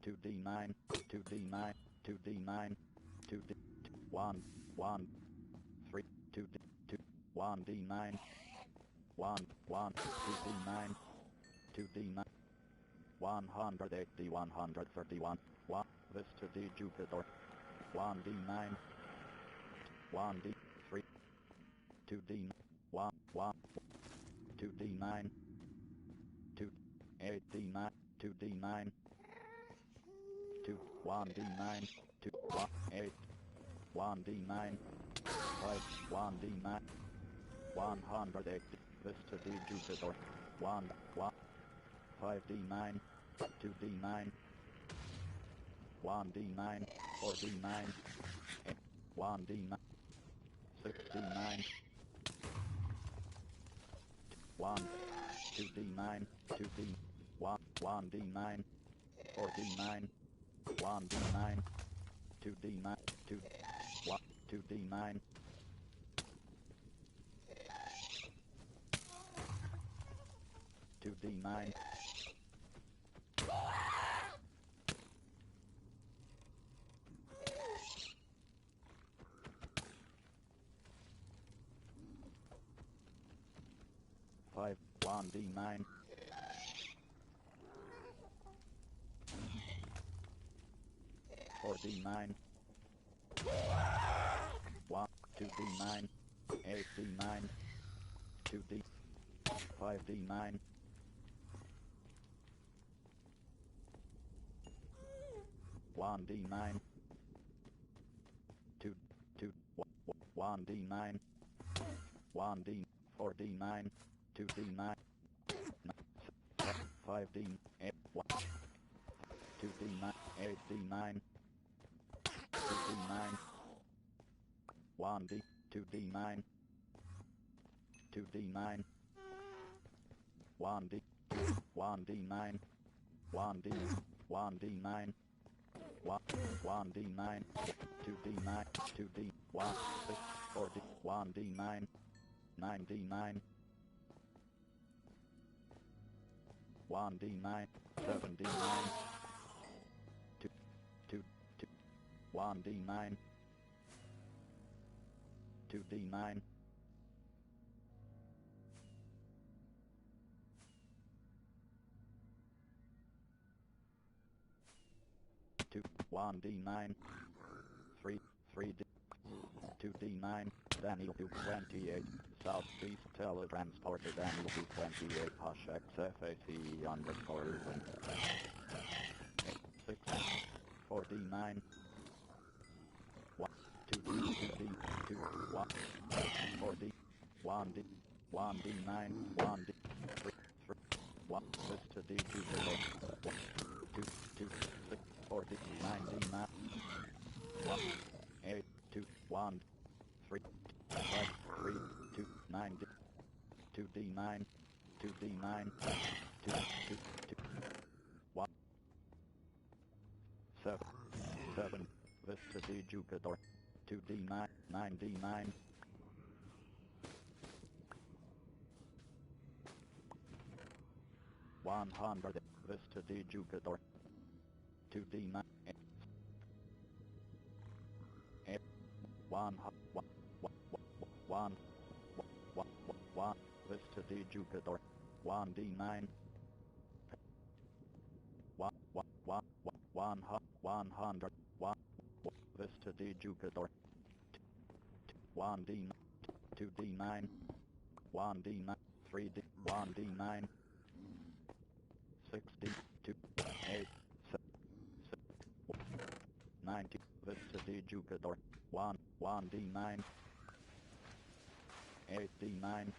S1: 2d9, 2d9, 2d9, 2d, 1, 1, 3, 2d, 2, 1d9, 1, 1, 2d9, 2d9, 180, 131, 1, Vista de Jupiter, 1d9, 1d, 3, 2d, 1, 1, 2d9, 2, 8d9, 2d9, 2, 1d9, 2, 1, 8, 1d9, 5, 1d9, 180, Vista de Jupiter, 1, 1, 5d9, 2d9, 1d9, 4d9, 1d9, 6d9, 1, 2d9, 2d, 1, 1d9, 4d9, 1d9, 2d9, 2, 1, 2d9, 2d9, 5, 1d9, 4d9, 1, 2d9, 8d9, 2d, 5d9, 1d9, 2, 2, 1d9, 1d, 4d9, 2d9, 5d, 8, 1, 2d9, 8d9, 2d9, 1d, 2d9, 2d9, 1d, 1d9, 1d, 1d9, 1d9, 2d9, 2d, 1, 6, 4d, 1d9, 9d9, 1d9, 7d9, 2, 2, 2, 1d9, 2d9, 2, 1d9, 3, 3d, 2d9, Daniel 228, Southeast Teletransporter Daniel 228, Hush XFAC underscore Rickland. 6, 4d9, 1, 2d, 2d, 2, 1, 4d, 1d, 1d9, 1d, 3, 3, 1, Vista D, 2, 2, 2, 6, 4d, 9d9, 1, 8, 2, 1, 3, 5, 3, 2, 9, 2d9, 2d9, 2, 2, 2, 1, 7, 7, Vista de Jupiter, 2d9, 9d9, 100, Vista de Jupiter, 2d9, 1, 1, 1, Vista de Jupiter, 1d9, 1, 100, 1, Vista de Jupiter, 1d, 2d9, 1d9, 3d, 1d9, 6d, 2, 8, 90, Vista de Jupiter, 1, 1d9, 8d9,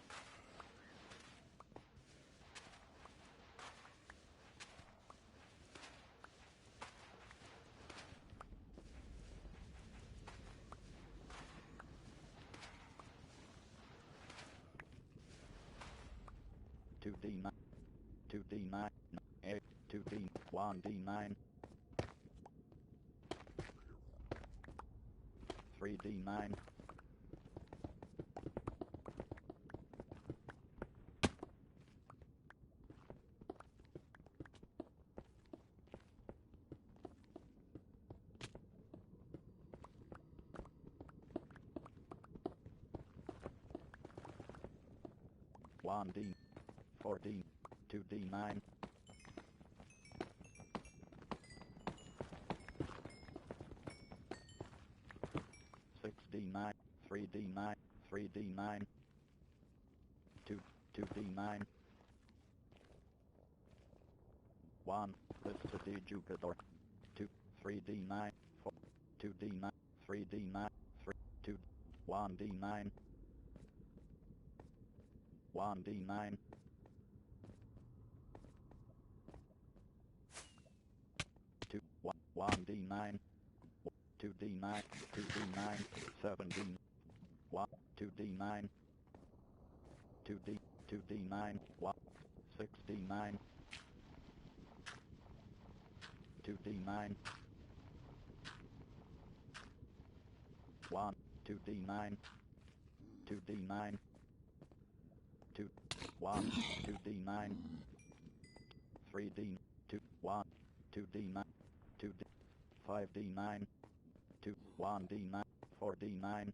S1: 2d9, 2d9, 8, 2d, 1d9, 3d9, 2 1D, 4D, 2D9, 6D9, 3D9, 3D9, 2D9, 1, Vista de Jugador, 2, 3D9, 4, 2D9, 3D9, 3, 2, 1D9, 1D9, 2, 1D9, 2D9, 2D9, 7D, 1, 2D9, 2D, 2D9, 1, 6D9, 2D9, 1, 2D9, 2D9, 2, 1, 2D9, 3D, 2, 1, 2D9, 2D, 5D9, 2, 1D9, 4D9,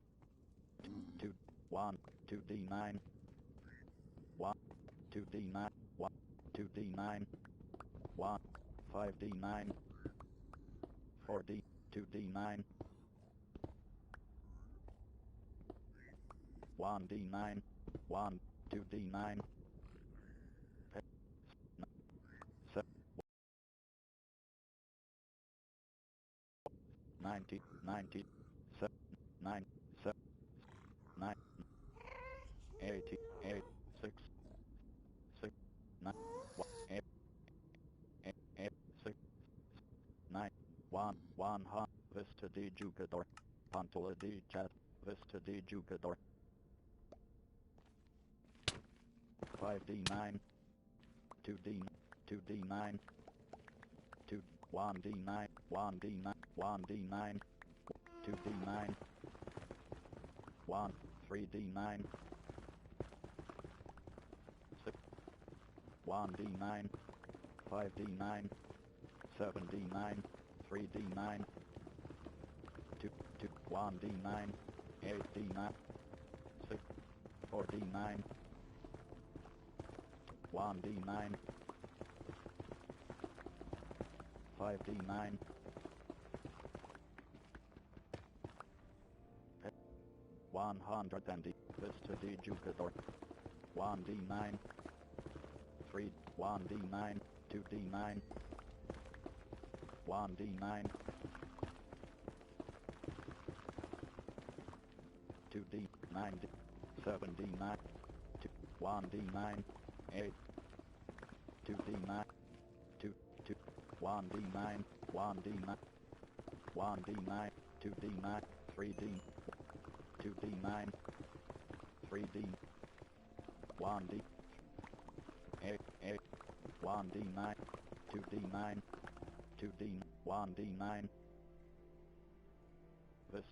S1: 2, 1, 2D9, 1, 2D9, 1, 2D9, 1, 5D9, 4D, 2D9, 1D9, 1, 2D9, 7, 90, 90, 7, 9, 7, 9, 80, 8, 6, 6, 9, 1, 8, 8, 8, 6, 9, 1, 1, Vista de Jugador, Pantola de Chat, Vista de Jugador, 5D9, 2D, 2D9, 2, 1D9, 1D9, 1D9, 2D9, 1, 3D9, 6, 1D9, 5D9, 7D9, 3D9, 2, 2, 1D9, 8D9, 6, 4D9, 1D9, 5D9, 100 Vista de Jugador, 1D9, 3, 1D9, 2D9, 1D9, 2D, 9D, 7D9, 2, 1D9, 8, 2D9, 2, 2, 1D9, 1D9, 1D9, 2D9, 3D, 2D9, 3D, 1D, 8, 8, 1D9, 2D9, 2D, 1D9, Vista